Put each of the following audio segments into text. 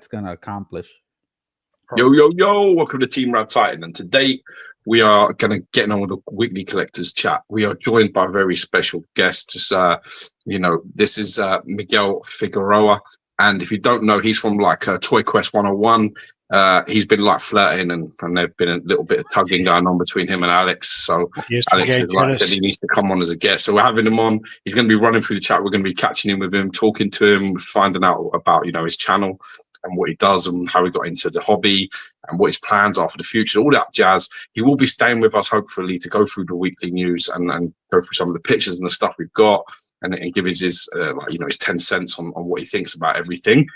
it's gonna accomplish. Yo, welcome to Team RadTitan. And today we are going to get on with the weekly collectors chat. We are joined by a very special guest. This is Miguel Figueroa. And if you don't know, he's from ToyQuest101. He's been flirting and there's been a little bit of tugging going on between him and Alex. So Alex said he needs to come on as a guest. So we're having him on. He's going to be running through the chat. We're going to be catching in with him, talking to him, finding out about, his channel and what he does and how he got into the hobby and what his plans are for the future, all that jazz. He will be staying with us, hopefully, to go through the weekly news and go through some of the pictures and the stuff we've got and give his 10 cents on what he thinks about everything.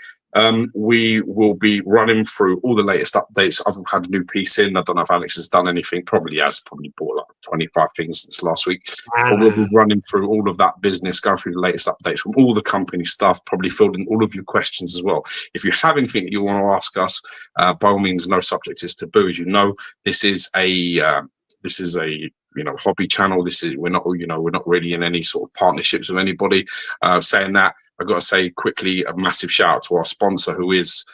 We will be running through all the latest updates. I've had a new piece in. I don't know if Alex has done anything. Probably has. Probably bought 25 things since last week. But we'll be running through all of that business, going through the latest updates from all the company stuff, probably filled in all of your questions as well. If you have anything that you want to ask us, by all means, no subject is taboo. As you know, this is a hobby channel. We're not really in any sort of partnerships with anybody. Saying that, I've got to say quickly a massive shout out to our sponsor, who is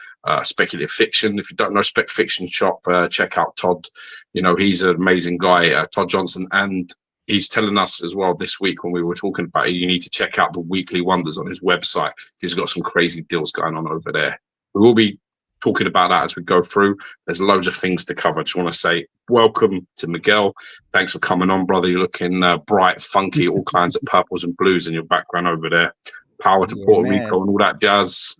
Speculative Fiction. If you don't know Spec Fiction Shop, check out Todd. He's an amazing guy, Todd Johnson, and he's telling us as well this week when we were talking about it, you need to check out the weekly wonders on his website. He's got some crazy deals going on over there. We will be talking about that as we go through. There's loads of things to cover. I just want to say welcome to Miguel. Thanks for coming on, brother. You're looking bright, funky, all kinds of purples and blues in your background over there. Power to Puerto Rico and all that jazz.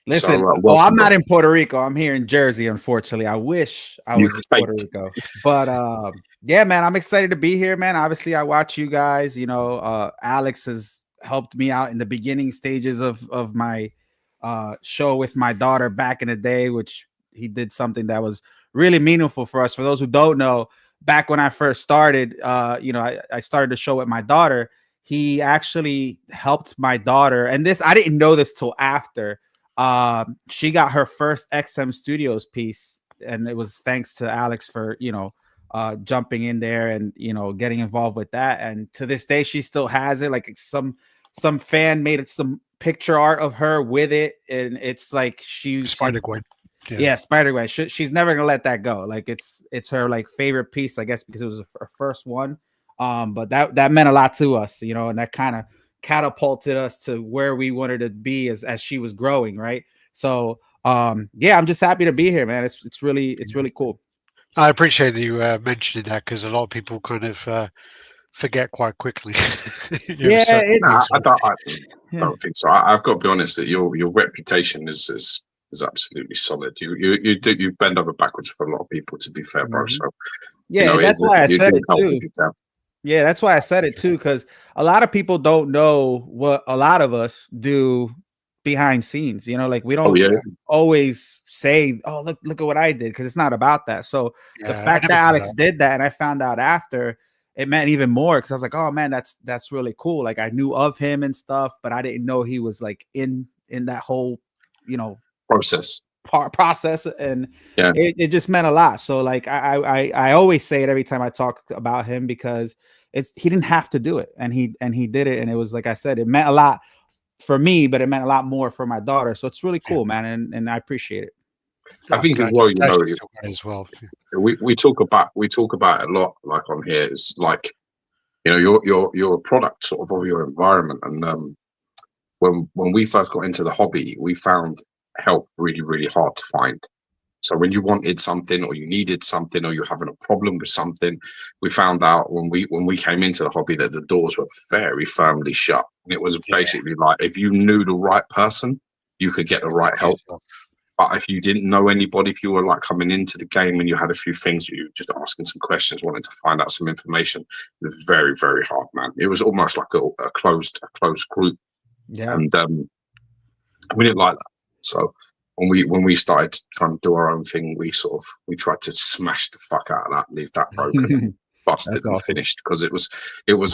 Listen, I'm not in Puerto Rico. I'm here in Jersey, unfortunately. I wish I was in Puerto Rico. But yeah, man, I'm excited to be here, man. Obviously, I watch you guys. Alex has helped me out in the beginning stages of my show with my daughter back in the day, which he did something that was really meaningful for us. For those who don't know, back when I first started, I started the show with my daughter. He actually helped my daughter, and I didn't know this till after. She got her first XM Studios piece, and it was thanks to Alex for jumping in there and getting involved with that. And to this day, she still has it. Like some fan made some picture art of her with it, and it's like she's Spider-Gwen. Yeah, Spider-Gwen. She's never gonna let that go. Like it's her favorite piece, I guess, because it was her first one. But that meant a lot to us, and that kind of catapulted us to where we wanted to be as she was growing, right? So yeah, I'm just happy to be here, man. It's really cool. I appreciate that you mentioning that, because a lot of people kind of forget quite quickly. I don't think so. I've got to be honest that your reputation is absolutely solid. You bend over backwards for a lot of people, to be fair, bro. So yeah, that's why I said it too. Yeah, that's why I said it too, because a lot of people don't know what a lot of us do behind scenes. We don't always say, "Oh, look at what I did," because it's not about that. So the fact that Alex did that, and I found out after, it meant even more, because I was like, "Oh man, that's really cool." Like, I knew of him and stuff, but I didn't know he was in that whole process, and it just meant a lot. So I always say it every time I talk about him, because he didn't have to do it, and he did it, and it was, like I said, it meant a lot for me, but it meant a lot more for my daughter. So it's really cool, man, and I appreciate it. I think as well, we talk about it a lot, like on here. It's like you're a product sort of your environment, and when we first got into the hobby, we found help really, really hard to find. So when you wanted something, or you needed something, or you're having a problem with something, we found out when we came into the hobby that the doors were very firmly shut. And it was basically like, if you knew the right person, you could get the right help. But if you didn't know anybody, if you were coming into the game and you had a few things, you were just asking some questions, wanting to find out some information, it was very, very hard, man. It was almost like a closed group. Yeah. And we didn't like that. So when we started trying to do our own thing, we tried to smash the fuck out of that, leave that broken, busted and finished, because it was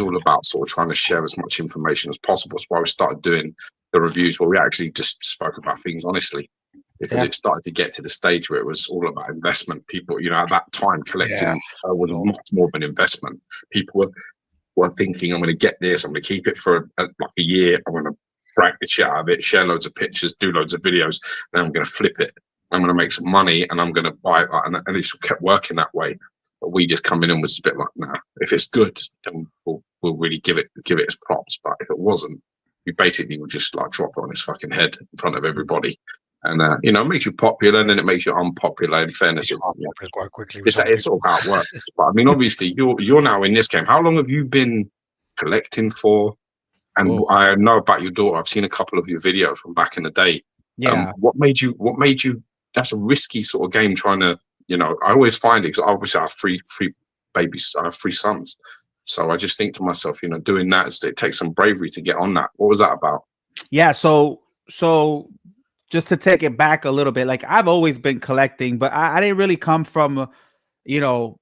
all about sort of trying to share as much information as possible. That's why we started doing the reviews, where we actually just spoke about things honestly, because it started to get to the stage where it was all about investment. People, at that time, collecting was much more of an investment. People were thinking, I'm going to get this, I'm going to keep it for a year, I'm going to crank the shit out of it, share loads of pictures, do loads of videos, and I'm going to flip it. I'm going to make some money, and I'm going to buy it. And it kept working that way. But we just come in and was a bit like, nah, if it's good, then we'll really give it its props. But if it wasn't, we basically would just like drop it on his fucking head in front of everybody. And you know, it makes you popular, and then it makes you unpopular. In fairness, quite quickly. It's sort of how it works. But I mean, obviously, you're now in this game. How long have you been collecting for? And I know about your daughter. I've seen a couple of your videos from back in the day. Yeah. What made you? That's a risky sort of game. Trying to, you know, I always find it because obviously I have three babies. I have 3 sons. So I just think to myself, you know, doing that, it takes some bravery to get on that. What was that about? Yeah. So just to take it back a little bit, like I've always been collecting, but I didn't really come from, you know,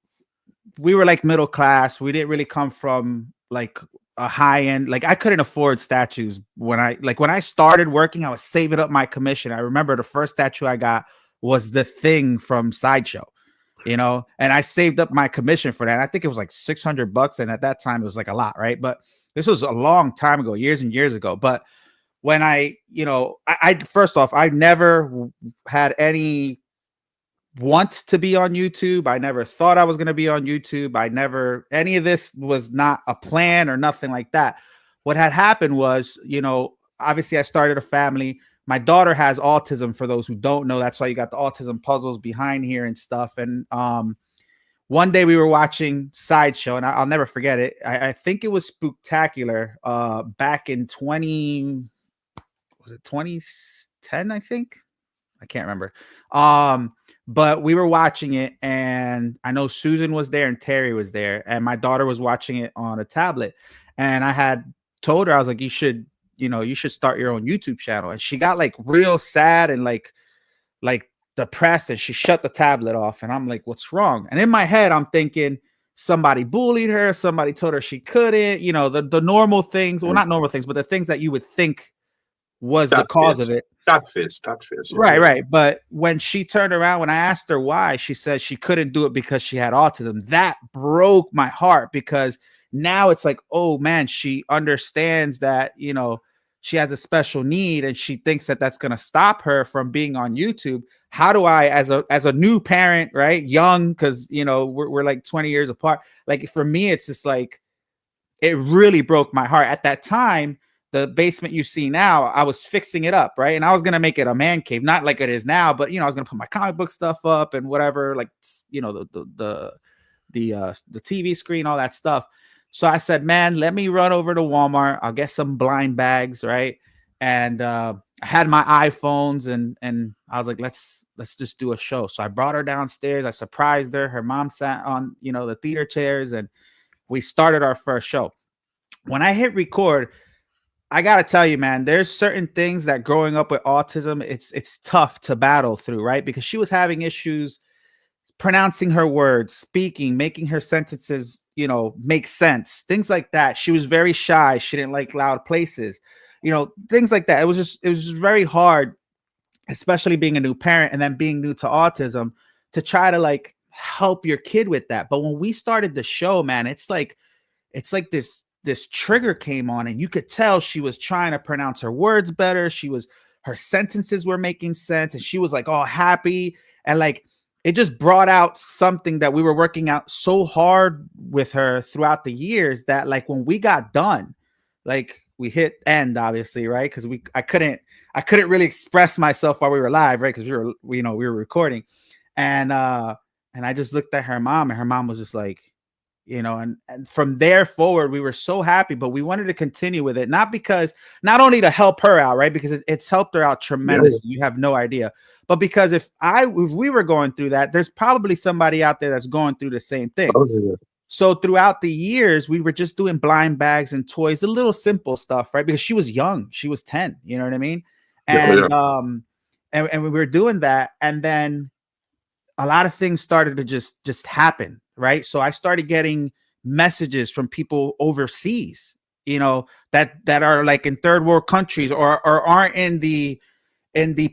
we were like middle class. We didn't really come from like a high end. Like I couldn't afford statues when I started working. I was saving up my commission. I remember the first statue I got was the Thing from Sideshow, you know, and I saved up my commission for that. I think it was like $600, and at that time it was like a lot, right? But this was a long time ago, years and years ago. But when I first off, I never had any want to be on YouTube. I never thought I was going to be on YouTube. Any of this was not a plan or nothing like that. What had happened was, you know, obviously I started a family. My daughter has autism, for those who don't know. That's why you got the autism puzzles behind here and stuff. And one day we were watching Sideshow, and I'll never forget it. I think it was Spooktacular back in 2010, I think. I can't remember. But we were watching it, and I know Susan was there and Terry was there, and my daughter was watching it on a tablet. And I had told her, I was like, you should start your own YouTube channel. And she got like real sad and like depressed, and she shut the tablet off. And I'm like, what's wrong? And in my head, I'm thinking somebody bullied her, somebody told her she couldn't, you know, the normal things. Well, not normal things, but the things that you would think was the cause of it. That fits. Right. But when she turned around, when I asked her why, she said she couldn't do it because she had autism. That broke my heart, because now it's like, oh man, she understands that, you know, she has a special need, and she thinks that that's going to stop her from being on YouTube. How do I, as a new parent, right, young, because, you know, we're like 20 years apart. Like for me, it's just like, it really broke my heart. At that time, the basement you see now, I was fixing it up, right? And I was going to make it a man cave, not like it is now, but, you know, I was going to put my comic book stuff up and whatever, like, you know, the TV screen, all that stuff. So I said, man, let me run over to Walmart. I'll get some blind bags, right? And I had my iPhones, and I was like, let's just do a show. So I brought her downstairs. I surprised her. Her mom sat on, you know, the theater chairs, and we started our first show. When I hit record, I got to tell you, man, there's certain things that growing up with autism, it's tough to battle through, right? Because she was having issues pronouncing her words, speaking, making her sentences, you know, make sense, things like that. She was very shy. She didn't like loud places, you know, things like that. It was just very hard, especially being a new parent and then being new to autism, to try to like help your kid with that. But when we started the show, man, it's like this trigger came on, and you could tell she was trying to pronounce her words better. Her sentences were making sense, and she was like all happy. And like, it just brought out something that we were working out so hard with her throughout the years, that like when we got done, like we hit end, obviously, right? Because I couldn't really express myself while we were live, right? Because we were recording. And I just looked at her mom, and her mom was just like, you know, and from there forward, we were so happy, but we wanted to continue with it, not only to help her out, right? Because it's helped her out tremendously. You have no idea. But because if we were going through that, there's probably somebody out there that's going through the same thing. So throughout the years, we were just doing blind bags and toys, a little simple stuff, right? Because she was young, she was 10, you know what I mean? And and we were doing that, and then a lot of things started to just happen, right? So I started getting messages from people overseas, you know, that are like in third world countries, or aren't in the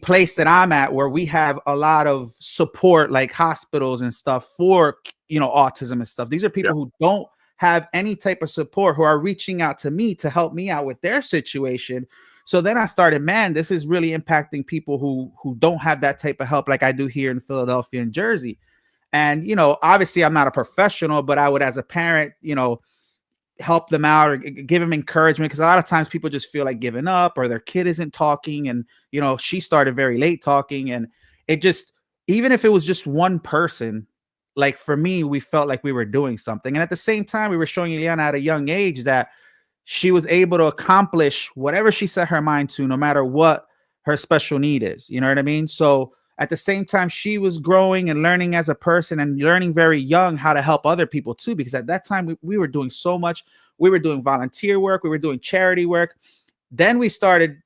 place that I'm at, where we have a lot of support, like hospitals and stuff for, you know, autism and stuff. These are people who don't have any type of support, who are reaching out to me to help me out with their situation. So then I started, man, this is really impacting people who don't have that type of help like I do here in Philadelphia and Jersey. And, you know, obviously I'm not a professional, but I would, as a parent, you know, help them out or give them encouragement, because a lot of times people just feel like giving up or their kid isn't talking. And, you know, she started very late talking, and it just, even if it was just one person, like for me, we felt like we were doing something. And at the same time, we were showing Ileana at a young age that she was able to accomplish whatever she set her mind to, no matter what her special need is. You know what I mean? So at the same time, she was growing and learning as a person, and learning very young how to help other people too, because at that time we were doing so much. We were doing volunteer work. We were doing charity work. Then we started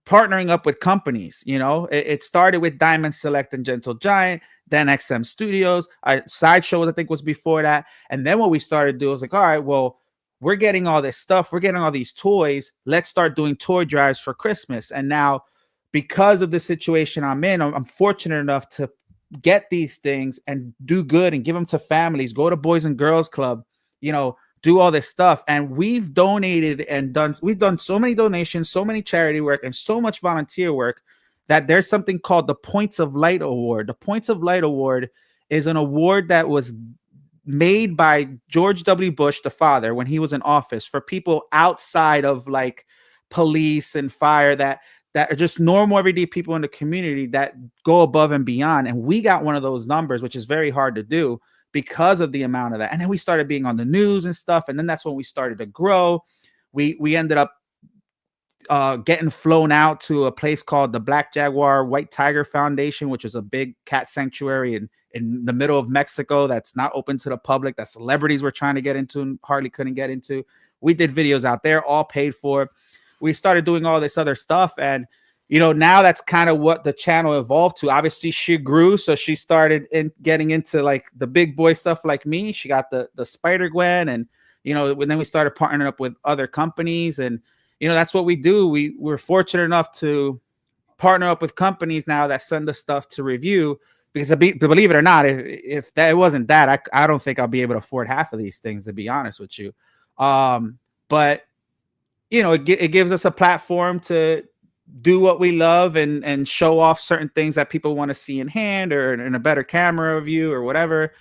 partnering up with companies. You know, it started with Diamond Select and Gentle Giant, then XM Studios. Sideshow, I think, was before that. And then what we started to do was like, all right, well, we're getting all this stuff. We're getting all these toys. Let's start doing toy drives for Christmas. And now, because of the situation I'm in, I'm fortunate enough to get these things and do good and give them to families, go to Boys and Girls Club, you know, do all this stuff. And we've donated and we've done so many donations, so many charity work, and so much volunteer work that there's something called the Points of Light Award. The Points of Light Award is an award that was made by George W. Bush, the father, when he was in office, for people outside of like police and fire that are just normal everyday people in the community that go above and beyond. And we got one of those numbers, which is very hard to do because of the amount of that. And then we started being on the news and stuff. And then that's when we started to grow. We ended up getting flown out to a place called the Black Jaguar White Tiger Foundation, which is a big cat sanctuary in the middle of Mexico that's not open to the public, that celebrities were trying to get into and hardly couldn't get into. We did videos out there, all paid for. We started doing all this other stuff. And, you know, now that's kind of what the channel evolved to. Obviously, she grew. So she started getting into like the big boy stuff like me. She got the Spider-Gwen. And, you know, then we started partnering up with other companies. And, you know, that's what we do. We're fortunate enough to partner up with companies now that send us stuff to review. Because believe it or not, if that wasn't that, I don't think I'll be able to afford half of these things, to be honest with you. But you know, it gives us a platform to do what we love and show off certain things that people want to see in hand or in a better camera view or whatever.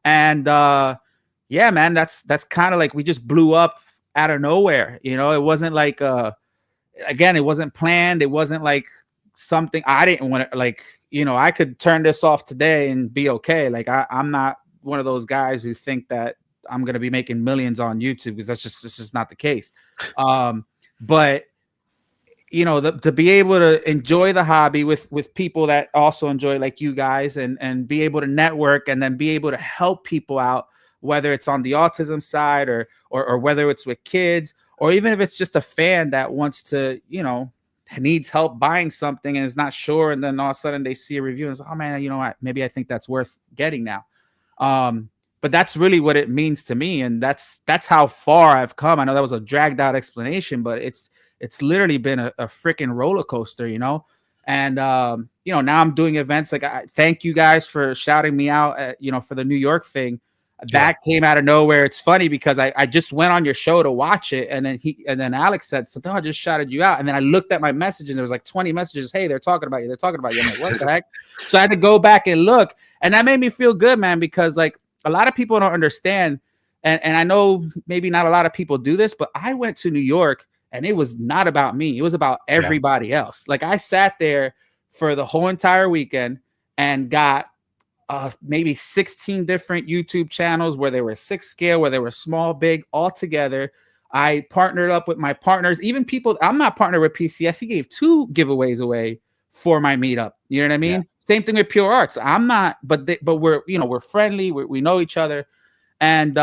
And yeah, man, that's kind of like we just blew up out of nowhere. You know, it wasn't like again, it wasn't planned. It wasn't like something I didn't want to, like, you know, I could turn this off today and be okay. Like I'm not one of those guys who think that I'm going to be making millions on YouTube, because that's just not the case. But you know, to be able to enjoy the hobby with people that also enjoy, like you guys, and be able to network and then be able to help people out, whether it's on the autism side or whether it's with kids, or even if it's just a fan that wants to, you know, needs help buying something and is not sure. And then all of a sudden they see a review and say, oh man, you know what, maybe I think that's worth getting now. But that's really what it means to me. And that's how far I've come. I know that was a dragged out explanation, but it's literally been a freaking roller coaster, you know? And, you know, now I'm doing events. Like, I thank you guys for shouting me out at, you know, for the New York thing. That came out of nowhere. It's funny because I just went on your show to watch it. And then Alex said, so I just shouted you out. And then I looked at my messages and there was like 20 messages. Hey, they're talking about you. They're talking about you. I'm like, what the heck? So I had to go back and look. And that made me feel good, man, because like, a lot of people don't understand, and I know maybe not a lot of people do this, but I went to New York and it was not about me. It was about everybody else. Like I sat there for the whole entire weekend and got maybe 16 different YouTube channels where they were 6 scale, where they were small, big, all together. I partnered up with my partners, even people. I'm not partnered with PCS. He gave 2 giveaways away for my meetup. You know what I mean? Yeah. Same thing with Pure Arts. I'm not, but we're, you know, we're friendly. We know each other. And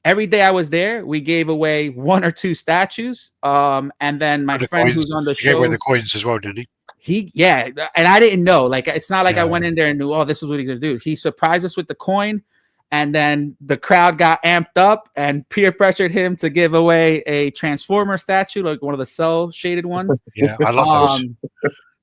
every day I was there, we gave away 1 or 2 statues. And then my friend coins, who's on the show, gave away the coins as well, didn't he? Yeah. And I didn't know. Like, it's not like I went in there and knew, oh, this is what he's going to do. He surprised us with the coin. And then the crowd got amped up and peer pressured him to give away a Transformer statue, like one of the cell shaded ones. Yeah, I love those.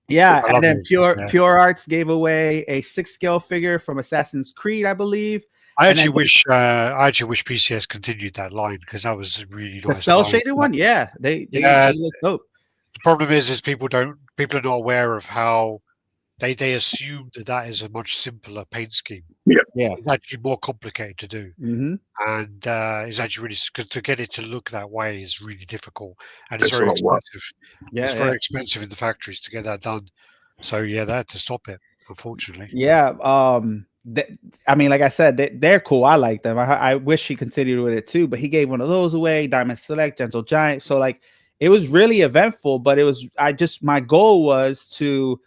Yeah, and then Pure Arts gave away a 6 scale figure from Assassin's Creed, I believe. I actually wish PCS continued that line, because that was really nice. The cell shaded one, yeah, they look dope. The problem is people are not aware of how they assume that is a much simpler paint scheme. Yeah. It's actually more complicated to do. Mm-hmm. And it's actually really, because to get it to look that way is really difficult, and it's It's very a lot of work. expensive. Yeah, It's very expensive in the factories to get that done. So yeah, they had to stop it, unfortunately. Yeah. I mean, like I said, they're cool. I like them. I wish he continued with it too, but he gave one of those away. Diamond Select, Gentle Giant. So like, it was really eventful. But my goal was to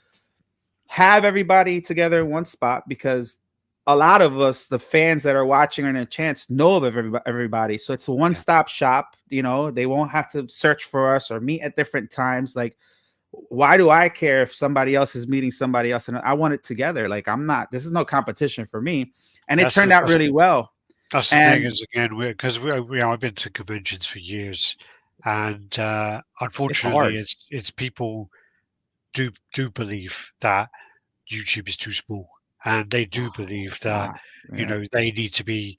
have everybody together in one spot, because a lot of us, the fans that are watching or in a chance, know of everybody. So it's a one-stop shop. You know, they won't have to search for us or meet at different times. Like, why do I care if somebody else is meeting somebody else? And I want it together. Like, this is no competition for me. And it turned out really well. That's the thing is, again, because I've been to conventions for years, and unfortunately, it's people do believe that YouTube is too small, and they do believe that they need to be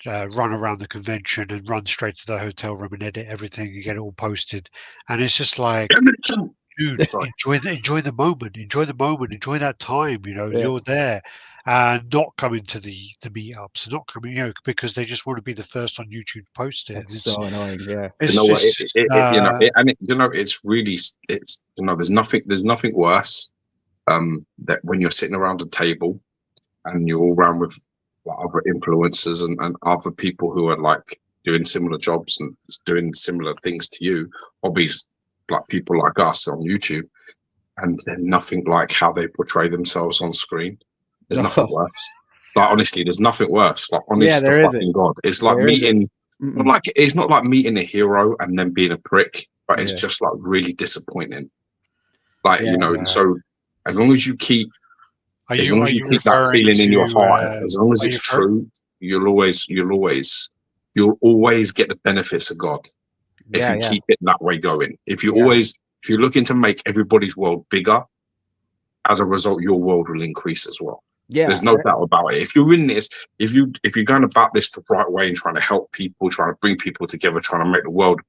run around the convention and run straight to the hotel room and edit everything and get it all posted. And it's just like, dude, enjoy the moment, enjoy that time. You're there, and not coming to the meetups, and not coming, because they just want to be the first on YouTube to post it. It's so annoying. Yeah, it's really, there's nothing worse that when you're sitting around a table and you're all around with like other influencers and other people who are like doing similar jobs and doing similar things to you, hobbies, like people like us on YouTube, and then nothing like how they portray themselves on screen. There's nothing worse. Like, honestly, there's nothing worse. Like, honest to fucking God, it's like meeting. It's not like meeting a hero and then being a prick, but it's just like really disappointing. Like, so as long as you keep, that feeling in your heart, as long as it's true, you'll always get the benefits of God if you keep it that way going. If you're looking to make everybody's world bigger, as a result, your world will increase as well. Yeah, there's no doubt about it. If you're in this, if you're going about this the right way and trying to help people, trying to bring people together, trying to make the world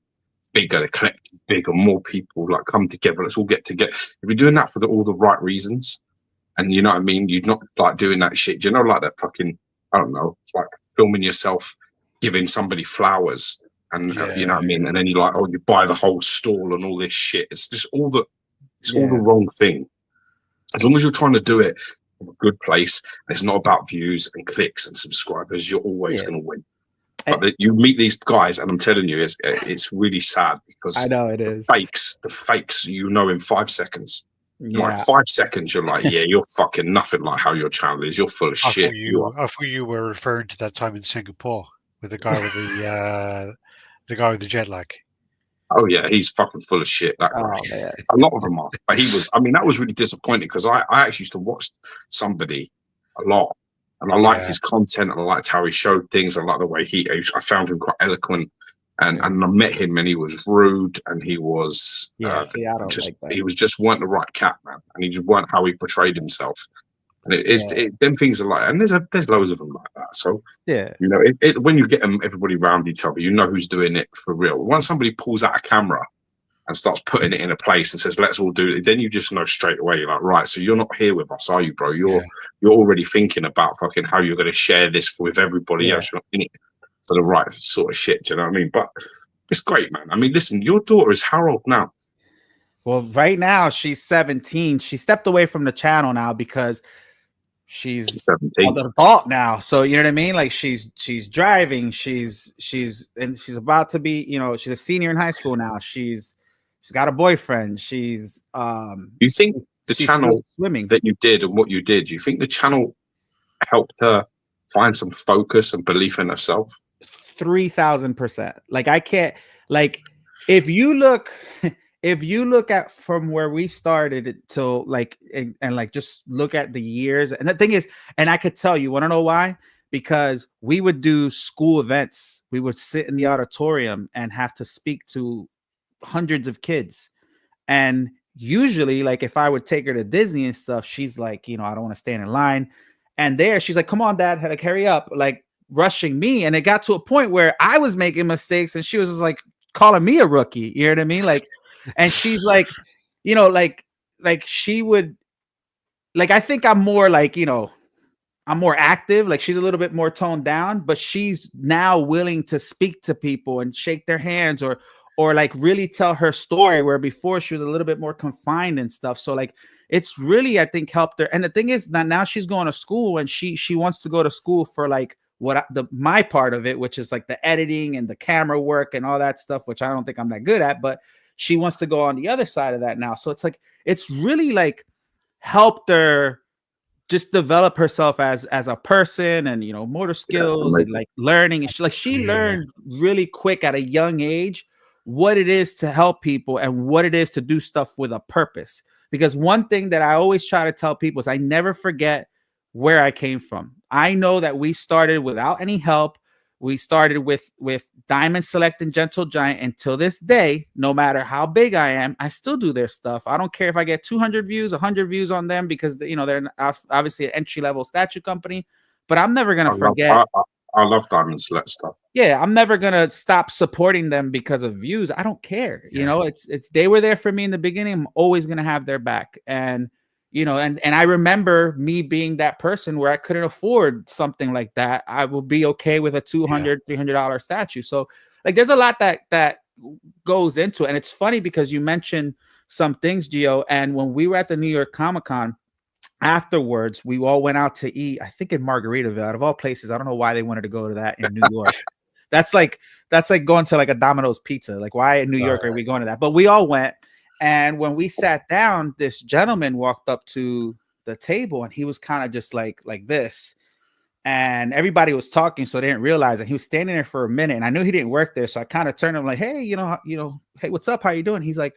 bigger, the collective bigger, more people like come together. Let's all get together. If you're doing that for all the right reasons, and you know what I mean, you're not like doing that shit. Like that fucking, I don't know, like filming yourself giving somebody flowers, and you know what I mean, and then you like, you buy the whole stall and all this shit. It's just all the wrong thing. As long as you're trying to do it from a good place, and it's not about views and clicks and subscribers, you're always going to win. But you meet these guys, and I'm telling you, it's really sad, because I know it is the fakes, in 5 seconds. Like 5 seconds, you're like, you're fucking nothing like how your channel is. You're full of shit. I thought you were referring to that time in Singapore with the guy with the jet lag. Oh yeah, he's fucking full of shit. That guy. A lot of them are. But that was really disappointing, because I actually used to watch somebody a lot, and I liked his content, and I liked how he showed things. I liked the way I found him quite eloquent, and I met him, and he was rude, and he was he was just weren't the right cat, man, and he just weren't how he portrayed himself. And them things are like, and there's loads of them like that. So when you get them, everybody around each other, who's doing it for real. Once somebody pulls out a camera and starts putting it in a place and says, "Let's all do it," then you just know straight away. You're like, right, so you're not here with us, are you, bro? You're already thinking about fucking how you're going to share this with everybody else. You're not in it for the right sort of shit. Do you know what I mean? But it's great, man. I mean, listen, your daughter is how old now? Well, right now she's 17. She stepped away from the channel now because she's 17. An adult now, so you know what I mean. Like she's driving, she's about to be, she's a senior in high school now. She's got a boyfriend. She's you think the channel swimming that you did and what you did, you think the channel helped her find some focus and belief in herself? 3,000%. Like, I can't, like, if you look at from where we started till like, and like, just look at the years. And the thing is, and I could tell you, want to know why? Because we would do school events. We would sit in the auditorium and have to speak to hundreds of kids. And usually, like, if I would take her to Disney and stuff, she's like, I don't want to stand in line. And there she's like, come on, Dad, like, hurry up, like rushing me. And it got to a point where I was making mistakes and she was just like calling me a rookie. You know what I mean? Like, And she's like, you know, like she would, like, I think I'm more like, you know, I'm more active. Like she's a little bit more toned down, but she's now willing to speak to people and shake their hands or like really tell her story, where before she was a little bit more confined and stuff. So like it's really, I think, helped her. And the thing is that now she's going to school, and she wants to go to school for like my part of it, which is like the editing and the camera work and all that stuff, which I don't think I'm that good at, but she wants to go on the other side of that now. So it's like, it's really like helped her just develop herself as a person, and, you know, motor skills and like learning. She learned really quick at a young age what it is to help people and what it is to do stuff with a purpose. Because one thing that I always try to tell people is I never forget where I came from. I know that we started without any help. We started with Diamond Select and Gentle Giant. Until this day, no matter how big I am, I still do their stuff. I don't care if I get 200 views, 100 views on them, because, you know, they're obviously an entry-level statue company. But I'm never going to forget. I love Diamond Select stuff. Yeah, I'm never going to stop supporting them because of views. I don't care. You know, it's they were there for me in the beginning. I'm always going to have their back. And you know, and I remember me being that person where I couldn't afford something like that. I would be okay with a $200, $300 statue. So like, there's a lot that goes into it. And it's funny because you mentioned some things, Gio. And when we were at the New York Comic-Con, afterwards, we all went out to eat, I think in Margaritaville, out of all places. I don't know why they wanted to go to that in New York. That's like going to like a Domino's pizza. Like, why in New York are we going to that? But we all went. And when we sat down, this gentleman walked up to the table, and he was kind of just like this. And everybody was talking, so they didn't realize it. He was standing there for a minute, and I knew he didn't work there. So I kind of turned to him like, hey, you know, hey, what's up? How you doing? He's like,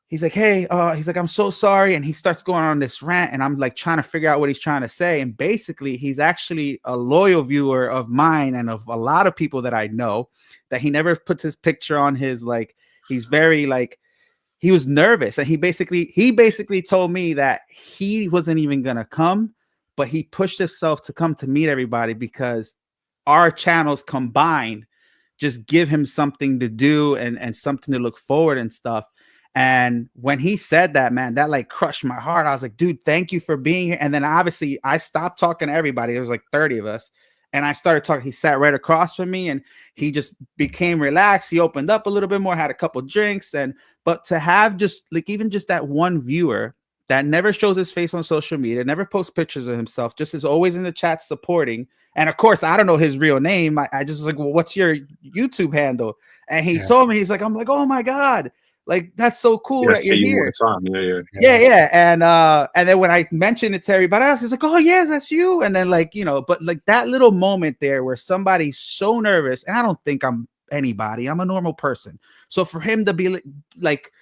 hey, he's like, I'm so sorry. And he starts going on this rant, and I'm like trying to figure out what he's trying to say. And basically, he's actually a loyal viewer of mine and of a lot of people that I know, that he never puts his picture on his, like, he's very like, he was nervous, and he basically told me that he wasn't even gonna come, but he pushed himself to come to meet everybody because our channels combined just give him something to do and something to look forward and stuff. And when he said that, man, that like crushed my heart. I was like, dude, thank you for being here. And then obviously I stopped talking to everybody. There was like 30 of us. And I started talking. He sat right across from me, and he just became relaxed. He opened up a little bit more, had a couple drinks. But to have just like, even just that one viewer that never shows his face on social media, never posts pictures of himself, just is always in the chat supporting. And of course, I don't know his real name. I just was like, well, what's your YouTube handle? And he told me, I'm like, oh my God. Like, that's so cool that you're here. Yeah. And then when I mentioned it to everybody else, it's like, oh yeah, that's you. And then like, you know, but like that little moment there where somebody's so nervous, and I don't think I'm anybody, I'm a normal person. So for him to be like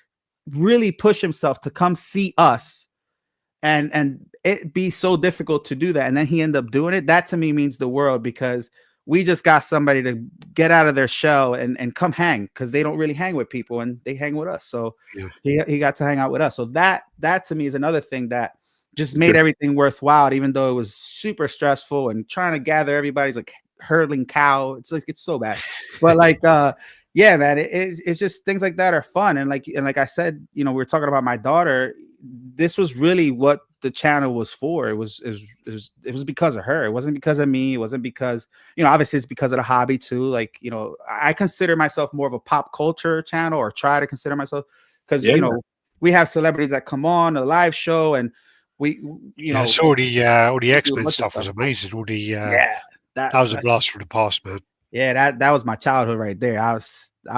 really push himself to come see us, and it be so difficult to do that, and then he ended up doing it, that to me means the world, because we just got somebody to get out of their shell and come hang, because they don't really hang with people, and they hang with us. So he got to hang out with us. So that to me is another thing that just made everything worthwhile, even though it was super stressful and trying to gather everybody's like herding cow. It's like, it's so bad. But like, yeah, man, it's just things like that are fun. And like I said, you know, we were talking about my daughter. This was really what the channel was for. It was because of her. It wasn't because of me. It wasn't because, you know, obviously it's because of the hobby too. Like, you know, I consider myself more of a pop culture channel, or try to consider myself, because you know, we have celebrities that come on a live show, and we, you know, so all the X-Men stuff was amazing. All the that was a blast from the past, man. Yeah, that was my childhood right there. I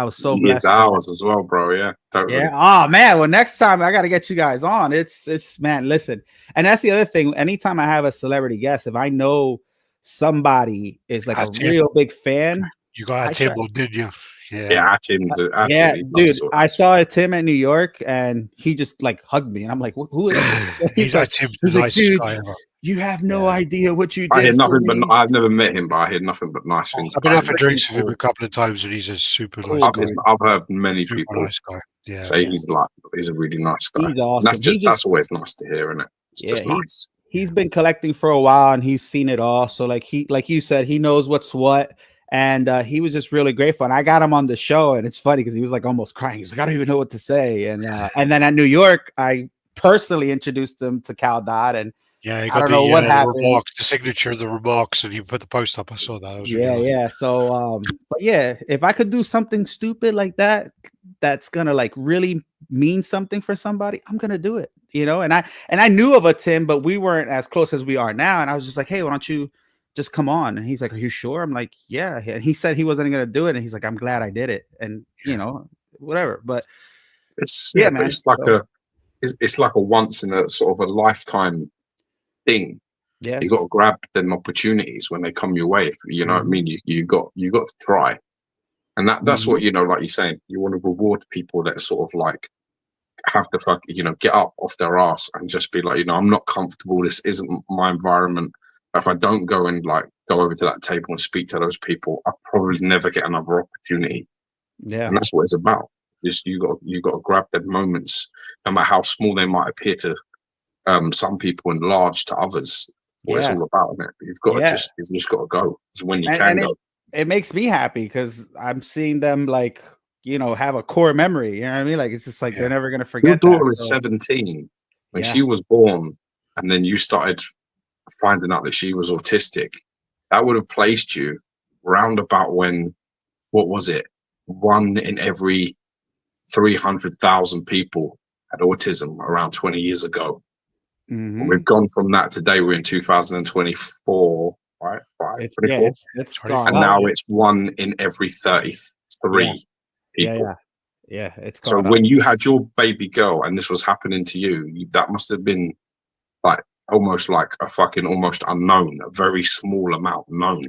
was so blessed. It's ours as well, bro. Yeah, totally. Yeah. Oh man. Well, next time I got to get you guys on. It's man. Listen, and that's the other thing. Anytime I have a celebrity guest, if I know somebody is like a real big fan, you got Tim, didn't you? Yeah, Tim. Yeah, dude. I saw Tim at New York, and he just like hugged me, and I'm like, "Who is this?" He's like, Tim's the nicest guy ever. You have no idea what you did. I heard nothing but I've never met him, but I heard nothing but nice things. I've been out for drinks with him a couple of times, and he's a super nice guy. I've heard many super people nice guy. say he's a really nice guy. He's awesome. That's always nice to hear, isn't it? It's just nice. He's been collecting for a while, and he's seen it all. So like you said, he knows what's what. And he was just really grateful. And I got him on the show, and it's funny because he was like almost crying. He's like, I don't even know what to say. And then at New York, I personally introduced him to Cal Dodd, and yeah, you I got don't know what happened. Remarks, the signature of the remarks, and you put the post up. I saw that. It was really nice. Yeah. So, but yeah, if I could do something stupid like that, that's gonna like really mean something for somebody, I'm gonna do it. You know, and I knew of a Tim, but we weren't as close as we are now. And I was just like, hey, why don't you just come on? And he's like, are you sure? I'm like, yeah. And he said he wasn't gonna do it, and he's like, I'm glad I did it. And you know, whatever. But it's man. It's like a once in a sort of a lifetime thing. Yeah, you got to grab them opportunities when they come your way. You know what I mean? You got to try, and that's what, you know, like you're saying, you want to reward people that sort of like have to get up off their ass and just be like, you know, I'm not comfortable. This isn't my environment. If I don't go and like go over to that table and speak to those people, I'll probably never get another opportunity. Yeah, and that's what it's about. Just you got to grab them moments, no matter how small they might appear to some people and large to others. What it's all about, isn't it? You've got to just got to go. It's when you can go. It makes me happy because I'm seeing them like, you know, have a core memory. You know what I mean? Like it's just like they're never gonna forget. Your daughter is 17 when she was born, and then you started finding out that she was autistic. That would have placed you round about when, what was it? 1 in every 300,000 people had autism around 20 years ago. Mm-hmm. We've gone from that. Today we're in 2024, right? It's gone, and now it's 1 in every 33 people. Yeah. It's so when you had your baby girl and this was happening to you, that must have been like almost like a fucking almost unknown, a very small amount known.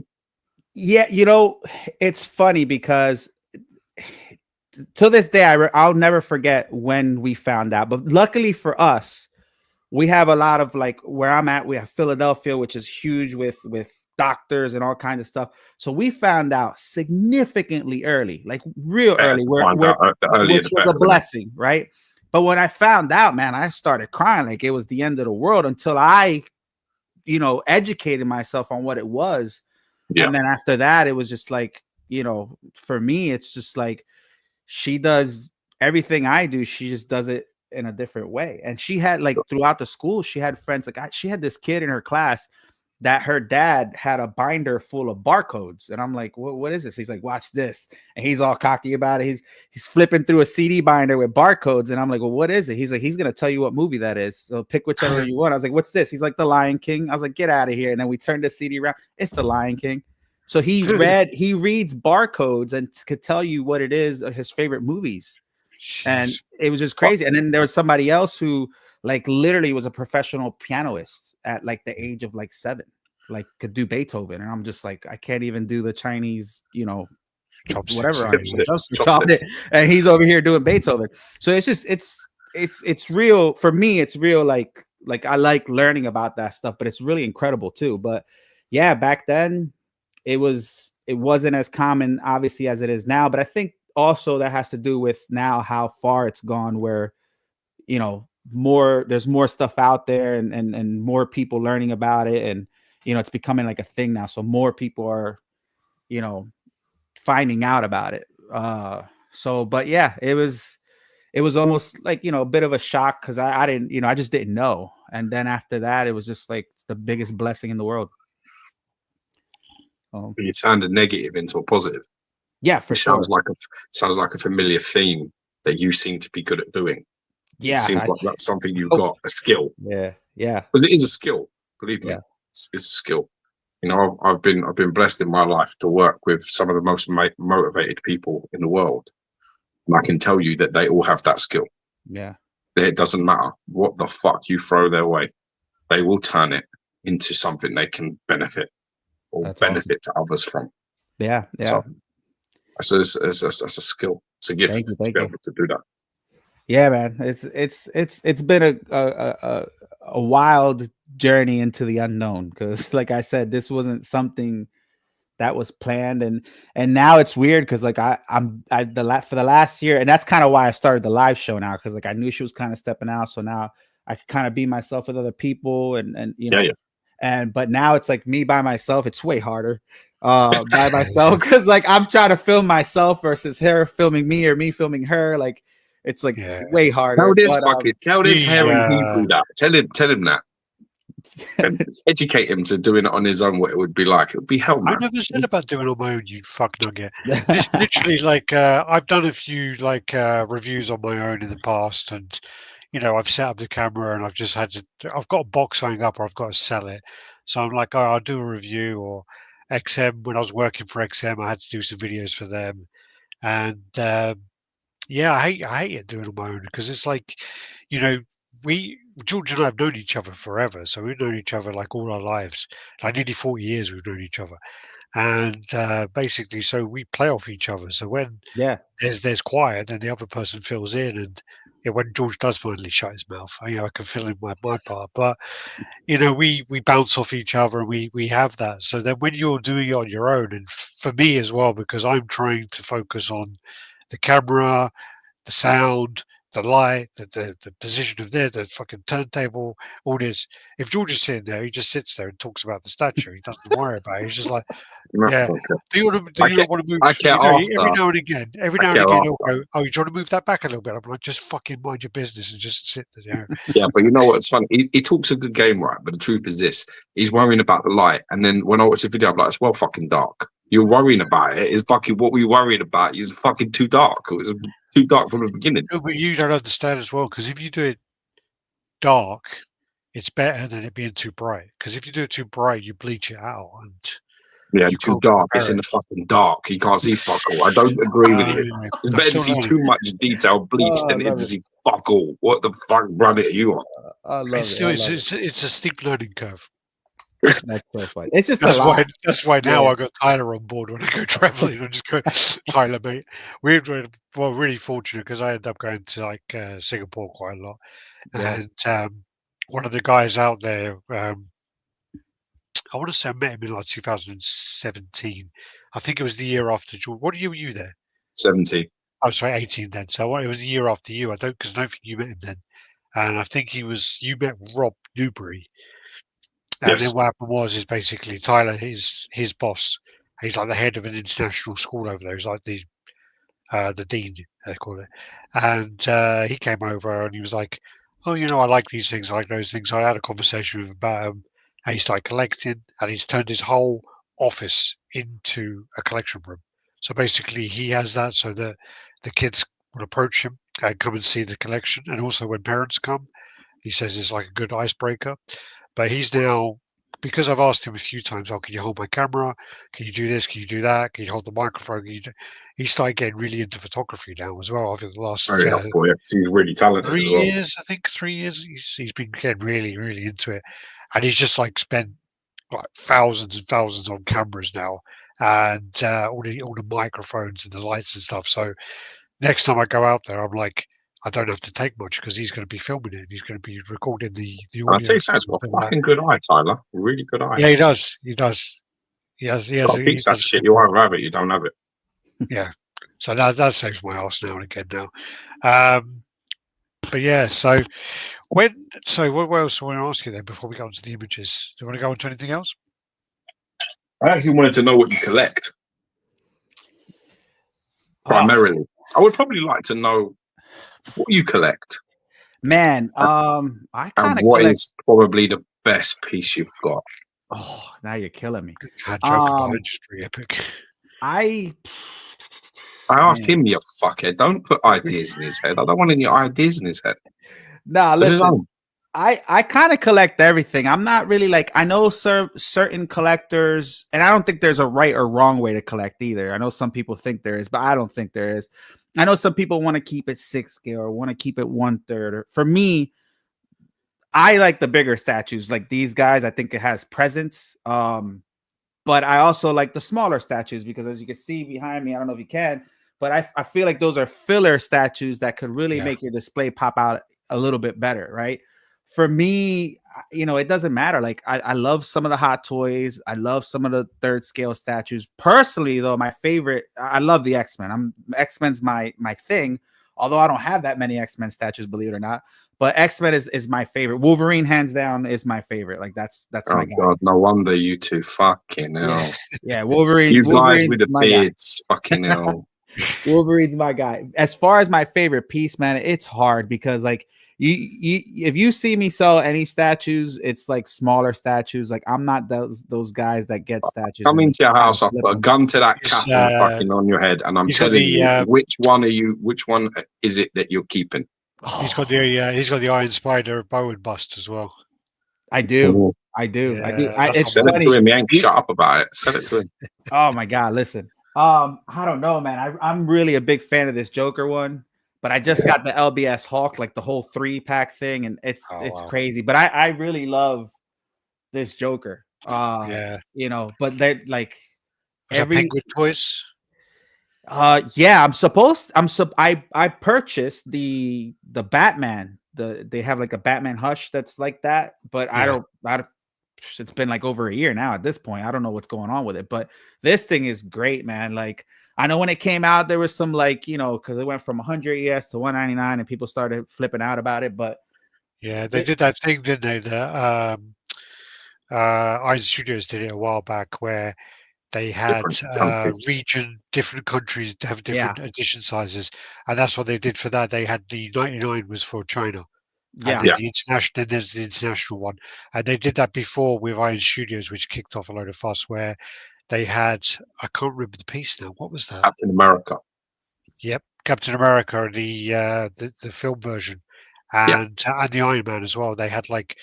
Yeah, you know, it's funny because to this day I'll never forget when we found out. But luckily for us, we have a lot of like where I'm at. We have Philadelphia, which is huge with doctors and all kinds of stuff. So we found out significantly early, like real early, which was a blessing, right? But when I found out, man, I started crying like it was the end of the world until I, you know, educated myself on what it was. Yeah. And then after that, it was just like, you know, for me, it's just like she does everything I do. She just does it in a different way. And she had like throughout the school, she had friends. Like she had this kid in her class that her dad had a binder full of barcodes. And I'm like, what is this? He's like, watch this. And he's all cocky about it. He's flipping through a CD binder with barcodes. And I'm like, well, what is it? He's like, he's going to tell you what movie that is. So pick whichever you want. I was like, what's this? He's like, The Lion King. I was like, get out of here. And then we turned the CD around. It's The Lion King. So he reads barcodes and could tell you what it is, his favorite movies. And it was just crazy. And then there was somebody else who like literally was a professional pianist at like the age of like 7, like could do Beethoven. And I'm just like, I can't even do the Chinese, you know, whatever. And he's over here doing Beethoven. So it's just, it's real for me. It's real. Like I like learning about that stuff, but it's really incredible too. But yeah, back then it wasn't as common obviously as it is now, but I think also that has to do with now how far it's gone, where, you know, there's more stuff out there and more people learning about it. And, you know, it's becoming like a thing now. So more people are, you know, finding out about it. But yeah, it was almost like, you know, a bit of a shock because I didn't, you know, I just didn't know. And then after that, it was just like the biggest blessing in the world. You turned a negative into a positive. Yeah, for sure. Sounds like a familiar theme that you seem to be good at doing. Yeah, it seems like that's something you got, a skill. Yeah. Because it is a skill. Believe me, it's a skill. You know, I've been blessed in my life to work with some of the most motivated people in the world, and I can tell you that they all have that skill. Yeah, it doesn't matter what the fuck you throw their way, they will turn it into something they can benefit or benefit to others from. Yeah. So it's a skill. It's a gift to be able to do that. Yeah, man. It's been a wild journey into the unknown, because like I said, this wasn't something that was planned, and now it's weird because like for the last year, and that's kind of why I started the live show now, because like I knew she was kind of stepping out, so now I could kind of be myself with other people and you know, but now it's like me by myself. It's way harder. by myself, because like I'm trying to film myself versus her filming me or me filming her. Like it's like way harder. Tell this hairy Hebrew that. Tell him that. Educate him to doing it on his own. What it would be like. It would be hell, man. I never said about doing it on my own. You fuck nugget. This literally like I've done a few like reviews on my own in the past, and you know I've set up the camera and I've just had to. I've got a box hanging up, or I've got to sell it. So I'm like, oh, I'll do a review. Or XM, when I was working for XM, I had to do some videos for them, and yeah, I hate it doing it on my own because it's like, you know, George and I have known each other forever, so we've known each other like all our lives, like nearly 40 years we've known each other, and basically, so we play off each other. So when there's quiet, then the other person fills in, and when George does finally shut his mouth, I can fill in my part. But you know, we bounce off each other, and we have that. So then when you're doing it on your own, and for me as well, because I'm trying to focus on the camera, the sound, the light, the position of the fucking turntable, all this. If George is sitting there, he just sits there and talks about the statue. He doesn't worry about it. He's just like, yeah. Do you not want to move? Every now and again, he'll go, oh, you trying to move that back a little bit? I'm like, just fucking mind your business and just sit there. Yeah, but you know what's funny? He talks a good game, right? But the truth is this: he's worrying about the light, and then when I watch the video, I'm like, it's well fucking dark. You're worrying about it. It's fucking what we worried about. It's fucking too dark. It was too dark from the beginning. No, but you don't understand as well, because if you do it dark, it's better than it being too bright. Because if you do it too bright, you bleach it out, and too dark. It's in the fucking dark. You can't see fuck all. I don't agree with you. It's better to see too much detail bleached than it is to see fuck all. What the fuck, brother, are you on? I love it. It's a steep learning curve. That's so funny. It's just that's why now I got Tyler on board when I go traveling. I just go, Tyler, mate. We're really fortunate because I end up going to like Singapore quite a lot, and one of the guys out there, I want to say I met him in like 2017. I think it was the year after George. What year were you there? 17. Oh, sorry, 18 then. So it was the year after you. I don't think you met him then, and I think you met Rob Newbury. And then what happened is basically Tyler, his boss, he's like the head of an international school over there. He's like the dean, they call it. And he came over and he was like, oh, I like these things, I like those things. I had a conversation with him about them, and he started collecting, and he's turned his whole office into a collection room. So basically he has that so that the kids will approach him and come and see the collection. And also when parents come, he says it's like a good icebreaker. But he's now, because I've asked him a few times, oh, can you hold my camera? Can you do this? Can you do that? Can you hold the microphone? He started getting really into photography now as well over the last he's really talented. 3 years, I think 3 years. He's been getting really, really into it. And he's just like spent like thousands and thousands on cameras now, and all the microphones and the lights and stuff. So next time I go out there, I'm like, I don't have to take much because he's going to be filming it. He's going to be recording the audio. I'll tell you, he's got a fucking good eye, Tyler. Really good eye. Yeah, he does. He has a piece of that shit. You won't have it. You don't have it. Yeah. So that saves my ass now and again now. But yeah, so what else do I want to ask you then before we go on to the images? Do you want to go on to anything else? I actually wanted to know what you collect. Primarily. I would probably like to know what you collect. Man, I kind of what is probably the best piece you've got. Oh, now you're killing me. Industry epic. I asked him, you fuckhead. Don't put ideas in his head. I don't want any ideas in his head. Nah, listen. I kind of collect everything. I'm not really like, I know certain collectors, and I don't think there's a right or wrong way to collect either. I know some people think there is, but I don't think there is. I know some people want to keep it 6 scale or want to keep it 1/3. For me, I like the bigger statues like these guys. I think it has presence. But I also like the smaller statues because as you can see behind me, I don't know if you can, but I feel like those are filler statues that could really make your display pop out a little bit better, right? For me, it doesn't matter. Like I love some of the Hot Toys. I love some of the 3rd scale statues. Personally, though, my favorite, I love the X-Men. X-Men's my thing, although I don't have that many X-Men statues, believe it or not. But X-Men is my favorite. Wolverine, hands down, is my favorite. Like that's my guy. God, no wonder you two fucking hell. Yeah, Wolverine. You guys Wolverine's with the beards, fucking hell. Wolverine's my guy. As far as my favorite piece, man, it's hard because like you if you see me sell any statues, it's like smaller statues. Like I'm not those guys that get statues. Come into your house, I'll put a gun to that cap and fucking on your head, and I'm telling you, which one is it that you're keeping? He's got the Iron Spider bow and bust as well. I do. I do. Yeah, it's send it to him. He ain't shut up about it. Send it to him. Oh my God. Listen. I don't know, man. I'm really a big fan of this Joker one, but I just got the LBS Hulk, like the whole 3-pack thing, and it's crazy. But I really love this Joker. You know, but they're like Penguin toys. Yeah, I purchased the Batman. They have like a Batman Hush that's like that, but I don't it's been like over a year now at this point. I don't know what's going on with it, but this thing is great, man. Like I know when it came out, there was some like, you know, because it went from 100 ES to 199 and people started flipping out about it. But yeah, they did that thing, didn't they? The Iron Studios did it a while back where they had different countries have different edition sizes, and that's what they did for that. They had the 99 was for China. The international, then there's the international one, and they did that before with Iron Studios, which kicked off a load of fuss. Where they had, I can't remember the piece now. What was that? Captain America. Yep, Captain America, the film version, and the Iron Man as well. They had like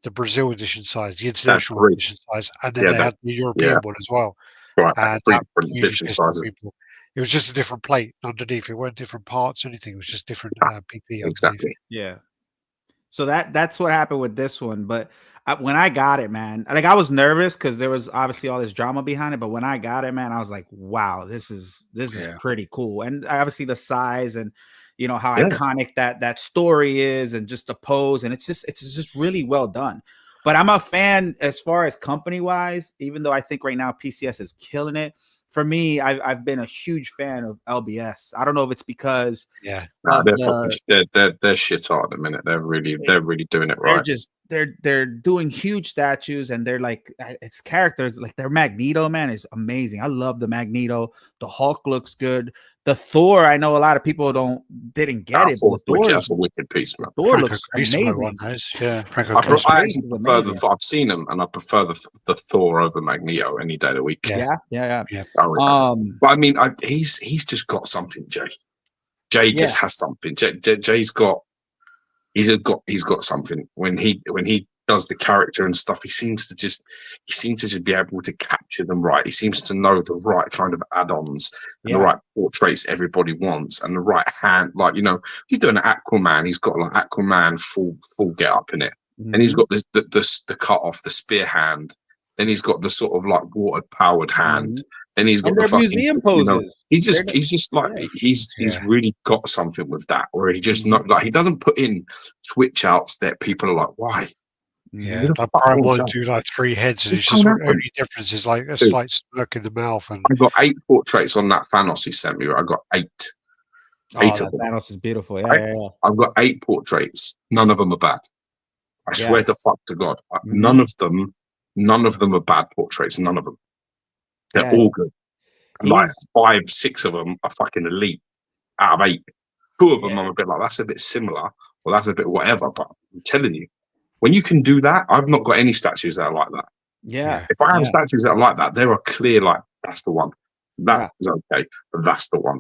the Brazil edition size, the international edition size, and then they had the European one as well. Right, and that really edition sizes. It was just a different plate underneath. It weren't different parts, anything. It was just different PP. Exactly. Yeah. So that's what happened with this one. But when I got it, man, like I was nervous because there was obviously all this drama behind it. But when I got it, man, I was like, wow, this is pretty cool. And obviously the size and you know how iconic that story is, and just the pose, and it's just really well done. But I'm a fan as far as company wise, even though I think right now PCS is killing it. For me, I've been a huge fan of LBS. I don't know if it's because they're shit hot at the minute. They're really doing it right. They're doing huge statues, and they're like it's characters. Like their Magneto, man, is amazing. I love the Magneto. The Hulk looks good. The Thor, I know a lot of people didn't get it. That's a wicked piece, man. Thor looks amazing. I've seen them, and I prefer the Thor over Magneto any day of the week. Yeah. But I mean, he's just got something, Jay. Jay just has something. Jay's got something. When he does the character and stuff, he seems to just be able to capture them right. He seems to know the right kind of add-ons and the right portraits everybody wants, and the right hand. Like, you know, he's doing an Aquaman. He's got like Aquaman full get up in it, and he's got the cut off the spear hand. Then he's got the sort of like water powered hand. Then he's got the fucking museum poses. You know, he's really got something with that, where he just not like he doesn't put in switch outs that people are like, why? Yeah, like Prime One do like 3 heads, and it's just the only difference is like a slight smirk in the mouth. And I've got 8 portraits on that Thanos he sent me. I've got 8. Eight of them. Thanos is beautiful. Yeah. I've got 8 portraits. None of them are bad. I swear to fuck to God, none of them are bad portraits. None of them. They're all good. Like 5, 6 of them are fucking elite out of 8. 2 of them I'm a bit like, that's a bit similar, or that's a bit whatever. But I'm telling you, when you can do that, I've not got any statues that are like that. Yeah. If I have statues that are like that, they are clear, like, that's the one. That is okay, but that's the one.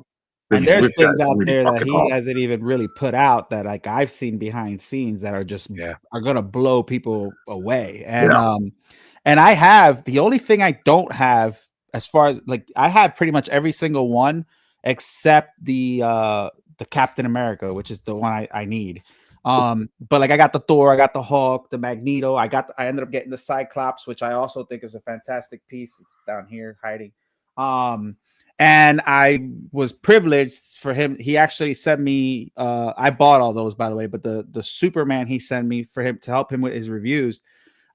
And there's things out there that he hasn't even really put out that like I've seen behind scenes that are just are gonna blow people away. And and I have the only thing I don't have as far as like I have pretty much every single one except the Captain America, which is the one I need. But like I got the Thor, I got the Hulk, the Magneto, I ended up getting the Cyclops, which I also think is a fantastic piece. It's down here hiding. And I was privileged for him. He actually sent me, I bought all those, by the way, but the Superman he sent me for him to help him with his reviews,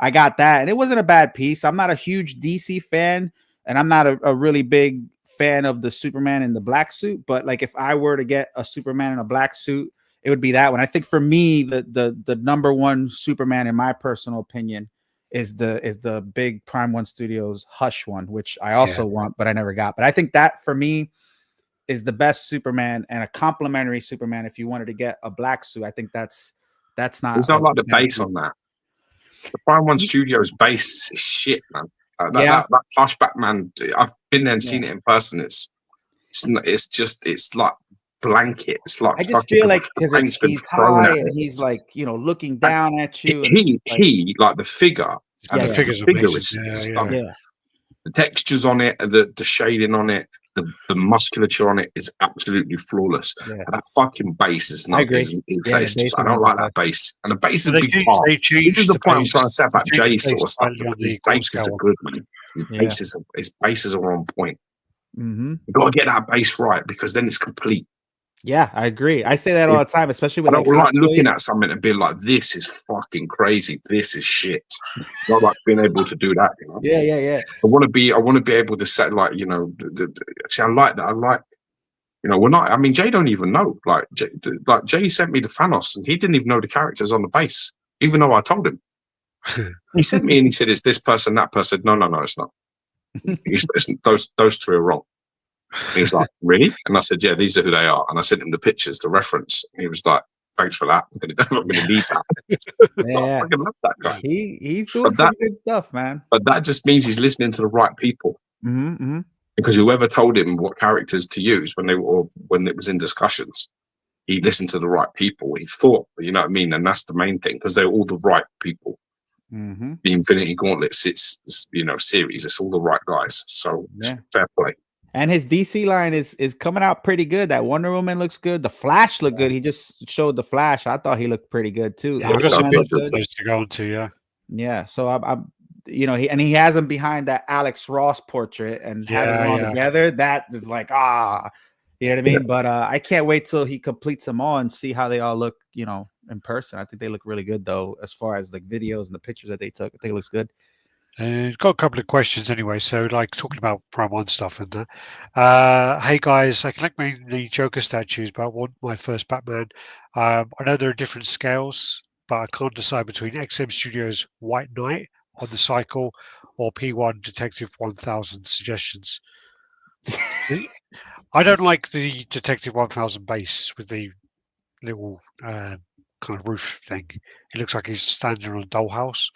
I got that. And it wasn't a bad piece. I'm not a huge DC fan, and I'm not a really big fan of the Superman in the black suit. But like if I were to get a Superman in a black suit, it would be that one. I think for me, the number one Superman, in my personal opinion, is the big Prime One Studios Hush one, which I also want, but I never got. But I think that for me is the best Superman and a complimentary Superman. If you wanted to get a black suit, I think that's not. It's not like the base on that. The Prime One Studios base is shit, man. That Hush Batman, I've been there and seen it in person. It's like blanket. It's like I just feel like because he's high and he's like, you know, looking down at you. He like the figure. The figure is stunning. The textures on it, the shading on it, the musculature on it is absolutely flawless. And that fucking bass is not. I don't like that bass, and the bass is a big part. This is the point I'm trying to say about Jay sort of stuff. His basses are good, man. His basses are on point. You've got to get that bass right, because then it's complete. Yeah, I agree. I say that all the time, especially with I don't like looking at something and being like, "This is fucking crazy. This is shit." Not like being able to do that. You know? Yeah. I want to be able to say, like, you know, see, I like that. I like, you know, I mean, Jay don't even know. Like Jay sent me the Thanos, and he didn't even know the characters on the base, even though I told him. He sent me and he said, "It's this person, that person." No, it's not. Those three are wrong. He was like, "Really?" And I said, "Yeah, these are who they are." And I sent him the pictures, the reference. And he was like, "Thanks for that. I'm not going to need that." I fucking love that guy. He's doing some good stuff, man. But that just means he's listening to the right people. Because whoever told him what characters to use when it was in discussions, he listened to the right people. He thought, you know what I mean? And that's the main thing, because they're all the right people. The Infinity Gauntlet series, it's all the right guys. So it's fair play. And his DC line is coming out pretty good. That Wonder Woman looks good. The Flash looked good. He just showed the Flash. I thought he looked pretty good too. Yeah, I've got some good place to go into. Yeah. So I'm you know, he has him behind that Alex Ross portrait, and having them all together, that is like, you know what I mean? But I can't wait till he completes them all and see how they all look, you know, in person. I think they look really good though, as far as like videos and the pictures that they took. I think it looks good. Got a couple of questions anyway, so like talking about Prime One stuff and that. Hey guys, I collect mainly Joker statues, but I want my first Batman. I know there are different scales, but I can't decide between XM Studios White Knight on the cycle or P1 Detective 1000 suggestions. I don't like the Detective 1000 base with the little kind of roof thing. It looks like he's standing on a dollhouse.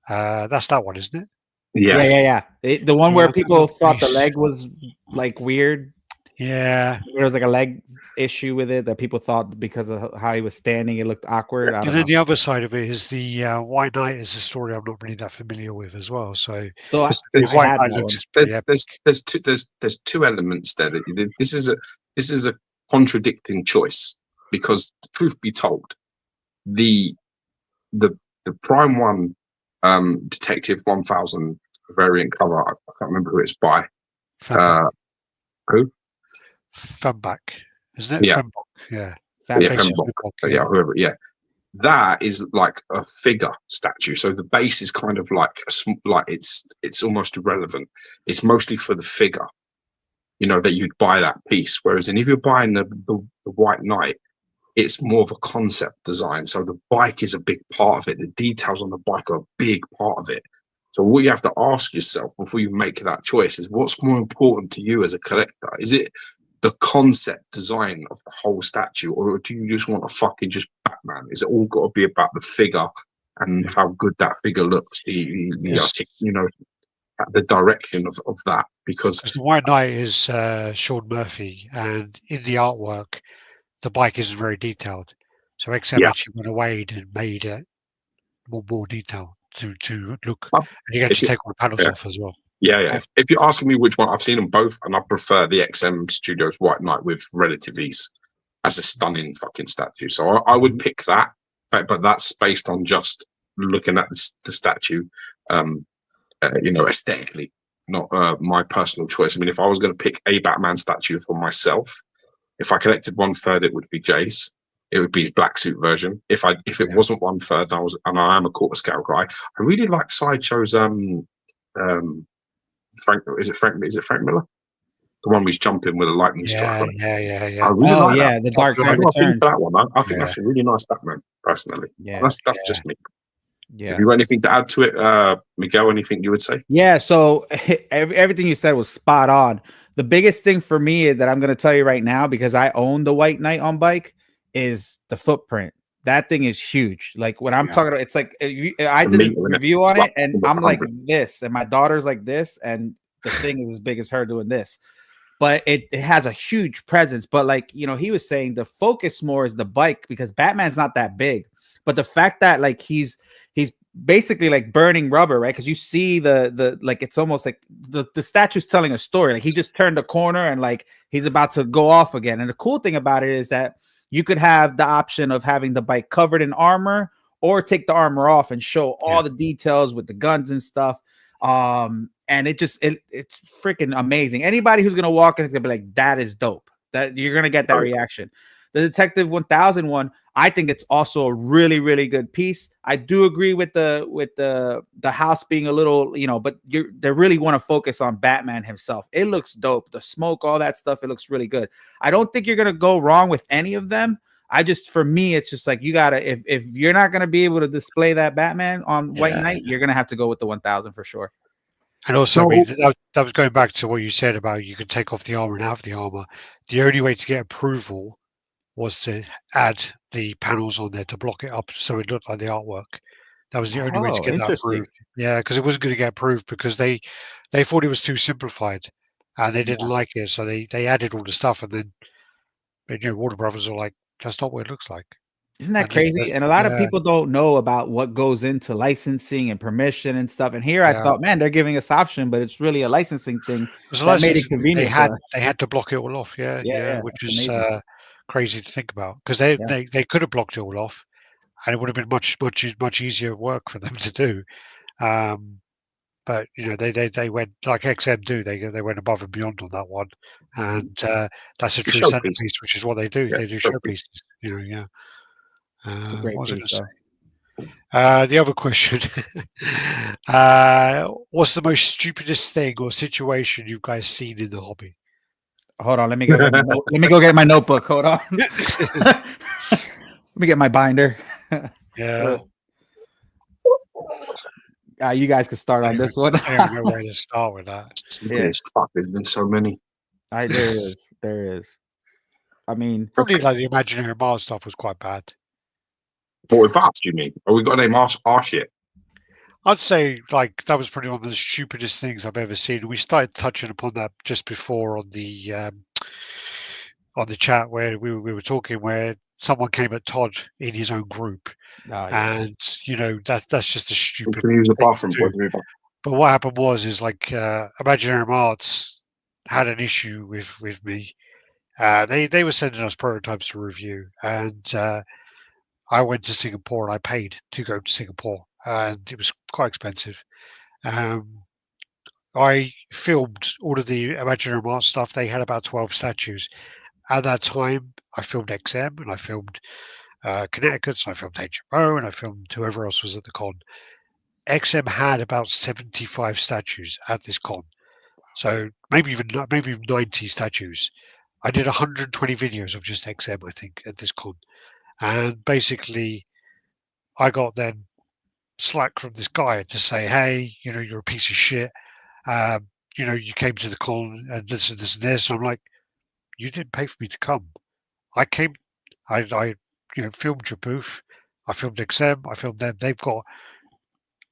That's that one, isn't it? Yeah. The one where people thought the leg was like weird. Yeah, there was like a leg issue with it that people thought because of how he was standing, it looked awkward. And then the other side of it is the White Knight is a story I'm not really that familiar with as well. So White Knight looks pretty epic. There's two elements there. This is a contradicting choice, because the truth be told, the Prime One Detective 1000 variant cover, I can't remember who it's by. Who? Femback, isn't it? Yeah. Femback. Whoever. Yeah, that is like a figure statue. So the base is kind of like it's almost irrelevant. It's mostly for the figure, you know, that you'd buy that piece. Whereas, if you're buying the White Knight, it's more of a concept design. So the bike is a big part of it. The details on the bike are a big part of it. So what you have to ask yourself before you make that choice is, what's more important to you as a collector? Is it the concept design of the whole statue, or do you just want a fucking just Batman? Is it all got to be about the figure and how good that figure looks? You know, the direction of that, because the White Knight is Sean Murphy, and in the artwork, the bike isn't very detailed. So XM actually went away and made it more detailed to look. And you get to take all the panels off as well. Yeah. If you're asking me which one, I've seen them both, and I prefer the XM Studios White Knight with relative ease as a stunning fucking statue. So I would pick that, but that's based on just looking at the statue, you know, aesthetically, not my personal choice. I mean, if I was going to pick a Batman statue for myself, if I collected 1/3, it would be Jay's. It would be his black suit version. If it wasn't 1/3, I am a quarter scale guy. I really like Sideshow's Frank Miller, The one who's jumping with a lightning strike strike. Yeah. I really like that. The Dark Knight Returns. For that one. I think that's a really nice Batman, personally. Yeah, that's just me. Yeah. Have you got anything to add to it, Miguel? Anything you would say? Yeah. So everything you said was spot on. The biggest thing for me that I'm going to tell you right now, because I own the White Knight on bike, is the footprint. That thing is huge. Like when I'm talking about, it's like I did a review on it, and I'm like this, and my daughter's like this, and the thing is as big as her doing this. But it has a huge presence. But like, you know, he was saying the focus more is the bike, because Batman's not that big. But the fact that like he's basically like burning rubber, right? Because you see the like, it's almost like the statue's telling a story. Like he just turned a corner and like he's about to go off again. And the cool thing about it is that you could have the option of having the bike covered in armor, or take the armor off and show all the details with the guns and stuff. And it's freaking amazing. Anybody who's gonna walk in is gonna be like, that is dope. That you're gonna get that reaction. The Detective 1000 one, I think it's also a really, really good piece. I do agree with the house being a little, you know, but they really want to focus on Batman himself. It looks dope. The smoke, all that stuff, it looks really good. I don't think you're gonna go wrong with any of them. For me, it's just like you gotta, if you're not gonna be able to display that Batman on White Knight, you're gonna have to go with the 1000 for sure. And also, I mean, that was going back to what you said about you could take off the armor and have the armor. The only way to get approval was to add the panels on there to block it up so it looked like the artwork. That was the only way to get that approved. Yeah, because it wasn't going to get approved because they thought it was too simplified and they didn't like it. So they added all the stuff, and then, you know, Warner Brothers were like, that's not what it looks like. Isn't that crazy? And a lot of people don't know about what goes into licensing and permission and stuff. And here I thought, man, they're giving us option, but it's really a licensing thing that made it convenient for us. They had to block it all off. Yeah, which is crazy to think about, because they could have blocked it all off, and it would have been much easier work for them to do. But you know, they went like XM do. They went above and beyond on that one, and that's a true centerpiece, which is what they do. They do showpieces. You know, what was I going to say? The other question: what's the most stupidest thing or situation you guys seen in the hobby? Hold on, let me go get my notebook. Hold on. Let me get my binder. Yeah. You guys can start on this one. I don't know where to start with that. There's been so many. There is. I mean, probably like the Imaginary Mars stuff was quite bad. What with bats, you mean? Or we got to name our shit? I'd say like that was probably one of the stupidest things I've ever seen. We started touching upon that just before on the chat where we were talking, where someone came at Todd in his own group, and you know that's just a stupid thing to do. But what happened is like Imaginary Arts had an issue with me. They were sending us prototypes to review, and I went to Singapore and I paid to go to Singapore, and it was quite expensive. I filmed all of the Imaginary Arts stuff. They had about 12 statues. At that time, I filmed XM, and I filmed Connecticut, and I filmed HMO, and I filmed whoever else was at the con. XM had about 75 statues at this con. So maybe even 90 statues. I did 120 videos of just XM, I think, at this con. And basically, I got then slack from this guy to say, hey, you know, you're a piece of shit. You know, you came to the con and this and this and this. I'm like, you didn't pay for me to come. I came, I filmed your booth. I filmed XM. I filmed them. They've got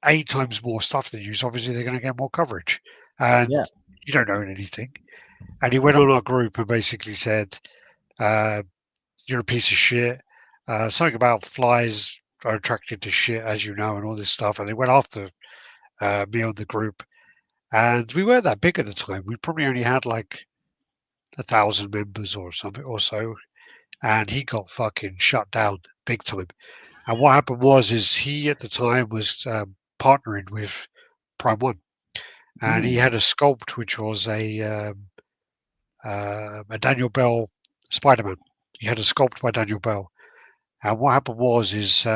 8 times more stuff than you. So obviously they're going to get more coverage. And you don't own anything. And he went on our group and basically said, you're a piece of shit. Something about flies are attracted to shit, as you know, and all this stuff. And they went after me on the group. And we weren't that big at the time. We probably only had like 1,000 members or something or so. And he got fucking shut down big time. And what happened is he at the time was partnering with Prime One. And he had a sculpt which was a Daniel Bell Spider-Man. He had a sculpt by Daniel Bell. And what happened is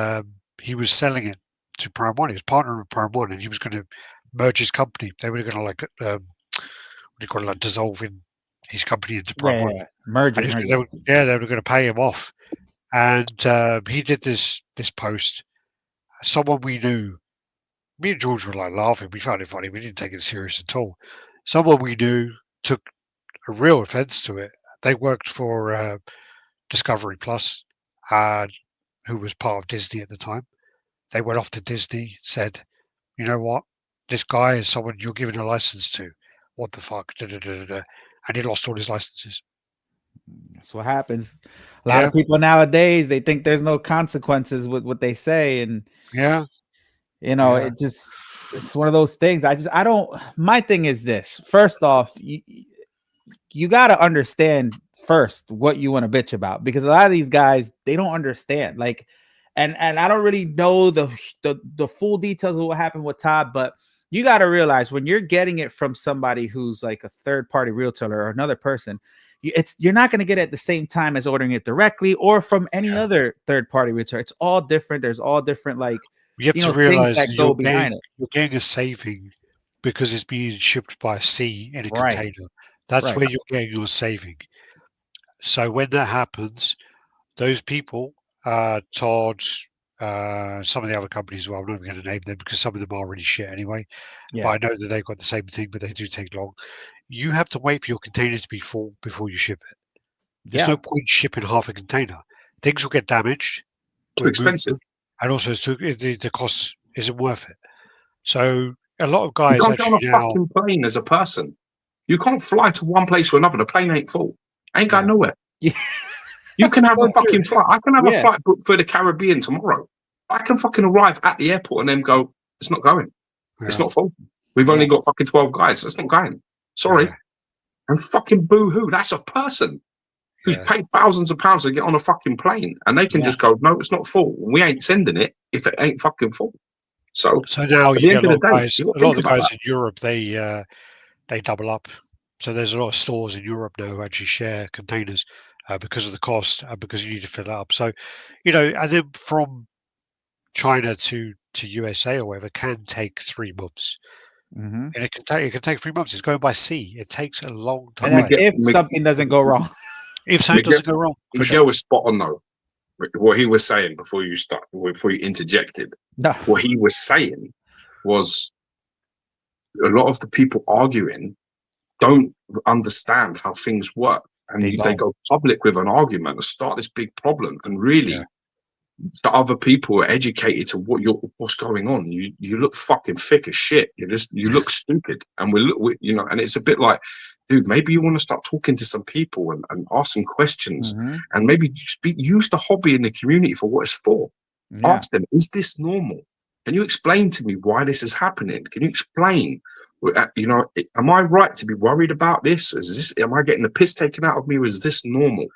he was selling it to Prime One. He was partnering with Prime One, and he was going to merge his company. They were going to like dissolve in his company into Prime One. Merger. They were going to pay him off, and he did this post. Someone we knew, me and George were like laughing. We found it funny. We didn't take it serious at all. Someone we knew took a real offence to it. They worked for Discovery Plus, who was part of Disney at the time. They went off to Disney, said, "You know what? This guy is someone you're giving a license to. What the fuck?" And he lost all his licenses. That's what happens. A lot of people nowadays, they think there's no consequences with what they say, and it's one of those things. I don't. My thing is this. First off, you got to understand first what you want to bitch about, because a lot of these guys, they don't understand. Like, and I don't really know the full details of what happened with Todd, but you got to realize when you're getting it from somebody who's like a third-party retailer or another person, you're not going to get it at the same time as ordering it directly or from any other third-party retailer. It's all different. There's all different, like, you have to realize that you're getting a saving because it's being shipped by sea in a container. That's where you're getting your saving. So when that happens, those people, Todd, some of the other companies as well, I'm not even going to name them because some of them are really shit anyway. But I know that they've got the same thing, but they do take long. You have to wait for your container to be full before you ship it. There's no point shipping half a container. Things will get damaged. Too expensive. And also, the cost isn't worth it. So a lot of guys you can't get on a fucking plane as a person. You can't fly to one place or another. The plane ain't full. Ain't going nowhere. Yeah. You can have a fucking flight. I can have a flight booked for the Caribbean tomorrow. I can fucking arrive at the airport and then go, it's not going. It's not full. We've only got fucking 12 guys. It's not going. Sorry. And fucking boo-hoo. That's a person who's paid thousands of pounds to get on a fucking plane. And they can just go, no, it's not full. We ain't sending it if it ain't fucking full. So now you get a lot of the guys in Europe, they double up. So there's a lot of stores in Europe now who actually share containers because of the cost and because you need to fill it up. So, and then from China to USA or whatever can take 3 months. Mm-hmm. And it can take 3 months. It's going by sea. It takes a long time. And if something doesn't go wrong. If something doesn't go wrong. Miguel was spot on though. What he was saying before you interjected. No. What he was saying was a lot of the people arguing don't understand how things work. And they go public with an argument and start this big problem. And really, the other people are educated to what's going on. You look fucking thick as shit. You look stupid. And and it's a bit like, dude, maybe you want to start talking to some people and ask some questions, and maybe use the hobby in the community for what it's for. Yeah. Ask them, is this normal? Can you explain to me why this is happening? Can you explain? Am I right to be worried about this? Am I getting the piss taken out of me? Or is this normal?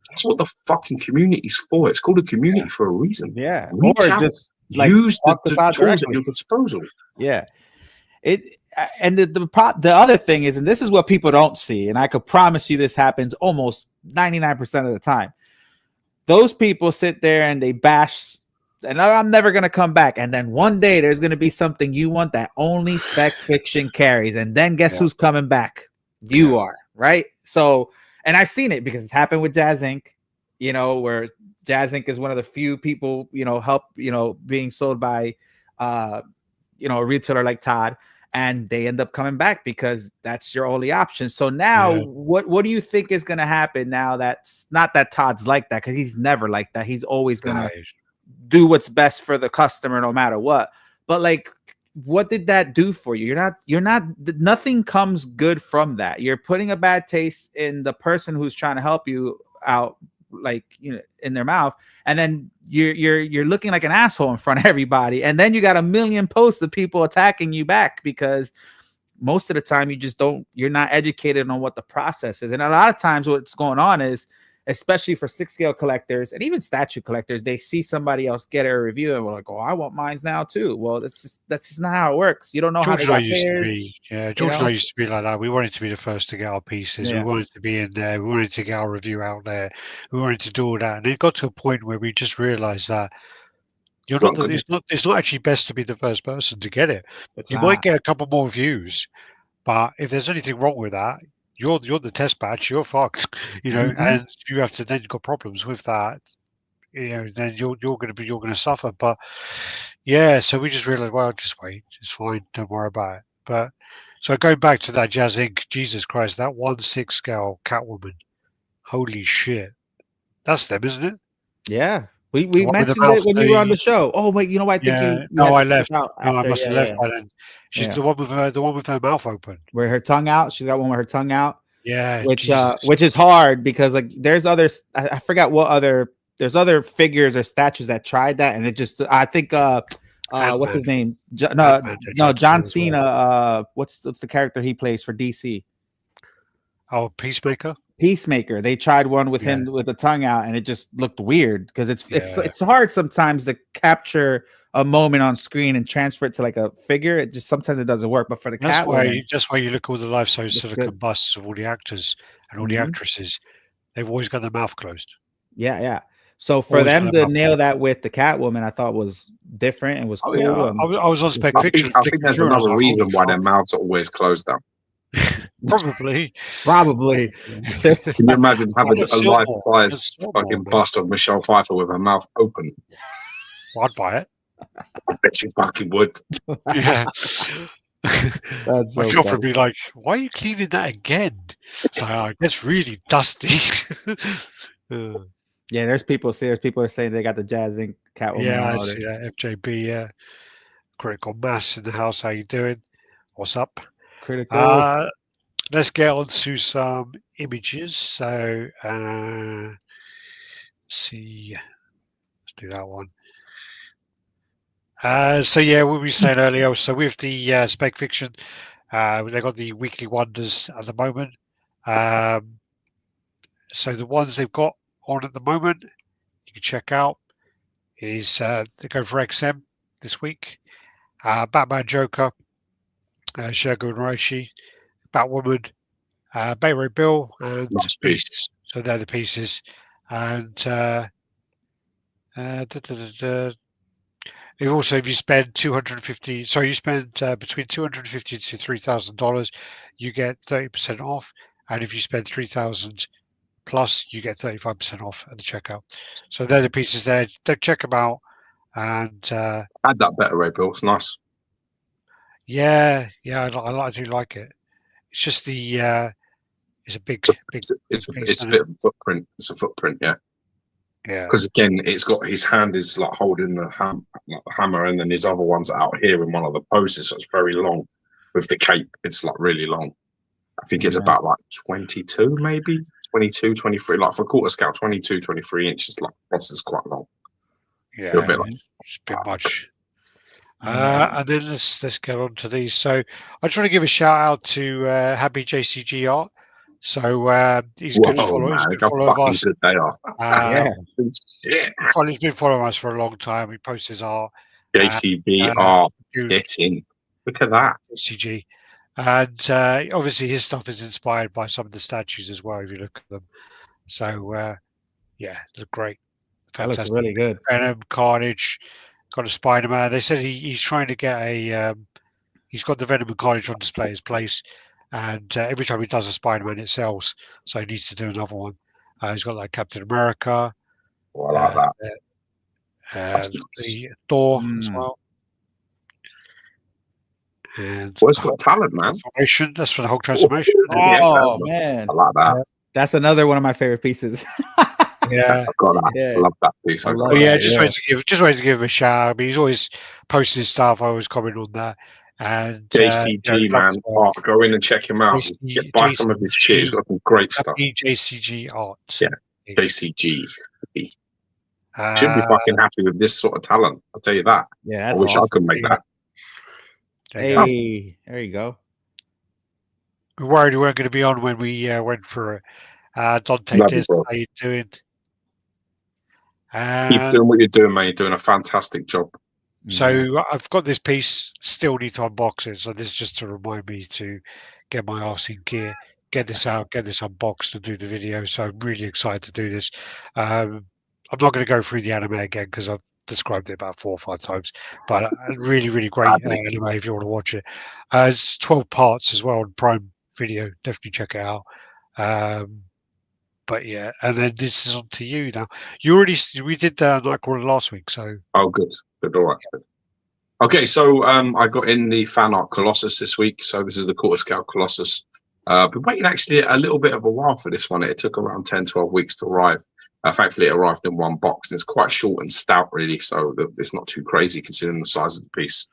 That's what the fucking community's for. It's called a community for a reason. Yeah. Reach out, just use the tools at your disposal. Yeah. And the other thing is, and this is what people don't see, and I could promise you this happens almost 99% of the time. Those people sit there and they bash, and I'm never going to come back. And then one day there's going to be something you want that only Spec Fiction carries. And then guess who's coming back? You are, right? So, and I've seen it because it's happened with Jazz Inc., where Jazz Inc. is one of the few people, help, being sold by, a retailer like Todd. And they end up coming back because that's your only option. So now what do you think is going to happen now? That's not that Todd's like that, because he's never like that. He's always going to do what's best for the customer no matter what. But like, what did that do for you? Nothing comes good from that. You're putting a bad taste in the person who's trying to help you out, like, in their mouth. And then you're looking like an asshole in front of everybody. And then you got a million posts of people attacking you back because most of the time you're not educated on what the process is. And a lot of times what's going on is, especially for 6-scale collectors and even statue collectors, they see somebody else get a review and we're like, oh, I want mines now too. Well, that's just not how it works. You don't know George how to used to be. Yeah, George and I used to be like that. We wanted to be the first to get our pieces. Yeah. We wanted to be in there. We wanted to get our review out there. We wanted to do all that. And it got to a point where we just realized that it's not actually best to be the first person to get it. You might get a couple more views, but if there's anything wrong with that, you're the test batch. You're fucked, and you have to then got problems with that. Then you're going to suffer. But yeah, so we just realized, well, just wait, it's fine, don't worry about it. But so going back to that Jazz Inc., Jesus Christ, that 1/6 scale Catwoman, holy shit, that's them, isn't it? Yeah, we mentioned it when you were on the show. Oh wait, you know what? I think I left. No, I must have left by then. She's the one with her mouth open, where her tongue out. She's got one with her tongue out. Yeah, which is hard because like there's others. I forgot what there's other figures or statues that tried that, and it just I think what's his name? John Cena. Well. What's the character he plays for DC? Oh, Peacemaker. They tried one with him with the tongue out, and it just looked weird because it's hard sometimes to capture a moment on screen and transfer it to like a figure. It just sometimes it doesn't work. But for the that's why you look at all the life-size silicone busts of all the actors and all the actresses. They've always got their mouth closed. Yeah. So for them to nail that with the Catwoman, I thought was different and was cool. Yeah. I was on Spec Fiction. I think there's another reason why their mouths are always closed down. Probably. Can you imagine having a life-size fucking bust of Michelle Pfeiffer with her mouth open? I'd buy it. I bet you fucking would. Yeah. My girlfriend would be like, "Why are you cleaning that again?" It's like, that's really dusty. Yeah, there's people are saying they got the Jazz Inc. Catwoman. Yeah, I see that. FJB, yeah. Critical Mass in the house. How you doing? What's up? Critical. Let's get on to some images. So, see. Let's do that one. So yeah, what we were saying earlier. So with the Spec Fiction, they got the weekly wonders at the moment. So the ones they've got on at the moment, you can check out, is they go for XM this week. Batman, Joker, Shergo and Roshi, Batwoman, Bay Ray Bill, and Beast. So they're the pieces. And also, if you spend $250, so you spend between $250 to $3,000, you get 30% off, and if you spend $3,000 plus, you get 35% off at the checkout. So they're the pieces there. Check them out. And add that better Ray Bill. It's nice. Yeah, I do like it. It's just the it's a big. It's a bit of a footprint. It's a footprint, yeah. Yeah. Because again, it's got his hand is like holding the hammer, and then his other one's out here in one of the poses, so it's very long. With the cape, it's like really long. I think it's about like 22, maybe 22, 23. Like for quarter scale, 22, 23 inches. Like that's quite long. Yeah, a bit like, it's a bit much. And then let's get on to these. So I just want to give a shout out to Happy JCG Art. So he's a good follower. He's a good follower of us. He's been following us for a long time. He posts his art. JCG Art. Get in. Look at that. JCG. And obviously his stuff is inspired by some of the statues as well, if you look at them. So yeah, they're great. Fantastic. That looks really good. Venom, Carnage, got a Spider-Man. They said he's trying to get he's got the Venom and Carnage on display at his place. And every time he does a Spider-Man, it sells. So he needs to do another one. He's got like Captain America. Oh, I like that. The Thor as well. And it's got talent, man. That's for the Hulk transformation. Oh, man. I like that. That's another one of my favorite pieces. Yeah, I've got that. Yeah. I love that piece. Just wanted to give him a shout. I mean, he's always posting his stuff. I always comment on that. And JCG, man, go in and check him out. Buy some of his shit. He's got some great stuff. JCG Art. Yeah, JCG. Should be fucking happy with this sort of talent. I'll tell you that. Yeah, I wish I could make that. Hey, there you go. We worried we weren't going to be on when we went for Dante. How you doing? Keep doing what you're doing, mate. You're doing a fantastic job. So I've got this piece, still need to unbox it. So this is just to remind me to get my arse in gear, get this out, get this unboxed and do the video. So I'm really excited to do this. I'm not going to go through the anime again because I've described it about 4 or 5 times, but really, really great anime if you want to watch it. It's 12 parts as well on Prime video. Definitely check it out. But yeah, and then this is on to you now. We did Nightcrawler last week, so good, all right. Good. Okay, so I got in the fan art Colossus this week. So this is the Quarter Scale Colossus. Been waiting actually a little bit of a while for this one. It took around 10-12 weeks to arrive. Thankfully, it arrived in one box, and it's quite short and stout, really. So it's not too crazy considering the size of the piece.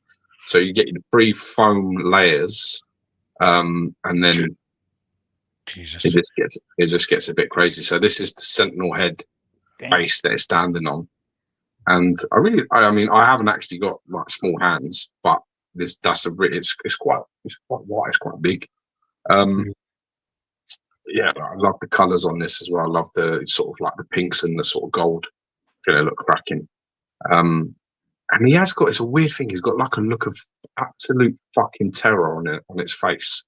So you get your 3 foam layers, and then Jesus, it just gets a bit crazy. So this is the Sentinel head base that it's standing on. And I mean, I haven't actually got like small hands, but it's quite wide, it's quite big. Yeah, I love the colours on this as well. I love the sort of like the pinks and the sort of gold. Gonna look cracking. And he has got, it's a weird thing. He's got like a look of absolute fucking terror on its face.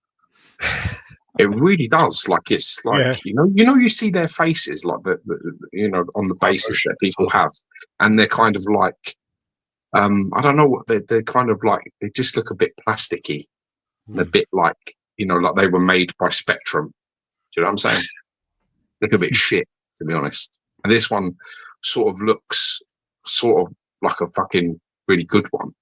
It really does. Like it's like you see their faces like the on the bases that people have, and they're kind of like I don't know what they're kind of like. They just look a bit plasticky, and a bit like like they were made by Spectrum. Do you know what I'm saying? Look a bit shit, to be honest. And this one sort of looks like a fucking really good one,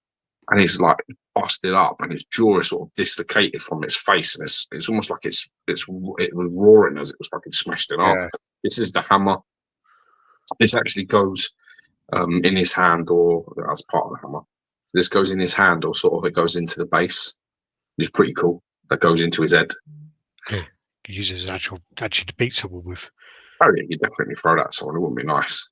and it's like busted up, and its jaw is sort of dislocated from its face, and it's almost like it was roaring as it was fucking smashed in half. This is the hammer. This actually goes in his hand, or as part of the hammer. So this goes in his hand, or sort of it goes into the base. It's pretty cool. That goes into his head. Yeah. You use it as actually to beat someone with. Oh yeah, you definitely throw that at someone. It wouldn't be nice.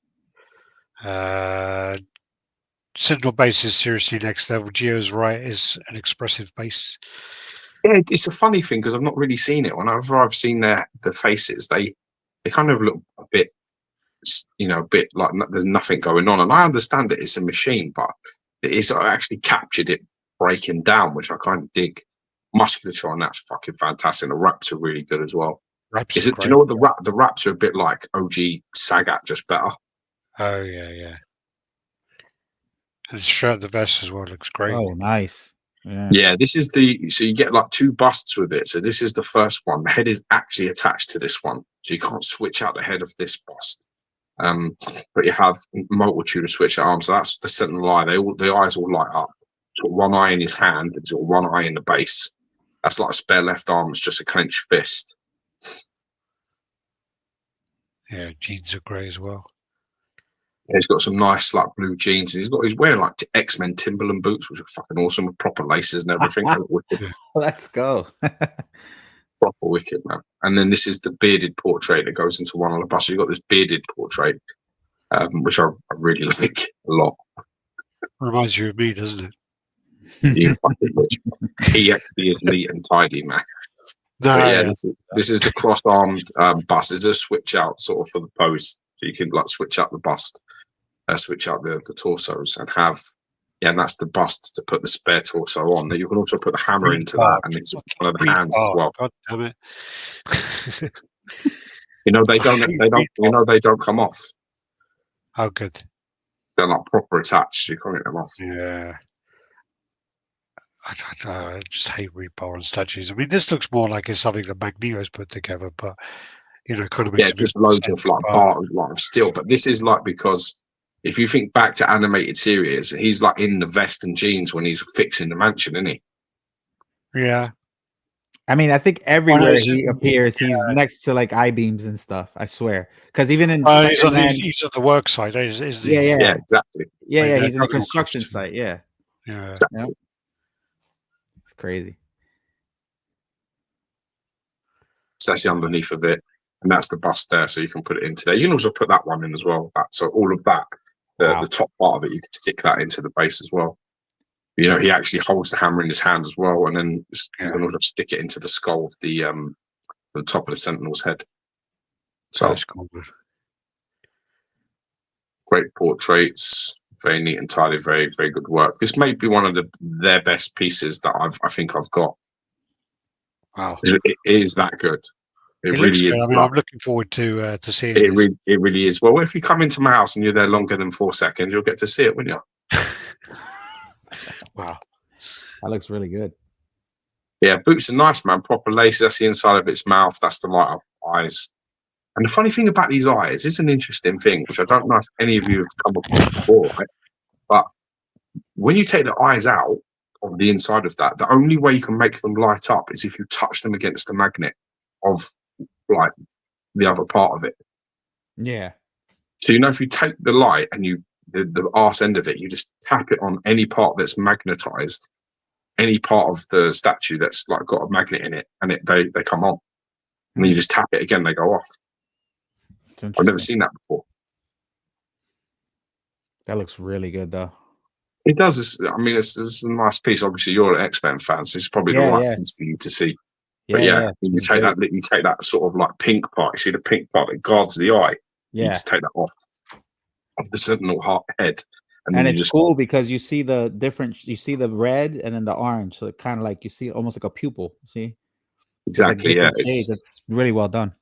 Sentinel base is seriously next level. Geo's right is an expressive base. Yeah, it's a funny thing because I've not really seen it. Whenever I've seen the faces, they kind of look a bit, a bit like there's nothing going on. And I understand that it's a machine, but it is actually captured it breaking down, which I kind of dig. Musculature on that's fucking fantastic. The wraps are really good as well. Do you know what the wraps are a bit like OG Sagat, just better? Oh yeah. And the shirt, the vest as well looks great. Oh, nice. Yeah, this is so you get like 2 busts with it. So this is the first one. The head is actually attached to this one, so you can't switch out the head of this bust. But you have multitude of switch arms. So that's the Sentinel eye. The eyes all light up. He's got 1 eye in his hand. He's got 1 eye in the base. That's like a spare left arm. It's just a clenched fist. Yeah, jeans are great as well. Yeah, he's got some nice like blue jeans. He's wearing like X-Men Timberland boots, which are fucking awesome with proper laces and everything. Let's go. Proper wicked, man. And then this is the bearded portrait that goes into one of the buses. You've got this bearded portrait, which I really like a lot. Reminds you of me, doesn't it? He actually is neat and tidy, man. This is the cross-armed bust. There's a switch out sort of for the pose, so you can like switch out the bust, switch out the torsos, and have and that's the bust to put the spare torso on. You can also put the hammer into that, and it's one of the hands as well. God damn it! they don't come off. Oh, good. They're like proper attached. You can't get them off. Yeah. I just hate rebar on statues. I mean, this looks more like it's something that Magneto's put together, but kind of makes just loads of like bar of steel. But this is like because if you think back to animated series, he's like in the vest and jeans when he's fixing the mansion, isn't he? Yeah. I mean, I think everywhere he appears, he's next to like I-beams and stuff. I swear, because even in he's on the work site, isn't he? Yeah, exactly. Yeah, he's in a construction site. Yeah. Exactly. Yep. It's crazy. So that's the underneath of it, and that's the bust there, so you can put it into there. You can also put that one in as well. So all of that, the top part of it, you can stick that into the base as well. He actually holds the hammer in his hand as well, and then you can also stick it into the skull of the top of the Sentinel's head. So that's cool. Great portraits, very neat and tidy, very, very good work. This may be one of their best pieces that I think I've got. Wow, it is that good. It really is. I mean, I'm looking forward to seeing it. It really is. Well, if you come into my house and you're there longer than 4 seconds, you'll get to see it, won't you? Wow, that looks really good. Yeah, boots are nice, man. Proper laces. That's the inside of its mouth. That's the light up eyes. And the funny thing about these eyes is an interesting thing, which I don't know if any of you have come across before, right? But when you take the eyes out of the inside of that, the only way you can make them light up is if you touch them against the magnet of like the other part of it. Yeah. So if you take the light and the arse end of it, you just tap it on any part that's magnetized, any part of the statue that's like got a magnet in it, and they come on. And then you just tap it again, they go off. I've never seen that before. That looks really good, though. It does. It's a nice piece. Obviously, you're an X-Men fan, so it's probably the right piece for you to see. But you take that sort of like pink part. You see the pink part that guards the eye. You need to take that off the Sentinel heart head. And it's cool because you see the different. You see the red and then the orange, so it kind of like you see almost like a pupil. See, exactly. Like it's really well done.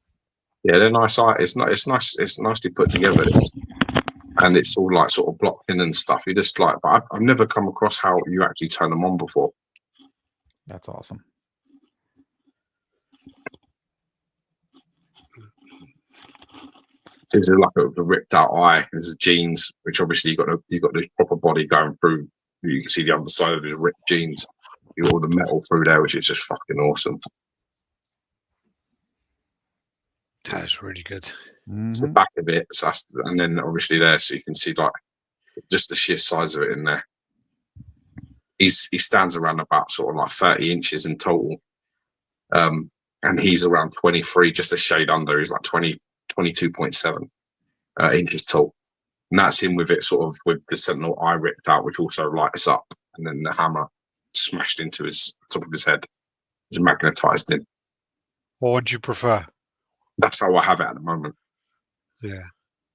Yeah, they're nice. It's nice. It's nicely put together. And it's all like sort of blocked in and stuff. You just like, but I've never come across how you actually turn them on before. That's awesome. There's like a ripped out eye. There's the jeans, which obviously you got this proper body going through. You can see the other side of his ripped jeans. You got all the metal through there, which is just fucking awesome. That is really good. It's the back of it, and then obviously there, so you can see like just the sheer size of it in there. He stands around about sort of like 30 inches in total, and he's around 23, just a shade under. He's like 22.7 inches tall, and that's him with it sort of with the Sentinel eye ripped out, which also lights up, and then the hammer smashed into his top of his head, is magnetized in. What would you prefer? That's how I have it at the moment. Yeah,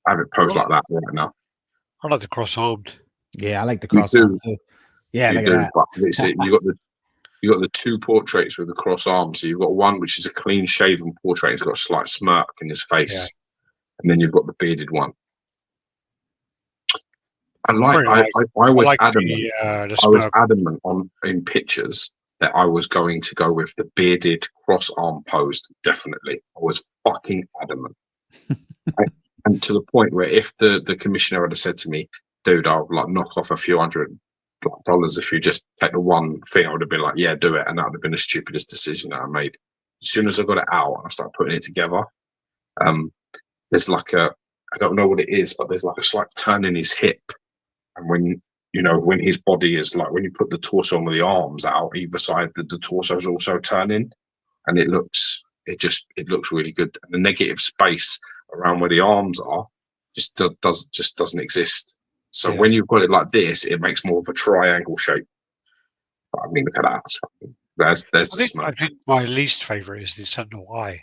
I have it posed like that right now. I like the cross-armed. Yeah, I like the cross-armed too. Yeah, look at that. But you got the two portraits with the cross arms. So you've got one which is a clean shaven portrait. He's got a slight smirk in his face, and then you've got the bearded one. I was adamant in pictures that I was going to go with the bearded cross arm posed. Definitely, I was fucking adamant. And to the point where if the commissioner had said to me, dude, I'll like knock off a few $100 if you just take the one thing, I would have been like, yeah, do it. And that would have been the stupidest decision that I made. As soon as I got it out and I started putting it together, there's like I don't know what it is, but there's like a slight turn in his hip. And when his body is like, when you put the torso on with the arms out either side, the torso is also turning, and it looks really good. And the negative space around where the arms are just doesn't exist. So when you've got it like this, it makes more of a triangle shape. But I mean, look at that. There's the smoke. I think my least favourite is the Sentinel eye.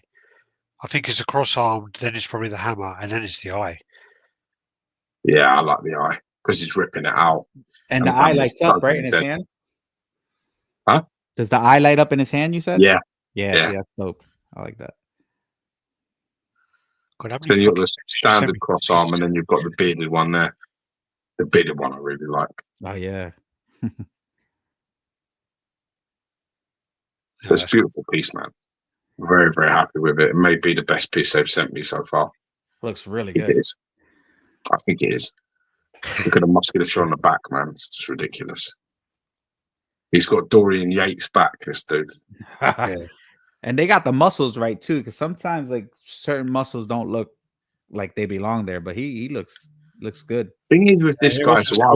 I think it's a cross-armed, then it's probably the hammer, and then it's the eye. Yeah, I like the eye because he's ripping it out. And the eye lights up, right, in his hand? Huh? Does the eye light up in his hand, you said? Yeah. Yeah. See, that's dope. I like that. So you've got the standard cross arm, and then you've got the bearded one there. The bearded one I really like. Oh, yeah. It's a beautiful piece, man. I'm very, very happy with it. It may be the best piece they've sent me so far. Looks really good. It is. I think it is. Look at the musculature on the back, man. It's just ridiculous. He's got Dorian Yates back, this dude. And they got the muscles right too, because sometimes like certain muscles don't look like they belong there, but he looks good. Thing is with this guy, so I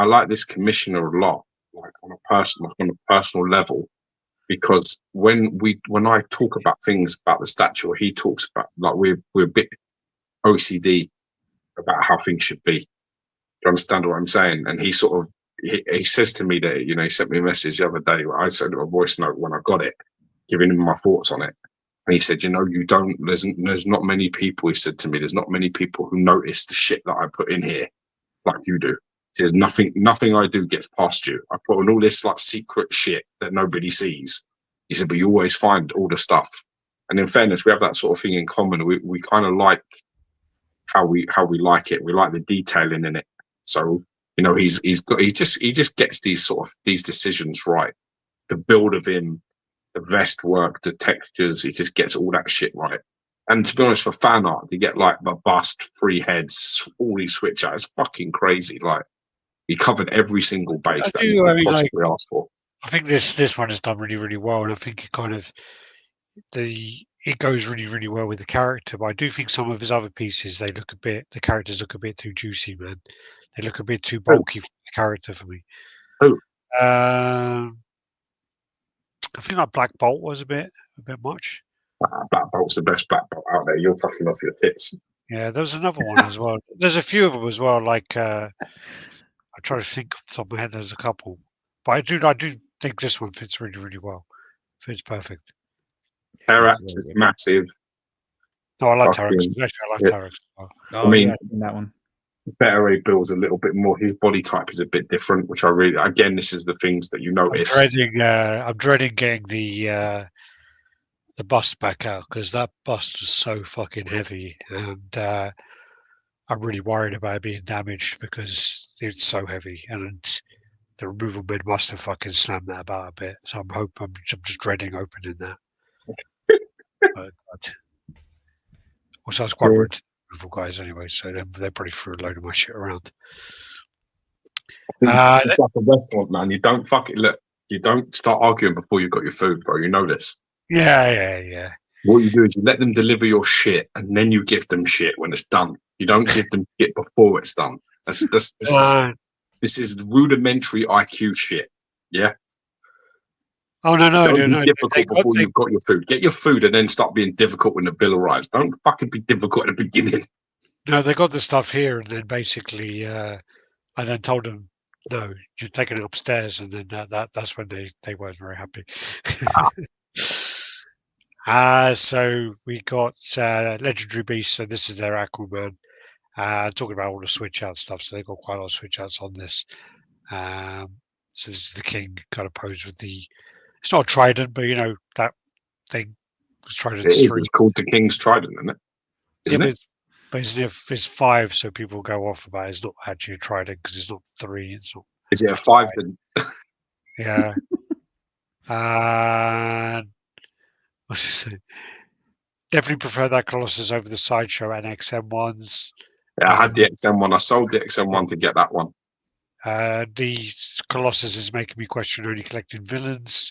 like this commissioner a lot, like on a personal level, because when I talk about things about the statue, he talks about like we're a bit OCD about how things should be. Do you understand what I'm saying? And he sort of he says to me that, he sent me a message the other day where I sent him a voice note when I got it, giving him my thoughts on it. And he said, there's not many people, he said to me, there's not many people who notice the shit that I put in here like you do. There's nothing I do gets past you. I put on all this like secret shit that nobody sees. He said, but you always find all the stuff. And in fairness, we have that sort of thing in common. We kind of like how we like it. We like the detailing in it. So, he just gets these decisions right. the build of him, the vest work, the textures, he just gets all that shit right. And to be honest, for fan art, you get like the bust, 3 heads, all these switch out. It's fucking crazy. Like he covered every single base that you could possibly ask for. I think this one is done really, really well, and I think it kind of it goes really, really well with the character. But I do think some of his other pieces, the characters look a bit too juicy, man. They look a bit too bulky for the character for me. Who? I think like Black Bolt was a bit much. Black Bolt's the best Black Bolt out there. You're fucking off your tits. Yeah, there was another one as well. There's a few of them as well. Like I try to think off the top of my head. There's a couple, but I do think this one fits really, really well. Fits perfect. Terax is massive. No, I like Terax. Actually, I like Terax as well. I mean, that one. Better builds a little bit more. His body type is a bit different, which I really, again, this is the things that you notice. I'm dreading getting the bust back out because that bust was so fucking heavy, and I'm really worried about it being damaged because it's so heavy, and the removal men must have fucking slammed that about a bit. So I'm just dreading opening that. But also, I was quite rude to the removal guys anyway, so they probably threw a load of my shit around. It's like a restaurant, man. You don't look. You don't start arguing before you've got your food, bro. You know this. Yeah. What you do is you let them deliver your shit, and then you give them shit when it's done. You don't give them shit before it's done. This is rudimentary IQ shit. Yeah. Oh no! Be difficult before you've got your food. Get your food and then start being difficult when the bill arrives. Don't fucking be difficult at the beginning. No, they got the stuff here, and then basically, I then told them, "No, you're taking it upstairs," and then that's when they weren't very happy. So we got Legendary Beast. So this is their Aquaman. Talking about all the switch out stuff. So they got quite a lot of switch outs on this. So this is the king kind of posed with the. It's not a trident, but you know that thing was trident. It's called the King's Trident, isn't it? Isn't it? But it's 5, so people go off about it's not actually a trident because it's not 3. It's not. Is it a 5 then? Yeah. What's it? Definitely prefer that Colossus over the Sideshow and XM ones. Yeah, I had the XM one. I sold the XM one to get that one. The Colossus is making me question only collecting villains.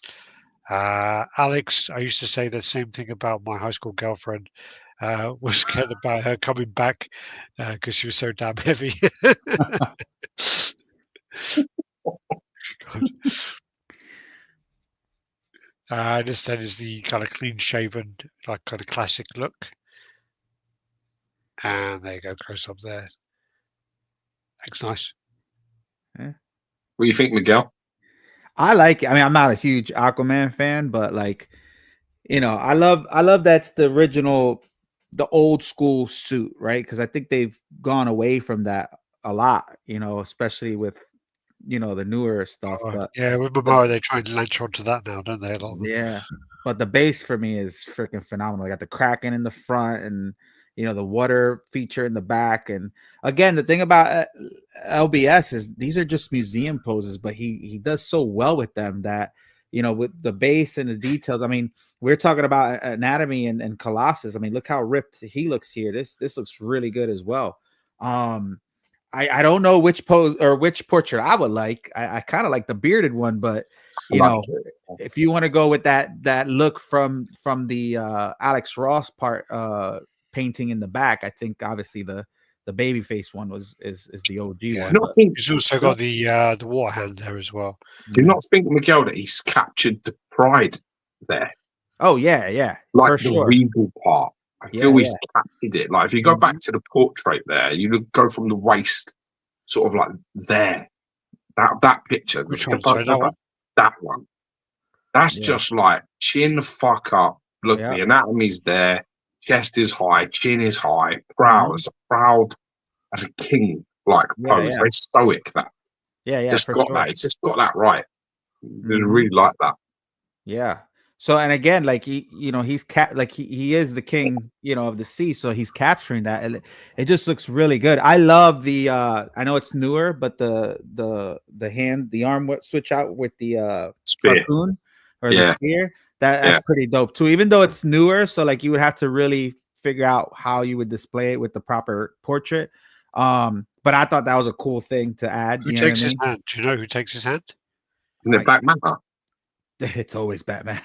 Alex, I used to say the same thing about my high school girlfriend. Was scared about her coming back because she was so damn heavy. God. This then is the kind of clean-shaven, like kind of classic look. And there you go, close up there. Looks nice. Yeah. What do you think, Miguel? I like it. I mean, I'm not a huge Aquaman fan, but like, you know, I love that's the original, the old school suit, right? Because I think they've gone away from that a lot, you know, especially with, you know, the newer stuff. But yeah, with Momoa, they try to latch onto that now, don't they? A lot of them. Yeah, but the base for me is freaking phenomenal. I got the Kraken in the front, and you know the water feature in the back. And again, the thing about LBS is these are just museum poses, but he does so well with them that, you know, with the base and the details. I mean, we're talking about anatomy and Colossus. I mean, look how ripped he looks here. This looks really good as well. I don't know which pose or which portrait I would like. I kind of like the bearded one, but you know, if you want to go with that look from the Alex Ross part painting in the back, I think obviously the babyface one is the OG one. I think he's also got the water hand there as well. Do you not think, Miguel, that he's captured the pride there? Oh yeah, like for the sure. regal part. I feel he's captured it. Like if you go back to the portrait there, you go from the waist, sort of like there. That picture. Which one? Sorry, that one? That one. That's just like chin fuck up. Look, the anatomy's there. Chest is high. Chin is high. Proud as a king. Like pose. Very stoic. That. Yeah. Just got that. It's just got that right. I really like that. Yeah. So, and again, like he is the king, you know, of the sea. So he's capturing that. And it just looks really good. I love the, I know it's newer, but the arm switch out with the harpoon. or the spear. That's pretty dope too. Even though it's newer, so like you would have to really figure out how you would display it with the proper portrait. But I thought that was a cool thing to add. Who takes his hand? Do you know who takes his hand? Isn't it Black Manta? It's always Batman.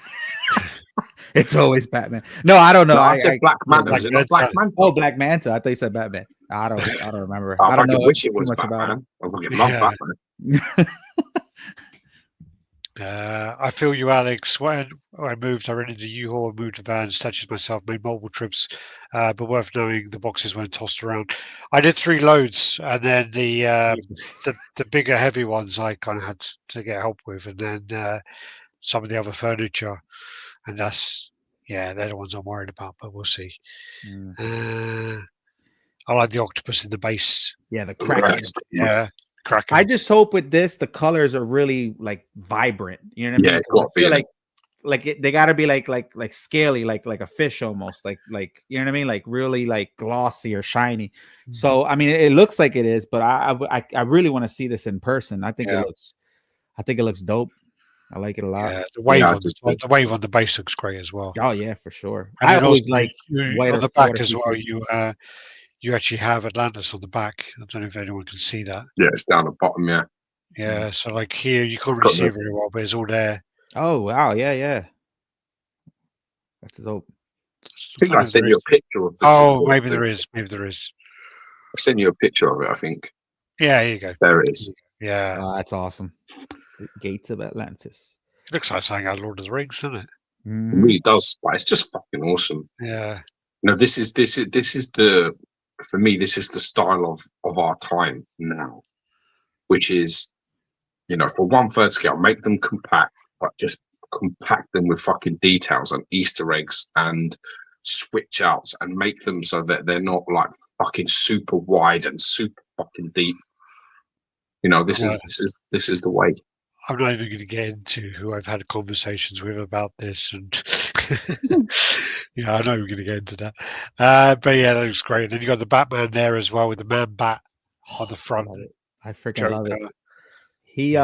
It's always Batman. No, I don't know. No, I said Black Manta. Is it not Black Manta? Oh, Black Manta. I thought you said Batman. I don't remember. I don't know. wish it was Batman. I fucking love Batman. I feel you, Alex. When I moved, I rented a U-Haul, moved a van, statues myself, made multiple trips, but worth knowing the boxes weren't tossed around. I did 3 loads, and then the bigger, heavy ones I kind of had to get help with, and then some of the other furniture, and they're the ones I'm worried about, but we'll see. I like the octopus in the base. Yeah, the Kraken. Yeah. Kraken. I just hope with this the colors are really like vibrant. You know what I mean? I feel like they got to be like scaly, like a fish almost, like you know what I mean, like really like glossy or shiny. So I mean, it looks like it is, but I really want to see this in person. I think it looks dope. I like it a lot. Yeah, the wave on the base looks great as well. Oh yeah, for sure. And I always like on the back as well. You actually have Atlantis on the back. I don't know if anyone can see that. Yeah, it's down the bottom. Yeah. So like here, you can't really see it very well, but it's all there. Oh wow, yeah. That's dope. I think I sent you a picture of the. Oh, maybe there is. I sent you a picture of it. I think. Yeah, here you go. There it is. Yeah, that's awesome. The Gates of Atlantis. It looks like something out of Lord of the Rings, doesn't it? It really does. But it's just fucking awesome. Yeah. No, this is the. For me, this is the style of our time now, which is, for 1/3 scale, make them compact, but just compact them with fucking details and Easter eggs and switch outs and make them so that they're not like fucking super wide and super fucking deep. This is the way. I'm not even going to get into who I've had conversations with about this, and I know we're going to get into that. But yeah, that looks great. And then you got the Batman there as well with the Man Bat on the front. I freaking love it. He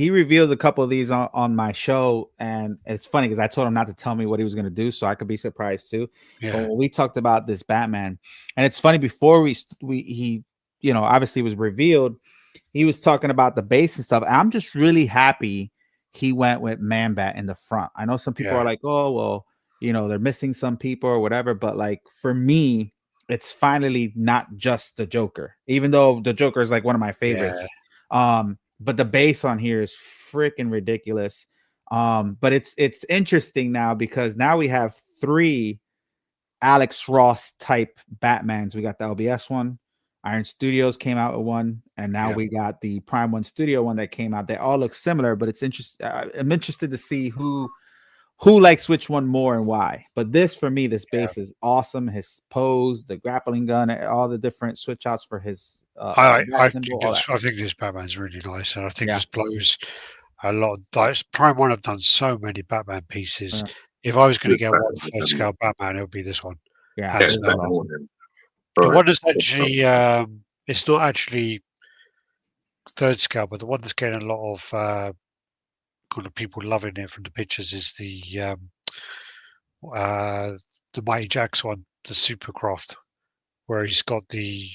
revealed a couple of these on my show, and it's funny because I told him not to tell me what he was going to do, so I could be surprised too. Yeah. But when we talked about this Batman, and it's funny before he obviously was revealed. He was talking about the base and stuff. I'm just really happy he went with Man Bat in the front. I know some people are like, oh, well, they're missing some people or whatever. But like for me, it's finally not just the Joker, even though the Joker is like one of my favorites. Yeah. But the base on here is freaking ridiculous. But it's interesting now because now we have 3 Alex Ross type Batmans. We got the LBS one. Iron Studios came out with one, and now we got the Prime One Studio one that came out. They all look similar, but it's interesting. I'm interested to see who likes which one more and why. But this, for me, this base is awesome. His pose, the grappling gun, all the different switch outs for his. I think this Batman's really nice, and I think this blows a lot. Prime One have done so many Batman pieces. Yeah. If I was going to get 1/3 scale Batman, it would be this one. Yeah, the one that's actually, it's not actually 3rd scale, but the one that's getting a lot of kind of people loving it from the pictures is the Mighty Jack's one, the Supercraft, where he's got the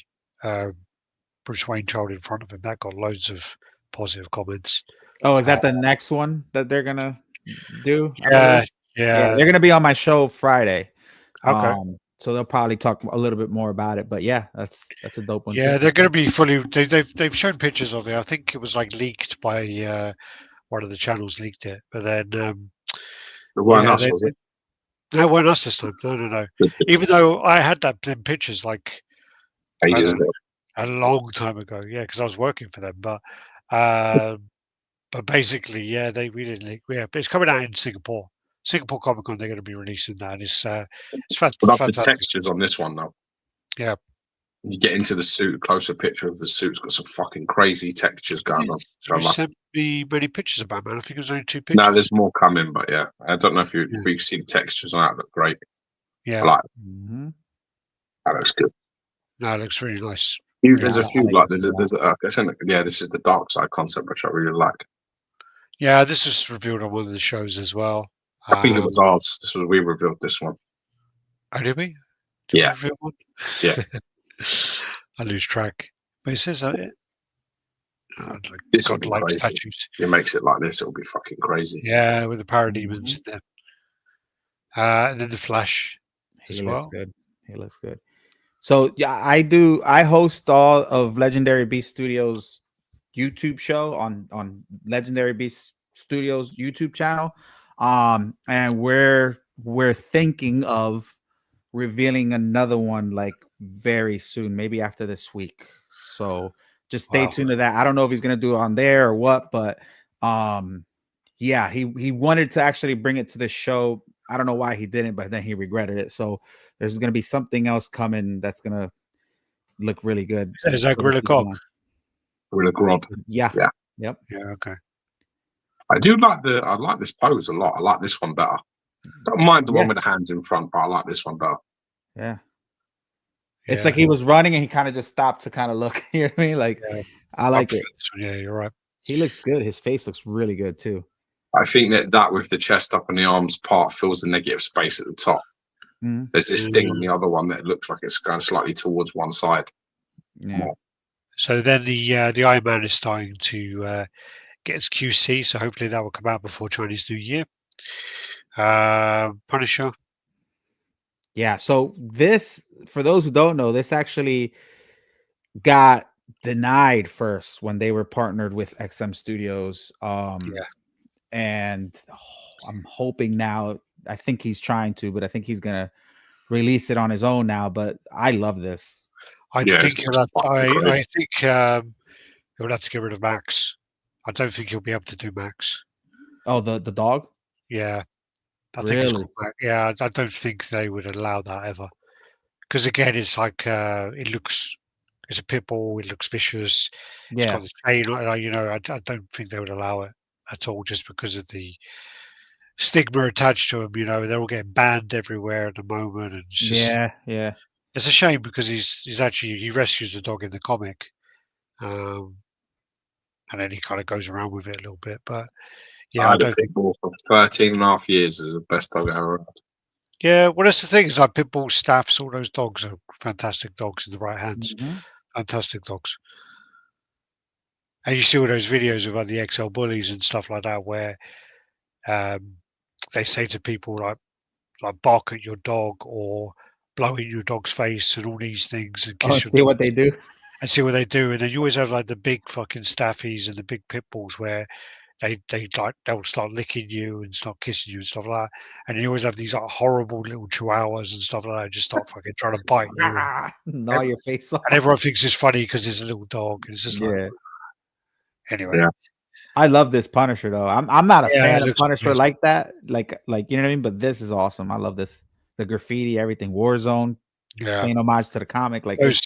Bruce Wayne child in front of him. That got loads of positive comments. Oh, is that the next one that they're gonna do? Yeah, they're gonna be on my show Friday. Okay. So they'll probably talk a little bit more about it, but yeah, that's a dope one. Yeah, they're going to be fully. They've shown pictures of it. I think it was like leaked by one of the channels leaked it, but then it weren't us, was it? No, it weren't us this time. No. Even though I had them pictures like ages ago, a long time ago. Yeah, because I was working for them, but basically, we didn't leak. Yeah, but it's coming out in Singapore. Singapore Comic Con, they're going to be releasing that. And it's fantastic. The textures on this one, though. Yeah. When you get into the suit, closer picture of the suit's got some fucking crazy textures going on. You sent me many pictures of Batman. I think it was only 2 pictures. No, there's more coming, but yeah. I don't know if you see the textures on that. Look great. Yeah. That looks good. No, it looks really nice. There's a few, like, this is the dark side concept, which I really like. Yeah, this was revealed on one of the shows as well. I think it was ours. We revealed this one. Oh, did we? Did we reveal one? Yeah. I lose track. But it says that This godlike crazy. statues. It makes it like this. It'll be fucking crazy. Yeah, with the parademons in there. And then the Flash as well. Looks good. He looks good. So yeah, I host all of Legendary Beast Studios YouTube show on Legendary Beast Studios YouTube channel. And we're thinking of revealing another one like very soon, maybe after this week. So just stay tuned to that. I don't know if he's gonna do it on there or what, but yeah, he wanted to actually bring it to the show. I don't know why he didn't, but then he regretted it. So there's gonna be something else coming that's gonna look really good. Is that Gorilla Cog? Gorilla Grodd. Yeah. Yeah. Yep. Yeah. Okay. I like this pose a lot. I like this one better. Don't mind the one with the hands in front, but I like this one better. Yeah. It's like he was running and he kind of just stopped to kind of look. You know what I mean? Like, I like it. Yeah, you're right. He looks good. His face looks really good too. I think that with the chest up and the arms part fills the negative space at the top. There's this thing on the other one that looks like it's going slightly towards one side. Yeah. So then the Iron Man is starting to get its QC. So hopefully that will come out before Chinese New Year. Punisher. Yeah. So this, for those who don't know, this actually got denied first when they were partnered with XM Studios. And I'm hoping now. I think he's trying to, but I think he's gonna release it on his own now. But I love this. I think he'll have to get rid of Max. I don't think he'll be able to do Max. Oh, the dog? Yeah. I think it's called Max. Yeah, I don't think they would allow that ever. Because again, it's like it's a pit bull, it looks vicious. It's got the chain, I don't think they would allow it at all just because of the stigma attached to him. They're all getting banned everywhere at the moment. And it's just, it's a shame because he rescues the dog in the comic, and then he kind of goes around with it a little bit. But yeah, I had a pit bull for 13 and a half years is the best dog I ever had. Yeah, well, that's the thing is like pit bull staffs. All those dogs are fantastic dogs in the right hands. Fantastic dogs. And you see all those videos of like the XL bullies and stuff like that, where they say to people like bark at your dog or blow in your dog's face and all these things and kiss your see what they do. And see what they do. And then you always have like the big fucking staffies and the big pit bulls where they'll start licking you and start kissing you and stuff like that. And you always have these like horrible little chihuahuas and stuff like that just start fucking trying to bite you. Gnaw your face off. And everyone thinks it's funny because it's a little dog. And it's just like anyway. Yeah. I love this Punisher though. I'm not a fan of Punisher amazing. like that. Like you know what I mean? But this is awesome. I love this. The graffiti, everything, Warzone. Yeah. Paying homage to the comic. Like those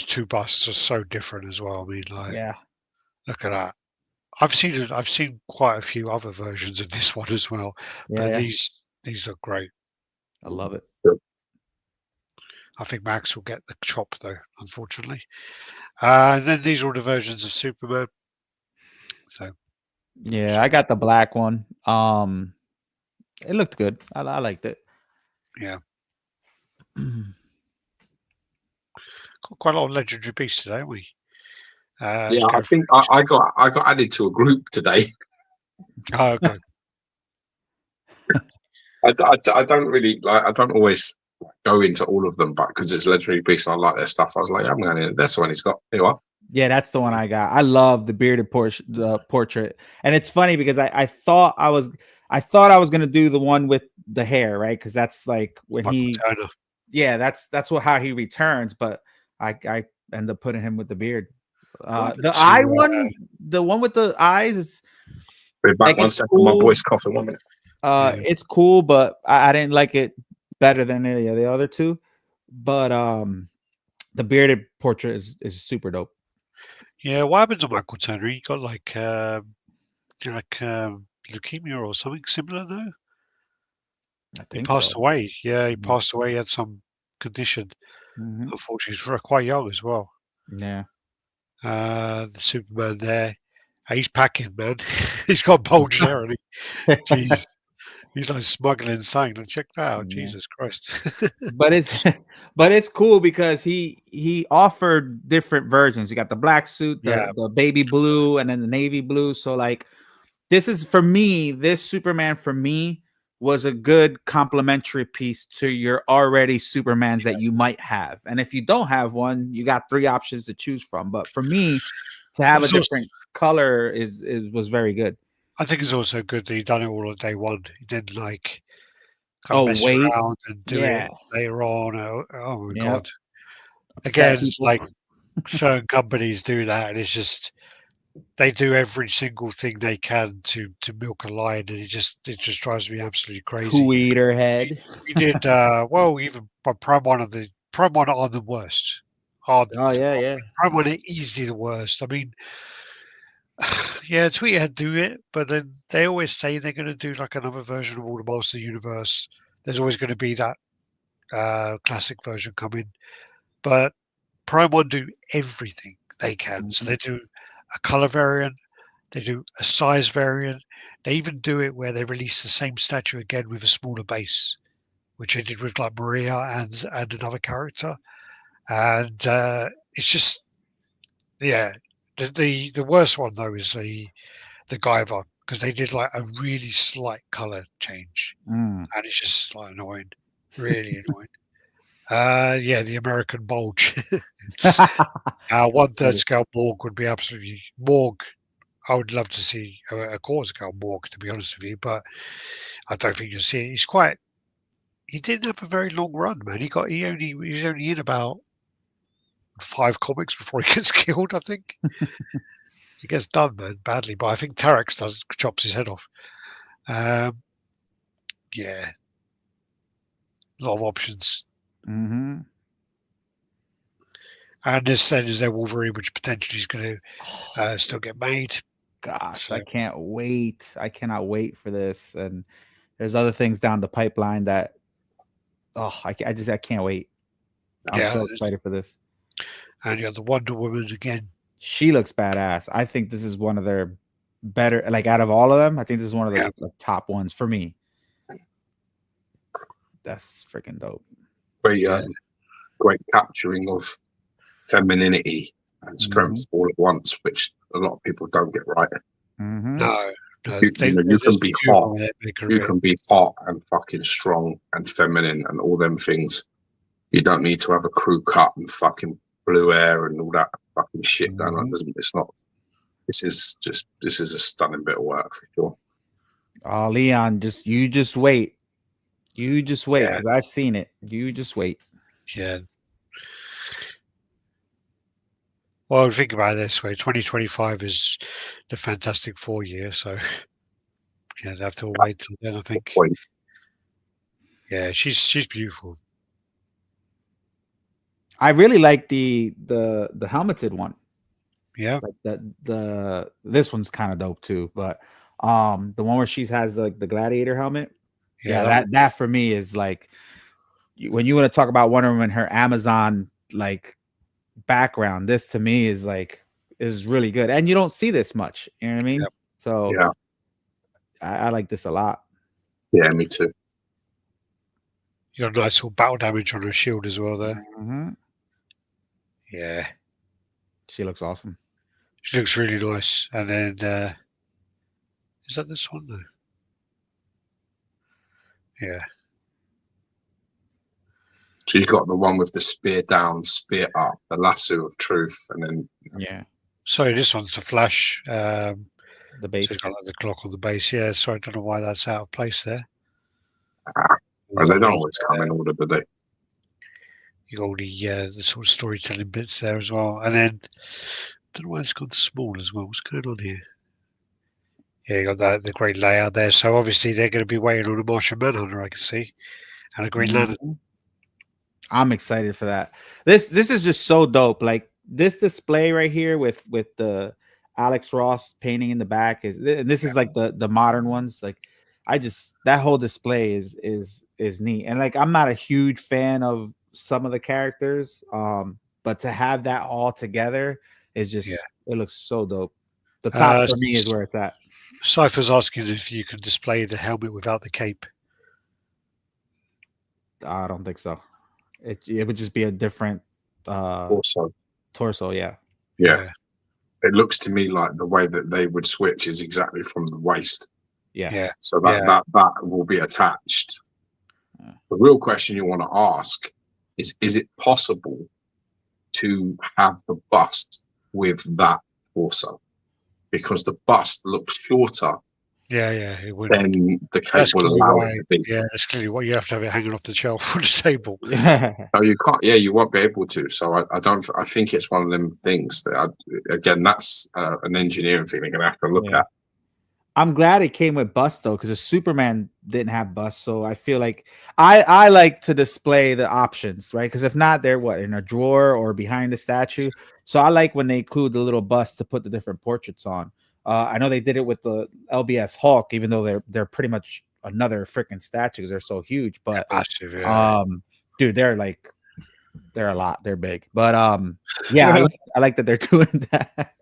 two busts are so different as well. I mean, like look at that. I've seen quite a few other versions of this one as well. But these are great. I love it. I think Max will get the chop though, unfortunately. And then these are all the versions of Superman. So yeah, I got the black one. It looked good. I liked it. Yeah. Got quite a lot of legendary beasts today, haven't we? Yeah, I think I got added to a group today. Oh, okay. I don't really like. I don't always go into all of them, but because it's legendary beasts, I like their stuff. I was like, I'm going in. That's the one he's got. Here you are. Yeah, that's the one I got. I love the bearded portrait, and it's funny because I thought I was gonna do the one with the hair, right? Because that's like when that's how he returns. But I end up putting him with the beard. The eye one, the one with the eyes, it's. Wait back like 1 second. Cool. My voice coughing 1 minute. It's cool, but I didn't like it better than any of the other two. But the bearded portrait is super dope. Yeah, what happened to Michael Turner? He got like leukemia or something similar now. I think he passed away. Yeah, he passed away. He had some condition. Unfortunately, he's quite young as well. Yeah. The Superman there, He's packing, man. He's got bulge there, and jeez, he's like smuggling something. Check that out, Yeah. Jesus Christ! But it's cool because he offered different versions. You got the black suit, the baby blue, and then the navy blue. So like, this is for me. This Superman for me was a good complementary piece to your already Supermans that you might have. And if you don't have one, you got 3 options to choose from. But for me, to have a different color was very good. I think it's also good that he done it all on day one. He didn't like kind of mess around and do it later on. Oh my god! Again, it's like certain companies do that, and it's just they do every single thing they can to milk a line, and it just drives me absolutely crazy. Who eater head. We did well, even by Prime One are the worst. Prime One are easily the worst. I mean, yeah, Tweethead do it, but then they always say they're going to do like another version of all the Master Universe. There's always going to be that classic version coming, but Prime One do everything they can. So they do a color variant, they do a size variant. They even do it where they release the same statue again with a smaller base, which they did with like Maria and another character. And it's just, yeah. The worst one though is the Guyver, because they did like a really slight color change, and it's just like annoying, really annoying. Yeah, the American bulge. 1/3 scale Morg would be absolutely Morg. I would love to see a quarter scale Morg, to be honest with you, but I don't think you'll see it. He didn't have a very long run, man. He was only in about 5 comics before he gets killed, I think. He gets done, man, badly, but I think Terex chops his head off. Yeah. A lot of options. Mm-hmm. And there's their Wolverine, which potentially is going to still get made. Gosh, so. I can't wait. I cannot wait for this. And there's other things down the pipeline that, I can't wait. I'm so excited for this. And you got the Wonder Woman again. She looks badass. I think this is one of their better, like out of all of them, I think this is one of the top ones for me. That's freaking dope. Great capturing of femininity and strength all at once, which a lot of people don't get right. No, you can be hot. You can be hot and fucking strong and feminine and all them things. You don't need to have a crew cut and fucking blue hair and all that fucking shit done. It's not. This is a stunning bit of work for sure. Oh, Leon, you just wait. You just wait, because I've seen it. You just wait. Yeah. Well, think about it this way: 2025 is the Fantastic Four year, so they have to wait till then. I think. Yeah, she's beautiful. I really like the helmeted one. Yeah. Like this one's kind of dope too, but the one where she has the gladiator helmet. Yeah, that for me is like, when you want to talk about Wonder Woman, her Amazon like background, this to me is really good, and you don't see this much. You know what I mean? Yep. So yeah, I like this a lot. Yeah, me too. You got a nice little battle damage on her shield as well there. Mm-hmm. Yeah, she looks awesome. She looks really nice. And then is that this one though? Yeah. She's got the one with the spear down, spear up, the lasso of truth, and then Sorry, this one's the Flash. The base. So it's got like the clock on the base. Yeah, sorry, I don't know why that's out of place there. They don't always come in order, do they? You got all the sort of storytelling bits there as well, and then I don't know why it's gone small as well. What's going on here? Yeah, you got the great layout there. So obviously they're going to be waiting on a Martian Manhunter, I can see, and a Green Lantern. I'm excited for that. This is just so dope. Like this display right here with the Alex Ross painting in the back this is like the modern ones. Like that whole display is neat. And like I'm not a huge fan of some of the characters, but to have that all together is just it looks so dope. The top for me is where it's at. Cypher's asking if you can display the helmet without the cape. I don't think so. It would just be a different torso. Yeah. It looks to me like the way that they would switch is exactly from the waist. Yeah. So that will be attached. Yeah. The real question you want to ask is it possible to have the bust with that torso? Because the bust looks shorter. It would. Then the cape will allow it to be. Yeah, that's clearly why you have to have it hanging off the shelf on the table. No, you can't. Yeah, you won't be able to. So I think it's one of them things that again, that's an engineering thing they're gonna have to look at. I'm glad it came with bust though, because Superman didn't have bust. So I feel like I like to display the options, right? Because if not, they're in a drawer or behind the statue. So I like when they include the little bust to put the different portraits on. I know they did it with the LBS Hulk, even though they're pretty much another freaking statue because they're so huge. But dude, they're a lot. They're big. But I like that they're doing that.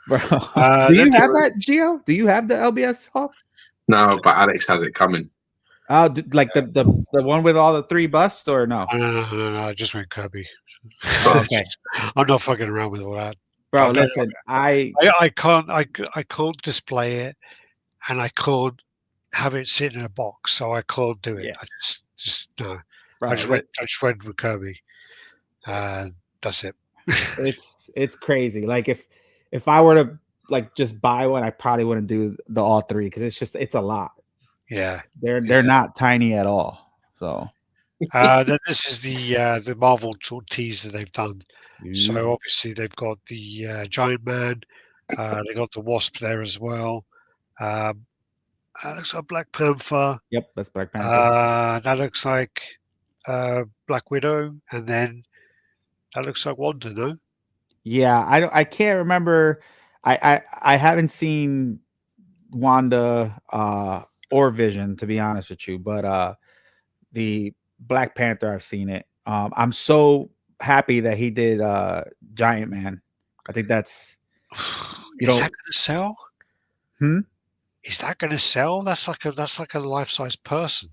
Bro, do you have that, Gio? Do you have the LBS Hulk? No, but Alex has it coming. Oh, like the one with all the 3 busts, or no? No, I just went Kirby. Okay, I'm not fucking around with all that. Bro, listen, I can't display it, and I can't have it sit in a box, so I can't do it. I just no. Bro, I just went with Kirby. That's it. It's crazy. Like if I were to just buy one, I probably wouldn't do the all 3 because it's a lot. Yeah, they're not tiny at all. So this is the Marvel tease that they've done. So obviously they've got the Giant Man, they got the Wasp there as well. That looks like Black Panther. Yep, that's Black Panther. That looks like Black Widow, and then that looks like Wanda, no? Yeah, I can't remember. I haven't seen Wanda or Vision, to be honest with you, but the Black Panther, I've seen it. I'm so happy that he did Giant Man. I think that's is that gonna sell? Is that gonna sell? That's like a life-size person.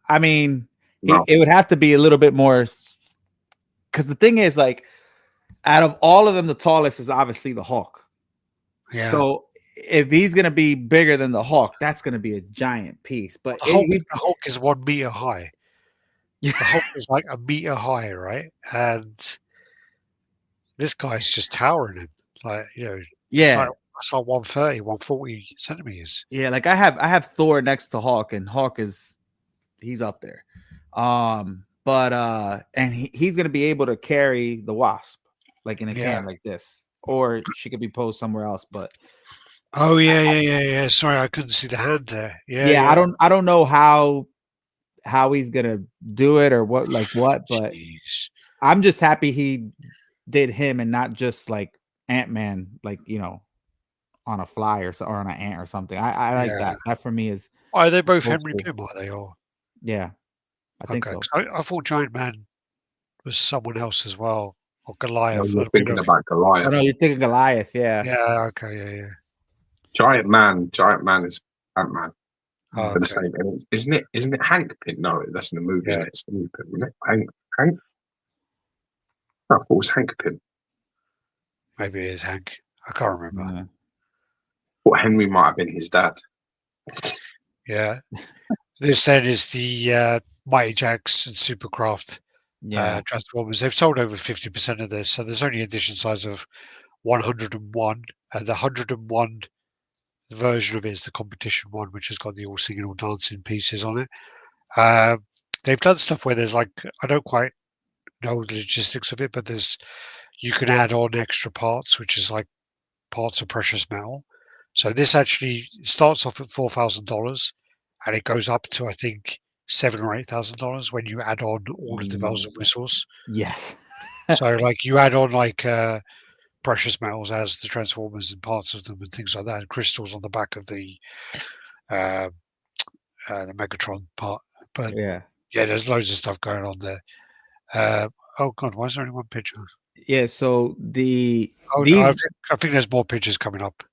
I mean, it would have to be a little bit more, because the thing is, like, out of all of them, the tallest is obviously the Hulk. Yeah. So if he's gonna be bigger than the Hulk, that's gonna be a giant piece. But the Hulk is 1 meter high. The Hulk is like 1 meter high, right? And this guy's just towering him. Like, it's like 130, 140 centimeters. Yeah, like I have Thor next to Hulk, and Hulk he's up there. But and he's gonna be able to carry the Wasp like in his hand like this, or she could be posed somewhere else. But oh yeah. Sorry, I couldn't see the hand there. Yeah. I don't know how he's gonna do it or what, but I'm just happy he did him and not just like Ant-Man, like, on a fly or on an ant or something. I like that. That for me is. Are they both Henry Pym? Are they all? Yeah, I think so. I thought Giant Man was someone else as well, or Goliath. No, you're thinking about Goliath. Oh, no, you're thinking Goliath. Yeah. Yeah. Okay. Yeah. Giant Man is Ant-Man. Oh, the same. Isn't it Hank Pym? No, that's in the movie. Yeah. It's Hank Pym, isn't it? Hank. No, it was Hank Pym. Maybe it is Hank. I can't remember. Yeah. Well, Henry might have been his dad. Yeah. This then is the Mighty Jax and Supercraft Transformers. They've sold over 50% of this, so there's only edition size of 101. The 101 version of it is the competition one, which has got the all singing, all dancing pieces on it. They've done stuff where there's like, I don't quite know the logistics of it, but you can add on extra parts, which is like parts of precious metal. So this actually starts off at $4,000 and it goes up to, I think, $7,000 or $8,000 when you add on all of the bells and whistles. Yes. So like you add on like precious metals as the Transformers and parts of them and things like that, and crystals on the back of the Megatron part. But yeah, there's loads of stuff going on there. Oh God, why is there only one picture? Yeah. So I think there's more pictures coming up.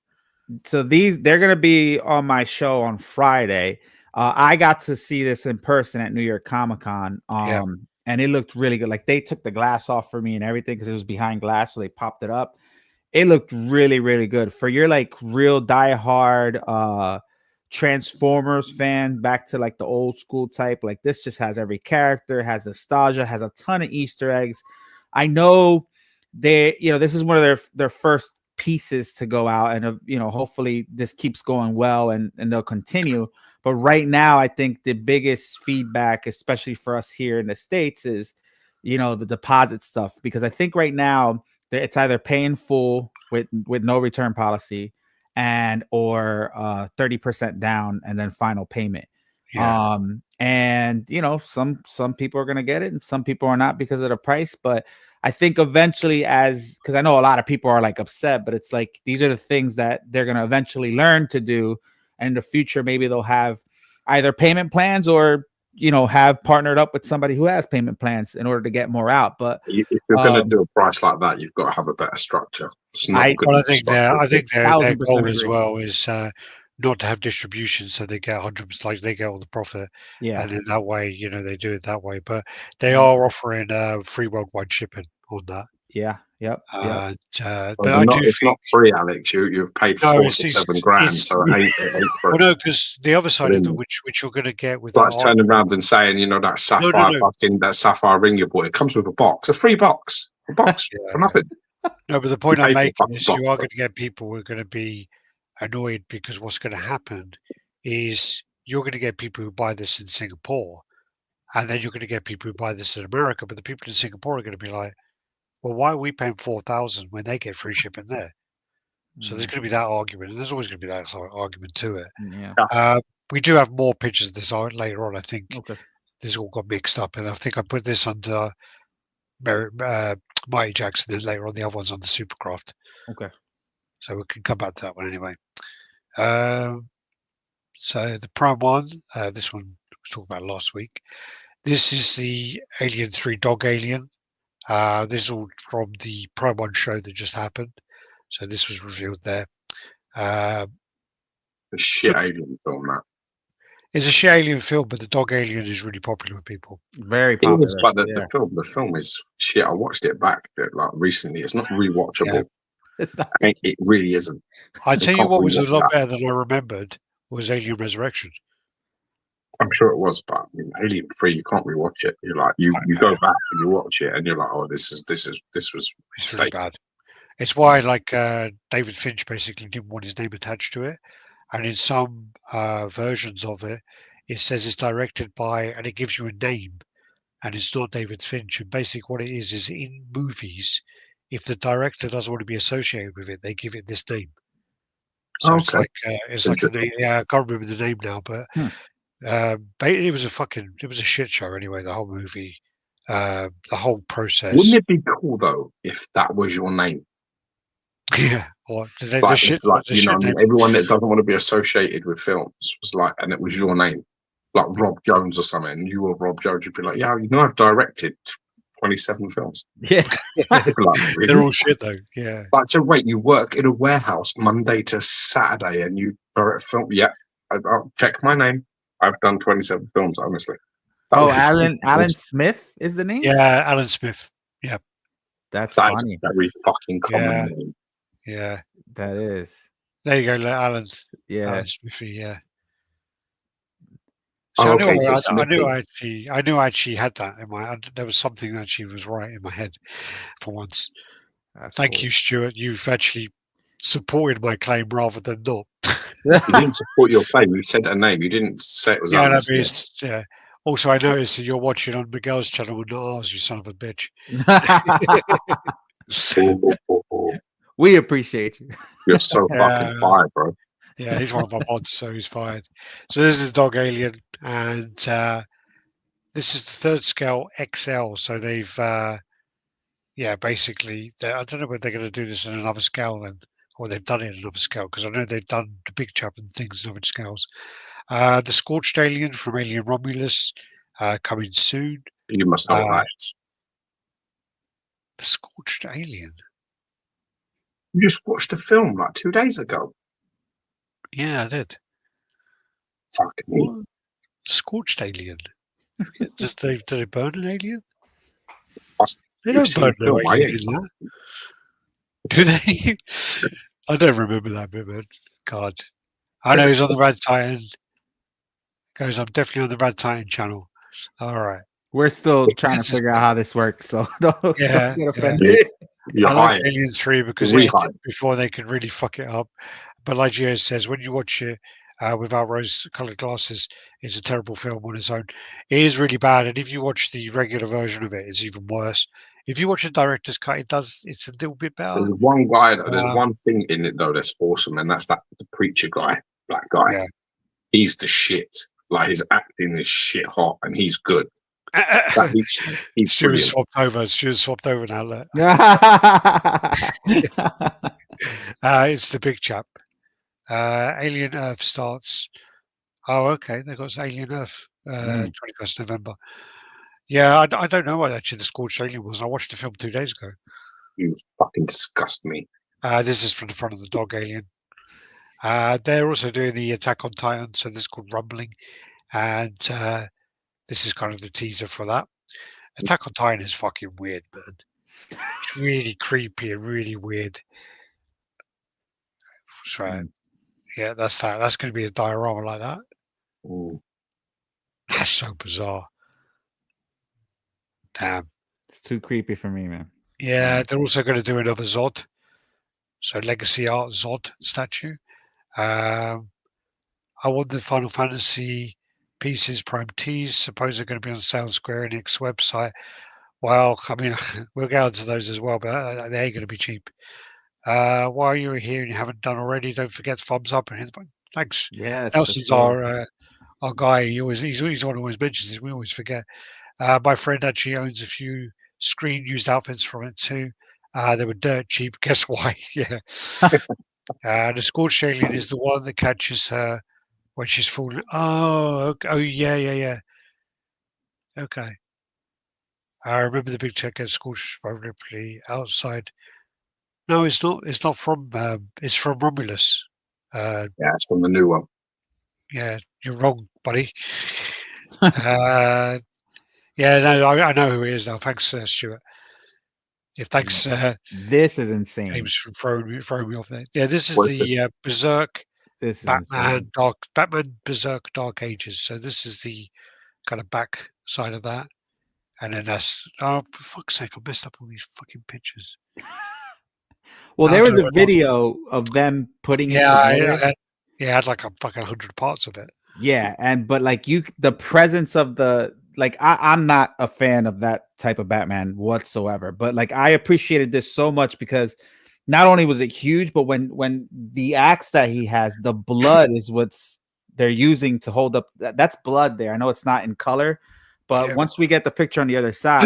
So they're gonna be on my show on Friday. I got to see this in person at New York Comic Con. And it looked really good. Like they took the glass off for me and everything because it was behind glass, so they popped it up. It looked really, really good for your like real diehard Transformers fan, back to like the old school type. Like this just has every character, has nostalgia, has a ton of Easter eggs. I know this is one of their first pieces to go out, and hopefully this keeps going well and they'll continue. But right now, I think the biggest feedback, especially for us here in the States, is the deposit stuff, because I think right now it's either pay in full with no return policy or 30% down and then final payment. And some people are going to get it and some people are not because of the price. But I think eventually, because I know a lot of people are like upset, but it's like these are the things that they're going to eventually learn to do. And in the future, maybe they'll have either payment plans or have partnered up with somebody who has payment plans in order to get more out. But if you're going to do a price like that, you've got to have a better structure. It's not I think their goal as well is not to have distribution, so they get 100%, like they get all the profit. Yeah, and then that way, they do it that way. But they are offering free worldwide shipping on that. Yeah. Yep. But it's not free, Alex. You've paid 4 to 7 grand, so it ain't free. Well, no, because the other side of it, which you're going to get with that's turning around and saying, that sapphire that sapphire ring you bought, it comes with a box, a free box, for nothing. No, but the point I'm making is you are going to get people who are going to be annoyed, because what's going to happen is you're going to get people who buy this in Singapore, and then you're going to get people who buy this in America. But the people in Singapore are going to be like, well, why are we paying 4,000 when they get free shipping there? So there's going to be that argument, and there's always going to be that sort of argument to it. Yeah. We do have more pictures of this later on. I think this all got mixed up, and I think I put this under Mighty Jackson, and later on the other one's on the Supercraft. Okay. So we can come back to that one anyway. So the Prime one, this one we talked about last week. This is the Alien 3 Dog Alien. This is all from the Prime 1 show that just happened. So this was revealed there. The shit alien film, that. It's a shit alien film, but the Dog Alien is really popular with people. Very popular. But the film is shit. I watched it back like recently. It's not rewatchable. Yeah. It's not. It really isn't. I'd tell you what was a lot better than I remembered was Alien Resurrection. I'm sure it was, but Alien 3, you can't rewatch it. You're like, you go back and you watch it, and you're like, oh, this was really bad. It's why David Finch basically didn't want his name attached to it, and in some versions of it, it says it's directed by, and it gives you a name, and it's not David Finch. And basically, what it is in movies, if the director doesn't want to be associated with it, they give it this name. So it's like a name. Yeah, I can't remember the name now, but. It was a shit show anyway, the whole movie, the whole process. Wouldn't it be cool though if that was your name? Yeah, or everyone that doesn't want to be associated with films was like, and it was your name, like Rob Jones or something, and you were Rob Jones, you'd be like, yeah, I've directed 27 films. Yeah. Like, really? They're all shit though. Yeah. Like, so wait, you work in a warehouse Monday to Saturday and you direct film? Yeah, I'll check my name. I've done 27 films, honestly. Alan Smith is the name? Yeah, Alan Smith. Yeah. That's funny. A very fucking common name. Yeah. That is. There you go, Alan. Yeah. Alan Smithy, yeah. So I knew I actually had that in my. There was something that actually was right in my head for once. Thank you, Stuart. You've actually supported my claim rather than not. You didn't support your claim. You said a name. You didn't say it was. Yeah. Also, I noticed that you're watching on Miguel's channel and not ours. You son of a bitch. We appreciate you. You're so fucking fired, bro. Yeah, he's one of our mods, so he's fired. So this is Dog Alien, and this is the 3rd scale XL. So they've, basically, I don't know whether they're going to do this in another scale then, or they've done it in another scale, because I know they've done the big chap and things in other scales. The Scorched Alien from Alien Romulus coming soon. You must know that. The Scorched Alien. You just watched the film like 2 days ago. Yeah, I did. Fuck me. Scorched Alien. Did they burn an alien? They You've don't seen burn the no film, alien in that. Do they? I don't remember that bit, man. God. I know he's on the RadTitan. Goes, I'm definitely on the RadTitan channel. All right. We're still trying to figure out how this works, so don't get offended. I like Alien 3 because it ended before they could really fuck it up. But like Gio says, when you watch it without rose-coloured glasses, it's a terrible film on its own. It is really bad, and if you watch the regular version of it, it's even worse. If you watch the director's cut, it's a little bit better. There's one guy, there's one thing in it though that's awesome, and that's the preacher guy, black guy. Yeah. He's the shit. Like his acting is shit hot, and he's good. He's she was swapped over. She was swapped over now. Look. It's the big chap. Alien Earth starts. Oh, okay. They've got Alien Earth. 21st November. Yeah, I don't know what actually the Scorched Alien was. I watched the film 2 days ago. You fucking disgust me. This is from the front of the dog alien. They're also doing the Attack on Titan, so this is called Rumbling, and this is kind of the teaser for that. Attack on Titan is fucking weird, man. It's really creepy and really weird. That's right. Yeah, that's that. That's going to be a diorama like that. Ooh. That's so bizarre. Damn. It's too creepy for me, man. Yeah, they're also going to do another Zod. So Legacy Art Zod statue. I want the Final Fantasy pieces, Prime Tees. Suppose they're going to be on sale Square Enix website. Well, I mean, we'll get onto those as well, but they ain't going to be cheap. While you're here and you haven't done already, don't forget to thumbs up and hit the button. Thanks. Yes, Nelson's our guy. He's one who always mentions this. We always forget. My friend actually owns a few screen used outfits from it too. They were dirt cheap. Guess why? Yeah. The Scorched Alien is the one that catches her when she's falling. Oh, okay. Oh, yeah. Okay. I remember the big check at Scorched Ripley outside. No, it's not. It's not from. It's from Romulus. Yeah, it's from the new one. Yeah, you're wrong, buddy. Yeah, no, I know who he is now. Thanks, Stuart. If thanks, this is insane. James from throwing me off there. Yeah, this is the Berserk. This is Batman Berserk Dark Ages. So this is the kind of back side of that, and then that's for fuck's sake, I messed up all these fucking pictures. Well, there was a video of them putting it together. I had like a fucking 100 parts of it. Yeah, but like the presence of the I'm not a fan of that type of Batman whatsoever, but like I appreciated this so much because not only was it huge, but when the axe that he has, the blood is what's they're using to hold up. That's blood there. I know it's not in color, but once we get the picture on the other side,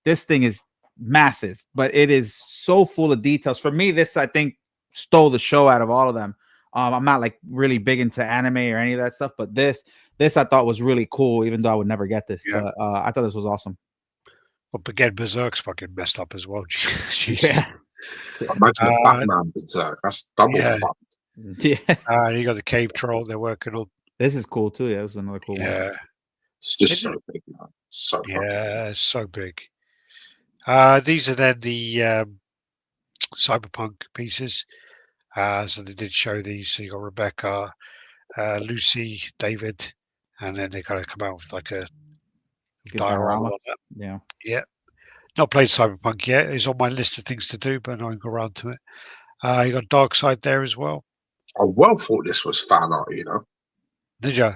this thing is massive, but it is so full of details. For me, this I think stole the show out of all of them. I'm not like really big into anime or any of that stuff, but this I thought was really cool, even though I would never get this. But I thought this was awesome. Well, again, Berserk's fucking messed up as well. Yeah. Imagine Batman Berserk. That's double fucked. Yeah. You got the cave troll they're working on. This is cool too. Yeah, this is another cool one. It's just so big, man. So it's so big. These are then the cyberpunk pieces. So they did show these. So you got Rebecca, Lucy, David, and then they kind of come out with like a diorama. Yeah. Not played Cyberpunk yet. It's on my list of things to do, but I haven't got around to it. You got Darkseid there as well. I thought this was fan art, you know. Did you?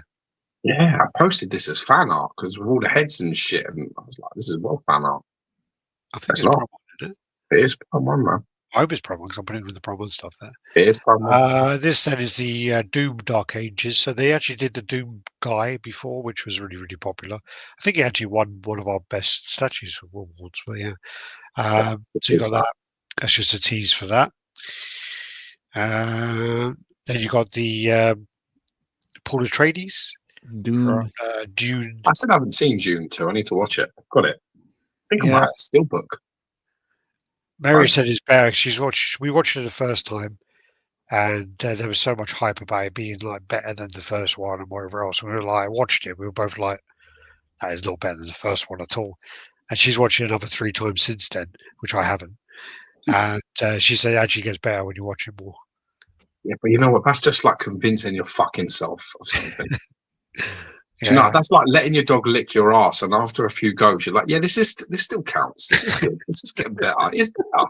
Yeah, I posted this as fan art because with all the heads and shit, and I was like, "This is fan art." I think it's promo, isn't it? It is promo, man. I hope it's promo because I'm putting with the promo and stuff there. It is promo. This then is the Doom Dark Ages. So they actually did the Doom guy before, which was really, really popular. I think he actually won one of our best statues for World Awards. But yeah, so you got that. That's just a tease for that. Then you got the Paul Atreides. Dune. Dune. I still haven't seen Dune 2. I need to watch it. I've got it. I think I might have a steelbook. Mary said it's better. We watched it the first time, and there was so much hype about it being like better than the first one and whatever else. We were like, watched it. We were both like, that is not better than the first one at all. And she's watched it another 3 times since then, which I haven't. And she said it actually gets better when you watch it more. Yeah, but you know what? That's just like convincing your fucking self of something. You know, that's like letting your dog lick your ass, and after a few goes, you're like, yeah, this still counts. This is good. This is getting better. It's better.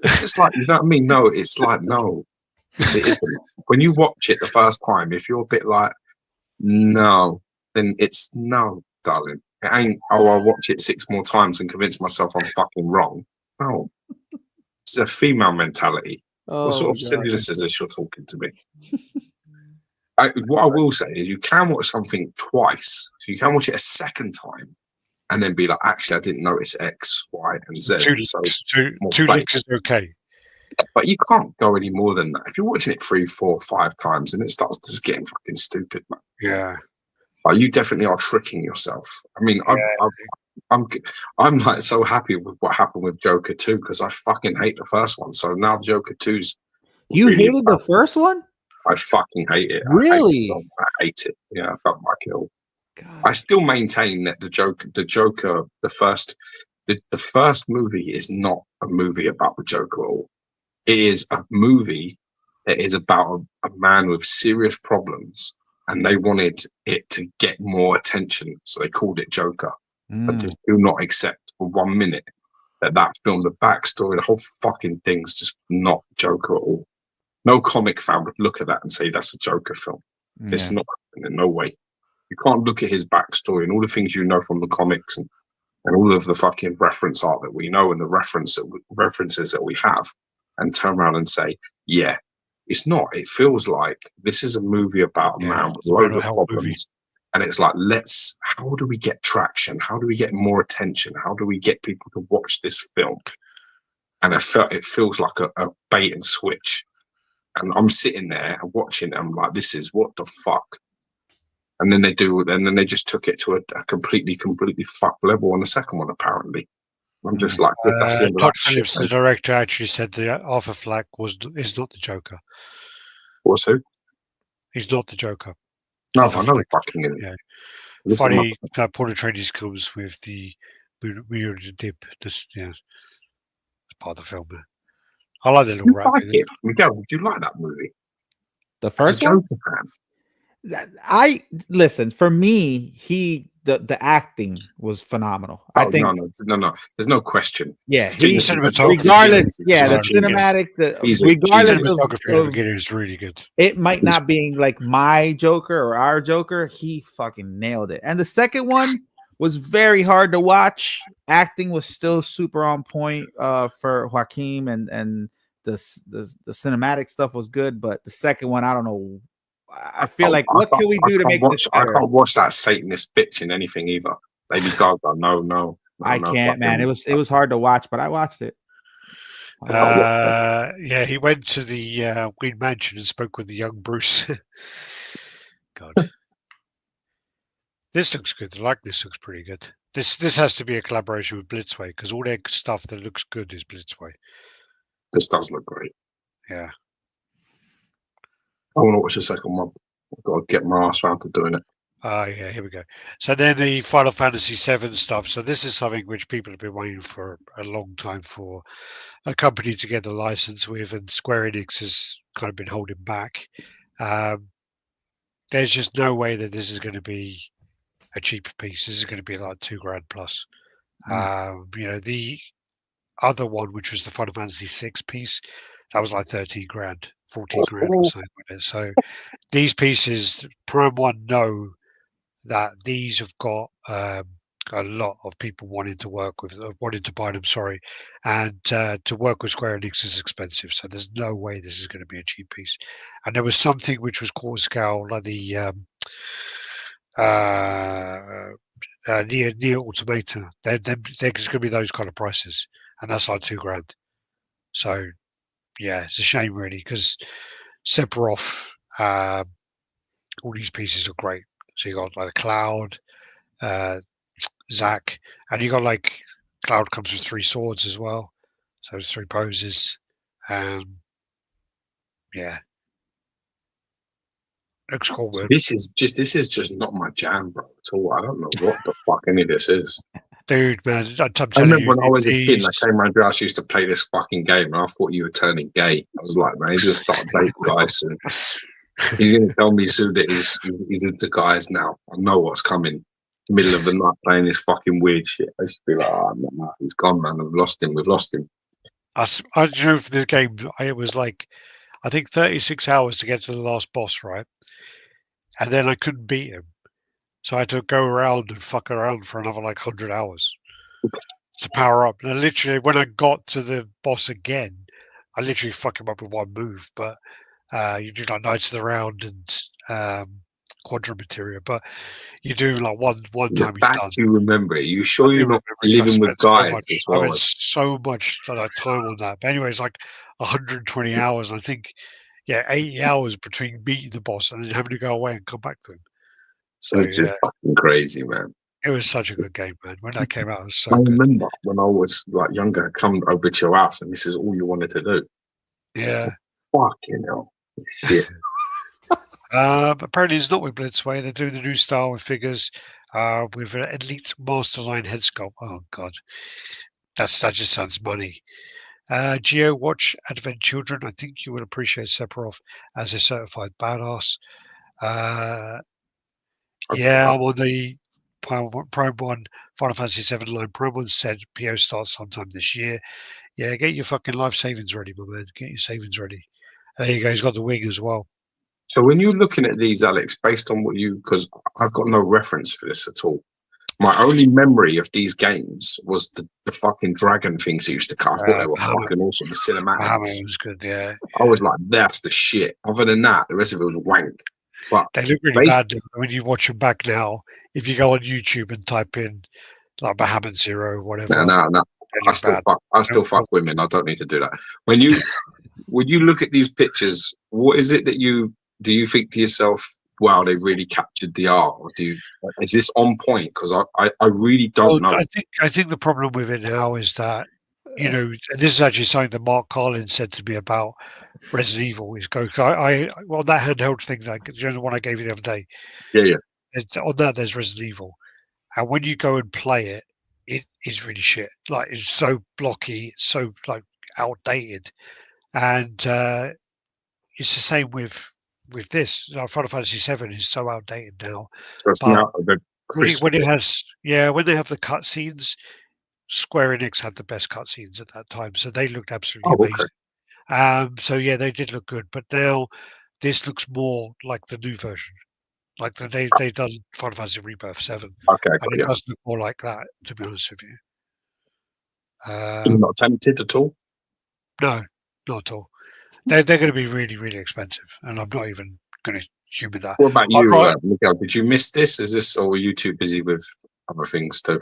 It's just like, you know what I mean? No, it's like, no, it isn't. When you watch it the first time, if you're a bit like, no, then it's no, darling. It ain't, oh, I'll watch it 6 more times and convince myself I'm fucking wrong. No. It's a female mentality. What sort of silliness is this you're talking to me? What I will say is you can watch something twice. So you can watch it a second time and then be like, actually, I didn't notice X, Y, and Z. Two licks is okay. But you can't go any more than that. If you're watching it 3, 4, 5 times and it starts just getting fucking stupid, man. Yeah. Like, you definitely are tricking yourself. I mean, I'm like so happy with what happened with Joker 2 because I fucking hate the first one. So now Joker 2's. You really hated the first one? I fucking hate it. Really? I hate it. Yeah, I felt like it all. I still maintain that the Joker, the first movie is not a movie about the Joker at all. It is a movie that is about a man with serious problems, and they wanted it to get more attention, so they called it Joker. But just do not accept for 1 minute that film, the backstory, the whole fucking thing's just not Joker at all. No comic fan would look at that and say that's a Joker film. Yeah. It's not, in no way. You can't look at his backstory and all the things you know from the comics and all of the fucking reference art that we know and the references that we have and turn around and say, yeah, it's not. It feels like this is a movie about a man with loads of problems. And it's like, how do we get traction? How do we get more attention? How do we get people to watch this film? And it feels like a bait and switch. And I'm sitting there and watching it. I'm like, this is what the fuck. And then they just took it to a completely fucked level on the second one, apparently. I'm just like, that's the end of that shit. The director actually said that Arthur Fleck is not the Joker. What's who? He's not the Joker. No, I know fucking it. Yeah. Funny, Paul Atreides comes with the weird dip. This, it's part of the film. I like the little rap. Miguel, do you like that movie? The first one? Listen, for me, the acting was phenomenal. I think no. There's no question. Yeah, regardless, the cinematic, regardless of is really good. It might not be like my Joker or our Joker. He fucking nailed it. And the second one was very hard to watch. Acting was still super on point for Joaquin, and the cinematic stuff was good. But the second one, I don't know. I feel like, what can we do to make this better? I can't watch that Satanist bitch in anything either. Lady Gaga, no. I can't, man. It was hard to watch, but I watched it. Yeah, he went to the Queen Mansion and spoke with the young Bruce. God, this looks good. The likeness looks pretty good. This has to be a collaboration with Blitzway because all their stuff that looks good is Blitzway. This does look great. Yeah. I want to watch the second one. I've got to get my ass around to doing it. Yeah, here we go. So then the Final Fantasy VII stuff. So this is something which people have been waiting for a long time for a company to get the license with, and Square Enix has kind of been holding back. There's just no way that this is going to be a cheap piece. This is going to be like $2,000 plus. The other one, which was the Final Fantasy VI piece, that was like $13,000. 40,000 or something with it. So these pieces, Prime One know that these have got a lot of people wanting to buy them. And to work with Square Enix is expensive. So there's no way this is going to be a cheap piece. And there was something which was core scale, like the Nier Automata. There's going to be those kind of prices, and that's like $2,000. So. Yeah, it's a shame really because Sephiroth, all these pieces are great. So you got like a Cloud, Zack, and you got like Cloud comes with 3 swords as well. So it's 3 poses. Yeah. Looks cool, man. This is just not my jam, bro, at all. I don't know what the fuck any of this is. Dude, man, I remember when I was a kid and I came around your house, I used to play this fucking game, and I thought you were turning gay. I was like, man, he's going to start dating guys, and he's going to tell me soon that he's into guys now. I know what's coming. Middle of the night playing this fucking weird shit. I used to be like, oh, no, he's gone, man. We've lost him. I for this game, it was like, I think 36 hours to get to the last boss, right? And then I couldn't beat him. So I had to go around and fuck around for another like 100 hours to power up. And literally, when I got to the boss again, I literally fuck him up with one move. But you do like Knights of the Round and Quadra Materia. But you do like one time he's done. You remember it? You sure you're not living with guys as well? I spent so much time on that. But anyway, it's like 120 hours. I think, 80 hours between beating the boss and then having to go away and come back to him. So it's fucking crazy, man. It was such a good game, man. When that came out, it was so good. I remember when I was like younger, come over to your house and this is all you wanted to do. Yeah. Fucking hell. Shit. Apparently it's not with Blitzway. They're doing the new style with figures with an Elite Masterline head sculpt. Oh, God. That just sounds money. Geo, watch Advent Children. I think you would appreciate Sephiroth as a certified badass. Yeah, I'm on the Prime 1, Final Fantasy VII line. Prime 1 said PO starts sometime this year. Yeah, get your fucking life savings ready, my man. Get your savings ready. There you go. He's got the wing as well. So when you're looking at these, Alex, based on what because I've got no reference for this at all. My only memory of these games was the fucking dragon things that used to cut. I thought they were fucking awesome. The cinematics. Was good, yeah. I was like, that's the shit. Other than that, the rest of it was wank. But they look really bad when you watch them back now. If you go on YouTube and type in like Bahamut Zero or whatever. No. I still fuck women. I don't need to do that. When you look at these pictures, what is it that do you think to yourself, wow, they've really captured the art? Or is this on point? Because I really don't know. I think the problem with it now is that, this is actually something that Mark Carlin said to me about Resident Evil. Is that handheld thing, like the one I gave you the other day. Yeah. On that, there's Resident Evil, and when you go and play it, it is really shit. Like it's so blocky, it's so like outdated, and it's the same with this. Final Fantasy VII is so outdated now. When they have the cutscenes, Square Enix had the best cutscenes at that time, so they looked absolutely amazing. So yeah, they did look good, but now this looks more like the new version, like they've done Final Fantasy Rebirth 7. Okay, and it does look more like that, to be honest with you. You're not tempted at all? No, not at all. They're going to be really, really expensive, and I'm not even going to humor that. What about you, Miguel? Did you miss this? Or were you too busy with other things too?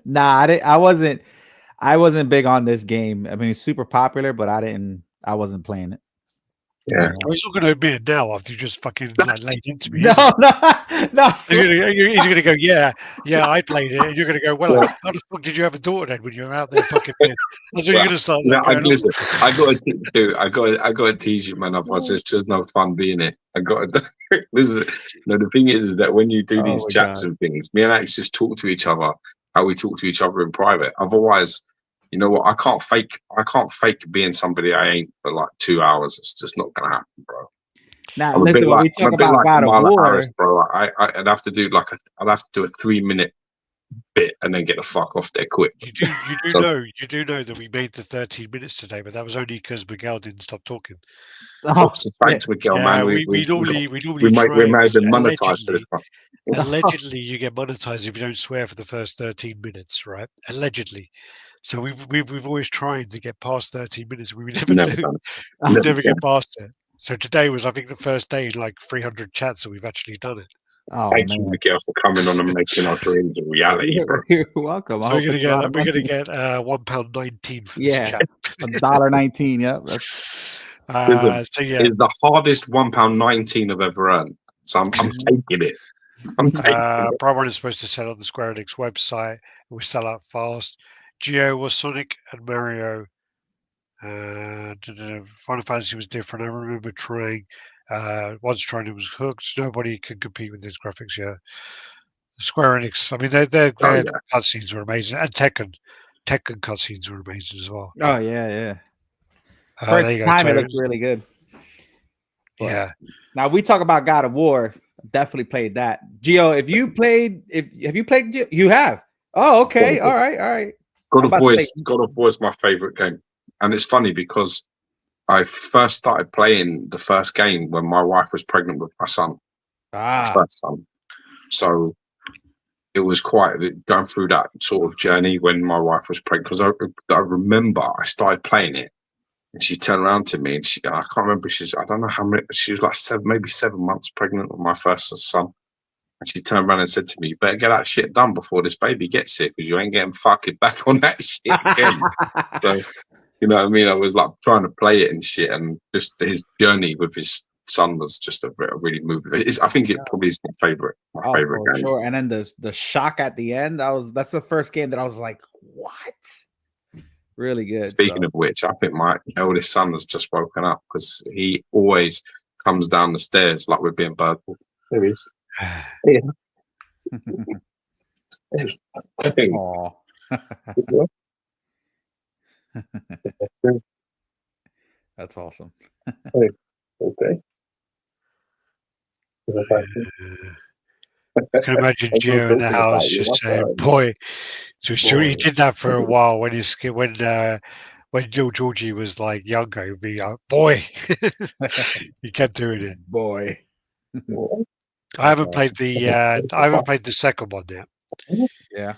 Nah, I wasn't big on this game. I mean, it's super popular, but I wasn't playing it. Yeah. Well, he's not going to admit it now after you just fucking laid into me. No. He's going to go, yeah, I played it. And you're going to go, well, how the fuck did you have a daughter then when you were out there fucking being? That's what you're going to start. Listen, I got to tease you, man. Otherwise, it's just no fun being it. Listen, the thing is that when you do these chats and things, me and Alex just talk to each other how we talk to each other in private. Otherwise, you know what? I can't fake being somebody I ain't for like 2 hours. It's just not gonna happen, bro. Now, listen, when we talk about God of War, Harris, bro. I'd have to do a 3-minute bit and then get the fuck off there quick. You do know that we made the 13 minutes today, but that was only because Miguel didn't stop talking. Thanks, Miguel, man. We normally may have been monetized for this one. Allegedly, you get monetized if you don't swear for the first 13 minutes, right? Allegedly. So we've always tried to get past 13 minutes. We never do. We never get past it. So today was, I think, the first day in like 300 chats that we've actually done it. Thank you, Miguel, for coming on and making our dreams a reality, bro. You're welcome. So we're gonna get £1.19 for this chat. $1.19. Yep. It's the hardest £1.19 I've ever earned. So I'm taking it. I'm taking it. Prime 1 is supposed to sell on the Square Enix website. It will sell out fast. Geo was Sonic and Mario. Final Fantasy was different. I remember trying. Once trying it was hooked. Nobody could compete with his graphics. Yeah, Square Enix. I mean, their cutscenes were amazing, and Tekken cutscenes were amazing as well. Oh yeah. First time it looked really good. But yeah. Now we talk about God of War. Definitely played that. Gio, have you played? You have. Oh, okay. All right. God of War is my favorite game, and it's funny because I first started playing the first game when my wife was pregnant with my son, my first son. So it was quite going through that sort of journey when my wife was pregnant. Because I remember I started playing it, and she turned around to me, and I can't remember. I don't know how many. She was like maybe 7 months pregnant with my first son. And she turned around and said to me, "You better get that shit done before this baby gets here, because you ain't getting fucking back on that shit again." So, you know what I mean? I was like trying to play it and shit, and just his journey with his son was just a really moving. I think it probably is my favorite game. Sure. And then the shock at the end. That's the first game that I was like, "What?" Really good. Speaking of which, I think my eldest son has just woken up because he always comes down the stairs like we're being burgled. There he is. Yeah. That's awesome. Okay. I can imagine Gio in the house just saying, "Boy." So he did that for a while when little Georgie was like younger. He'd be like, "Boy." He kept doing it. Boy. I haven't played the second one yet. Yeah.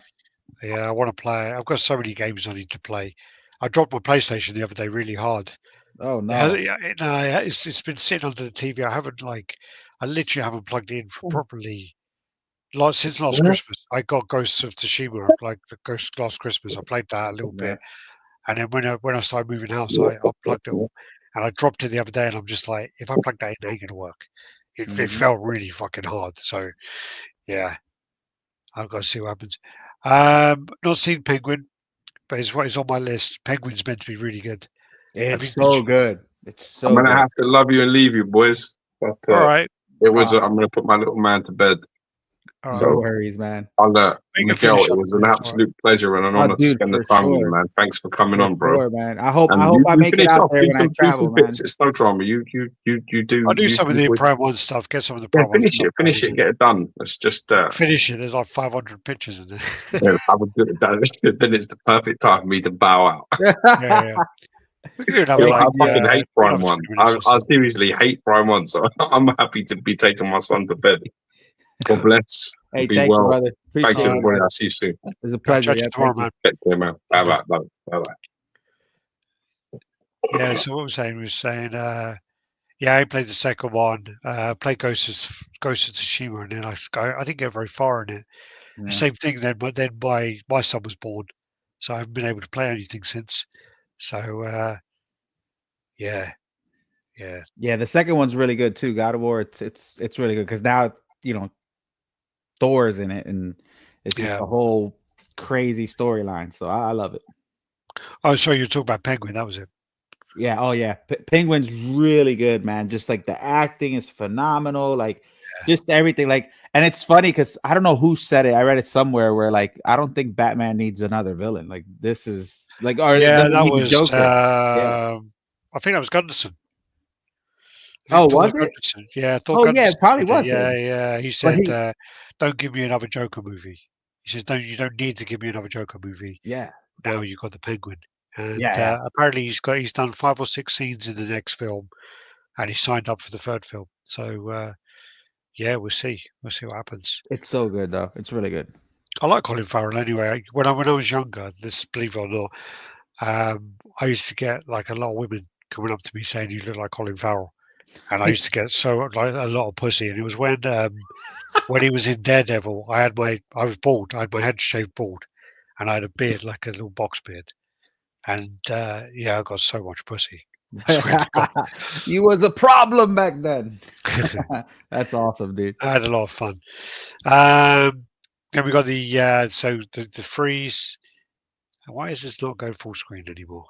Yeah, I want to play. I've got so many games I need to play. I dropped my PlayStation the other day really hard. Oh no! It's been sitting under the TV. I literally haven't plugged it in properly. Since last Christmas, I got Ghosts of Tsushima. Last Christmas, I played that a little bit, and then when I started moving house, I unplugged it all, and I dropped it the other day, and I'm just like, if I plug that in, it ain't gonna work. It felt really fucking hard. So, yeah, I've got to see what happens. Not seen Penguin, but it's on my list. Penguin's meant to be really good. It's so good. It's so. I'm gonna have to love you and leave you, boys. But, all right. It was. I'm gonna put my little man to bed. So, no worries, man. Miguel, it was an absolute pleasure and an honor to spend the time with you, man. Thanks for coming on, bro. Sure, man. I hope I make it out there when I travel, man. It's no drama. You do. I'll do some of the Prime 1 stuff. Get some of the Prime 1 stuff. Finish it. Get it done. It's just finish it. There's like 500 pictures in there. Yeah, I would do it. Then it's the perfect time for me to bow out. Yeah. I fucking hate Prime 1. I seriously hate Prime 1, so I'm happy to be taking my son to bed. God bless. Hey, thank you, brother. Thanks, everybody. I'll see you soon. It's a pleasure. Tomorrow, man. Man. Bye-bye. Yeah, so what we was saying, I played the second one, played Ghost of Tsushima, and then I didn't get very far in it. Yeah. The same thing then, but then my son was born, so I haven't been able to play anything since. So, yeah. The second one's really good too. God of War, it's really good because now Thor's in it, and it's just a whole crazy storyline. So I love it. Oh, sorry, you're talking about Penguin. That was it. Yeah. Oh, yeah. Penguin's really good, man. Just like the acting is phenomenal. Like just everything. Like, and it's funny because I don't know who said it. I read it somewhere where like I don't think Batman needs another villain. Like this is like, that was Joker. I think that was Gunderson. Was it? Gunderson. Yeah, I thought Gunderson. Yeah, it probably was. Yeah. He said, "Don't give me another Joker movie." He says, "You don't need to give me another Joker movie." Yeah. Now you've got the Penguin, and apparently he's done 5 or 6 scenes in the next film, and he signed up for the third film. So, we'll see. We'll see what happens. It's so good, though. It's really good. I like Colin Farrell anyway. When I was younger, believe it or not, I used to get like a lot of women coming up to me saying you look like Colin Farrell. And I used to get a lot of pussy, and it was when he was in Daredevil. I was bald. I had my head shaved bald, and I had a beard like a little box beard. And I got so much pussy. You was a problem back then. That's awesome, dude. I had a lot of fun. Then we got the Freeze. And why is this not going full screen anymore?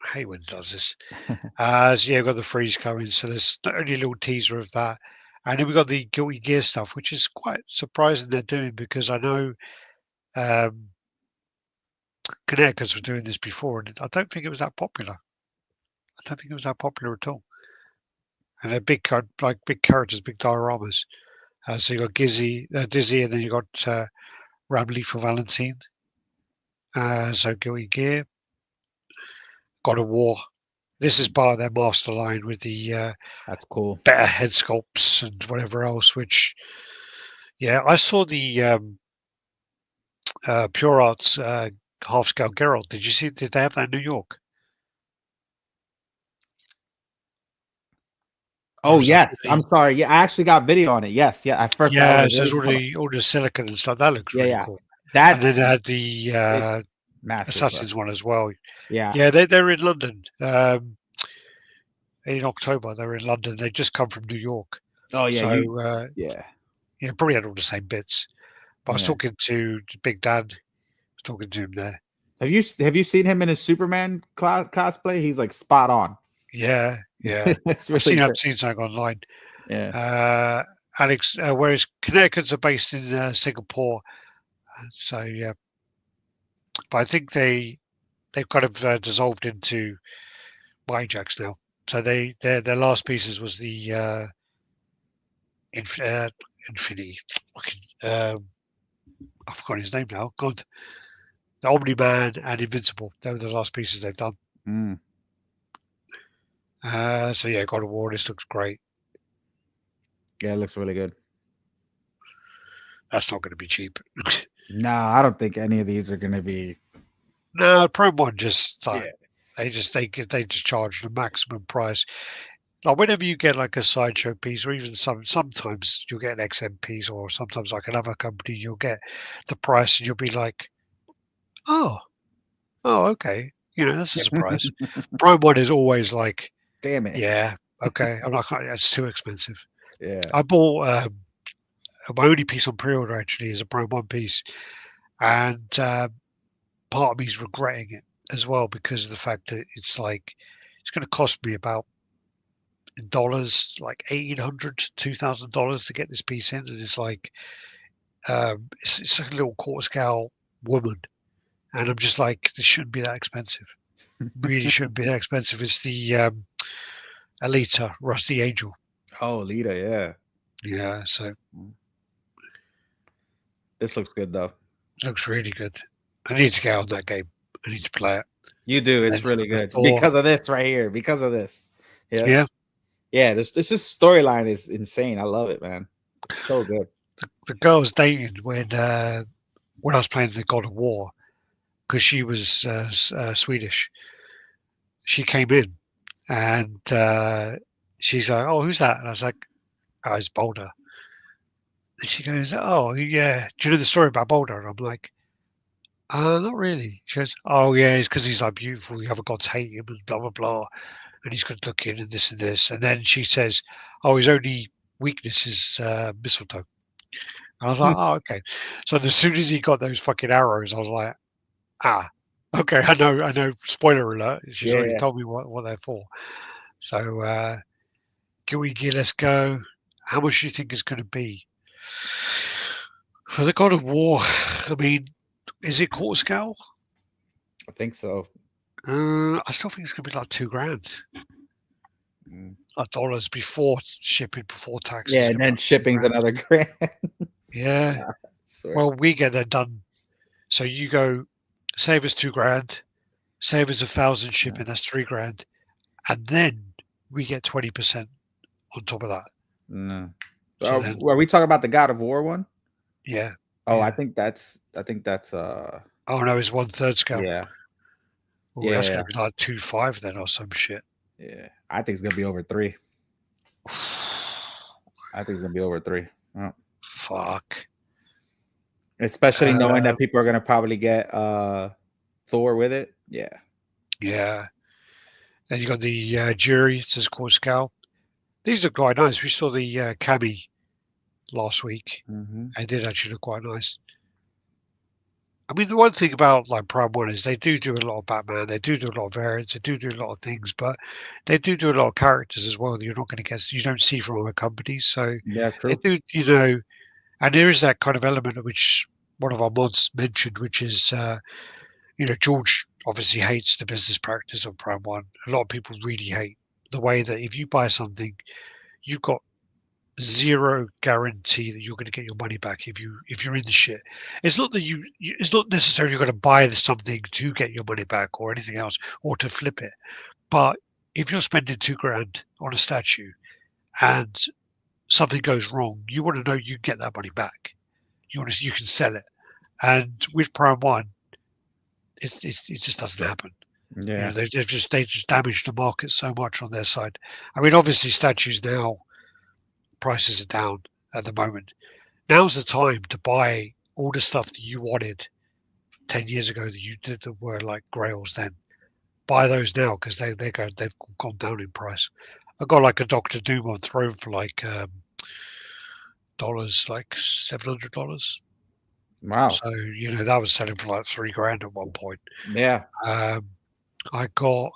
I hate when it does this. So yeah, we've got the freeze coming. So there's not only a little teaser of that. And then we've got the Guilty Gear stuff, which is quite surprising they're doing because I know Connecticut's were doing this before, and I don't think it was that popular. I don't think it was that popular at all. And they're big, like big characters, big dioramas. So you got Dizzy, and then you got Ramley for Valentine. So Guilty Gear, God of War. This is part of their master line with the that's cool, better head sculpts and whatever else. Which, yeah, I saw the Pure Arts half scale Geralt. Did you see? Did they have that in New York? Oh yes, I'm sorry. Yeah, I actually got video on it. Yes, yeah. At first, yeah, so there's all the silicon and stuff. That looks really cool. That and then they had the Assassin's one as well. Yeah, they're in London. In October, they're in London. They just come from New York. Oh yeah, so probably had all the same bits. But I was talking to Big Dad. I was talking to him there. Have you seen him in his Superman cosplay? He's like spot on. Yeah. Really I've seen something online. Yeah. Alex, whereas Connecticut's are based in Singapore, so yeah. But I think they've kind of dissolved into Ajax now. So their last pieces was the Infinity. I forgot his name now. God, the Omni-Man and Invincible. They were the last pieces they've done. So yeah, God of War. This looks great. Yeah, it looks really good. That's not going to be cheap. No, I don't think any of these are going to be. No, Prime One just they just charge the maximum price. Like whenever you get like a sideshow piece, or even sometimes you'll get an XM piece, or sometimes like another company, you'll get the price, and you'll be like, oh, okay, that's a surprise. Prime One is always like, damn it, yeah, okay, I'm not. It's too expensive. Yeah, I bought my only piece on pre-order actually is a Prime One piece, and part of me is regretting it as well because of the fact that it's like it's going to cost me about dollars, like $1,800 to $2,000 to get this piece in, and it's like it's like a little quarter scale woman, and I'm just like, this shouldn't be that expensive. Really shouldn't be that expensive. It's the Alita Rusty Angel. Oh, Alita, yeah. So this looks good though. It looks really good. I need to get on that game. I need to play it. You do. It's really good because of this right here. Because of this. Yeah. This just storyline is insane. I love it, man. It's so good. The girl I was dating when I was playing the God of War, because she was Swedish. She came in and she's like, "Oh, who's that?" And I was like, "Oh, it's Boulder." And she goes, "Oh, yeah. Do you know the story about Boulder?" And I'm like, not really. She goes, "Oh, yeah, it's because he's like beautiful. The other gods hate him and blah, blah, blah. And he's good looking and this and this." And then she says, "Oh, his only weakness is mistletoe." And I was like, "Oh, okay." So as soon as he got those fucking arrows, I was like, okay, I know. Spoiler alert. She's already told me what they're for. So, Guilty Gear, let's go. How much do you think it's going to be? For the God of War, I mean, is it quarter scale? I think so. I still think it's going to be like $2,000. Like dollars before shipping, before taxes. Yeah, and then shipping's another grand. Yeah. Well, we get that done. So you go, save us $2,000, save us 1,000 shipping, that's $3,000, and then we get 20% on top of that. No. So are we talking about the God of War one? Yeah. Oh, yeah. I think that's Oh no, it's 1/3 scale. Yeah. Oh, that's gonna be like 2.5 then or some shit. Yeah. I think it's gonna be over 3. I think it's gonna be over 3. Oh. Fuck. Especially knowing that people are gonna probably get Thor with it. Yeah. Yeah. Then you got the jury, it says quarter scale. These look quite nice. We saw the Cami last week. It did actually look quite nice. I mean, the one thing about like Prime 1 is they do a lot of Batman, they do a lot of variants, they do a lot of things, but they do a lot of characters as well that you're not going to get, you don't see from other companies. So Yeah, they true. do, and there is that kind of element which one of our mods mentioned, which is, George obviously hates the business practice of Prime 1. A lot of people really hate the way that if you buy something, you've got zero guarantee that you're going to get your money back if you're in the shit. It's not that it's not necessarily you're going to buy something to get your money back or anything else or to flip it. But if you're spending $2,000 on a statue and something goes wrong, you want to know you get that money back. You can sell it. And with Prime 1, it just doesn't happen. Yeah, they just damaged the market so much on their side. I mean, obviously statues now prices are down at the moment. Now's the time to buy all the stuff that you wanted 10 years ago that were like grails then. Buy those now because they've gone down in price. I got like a Doctor Doom on Throne for like dollars, like $700. wow. So that was selling for like $3,000 at one point. Yeah. I got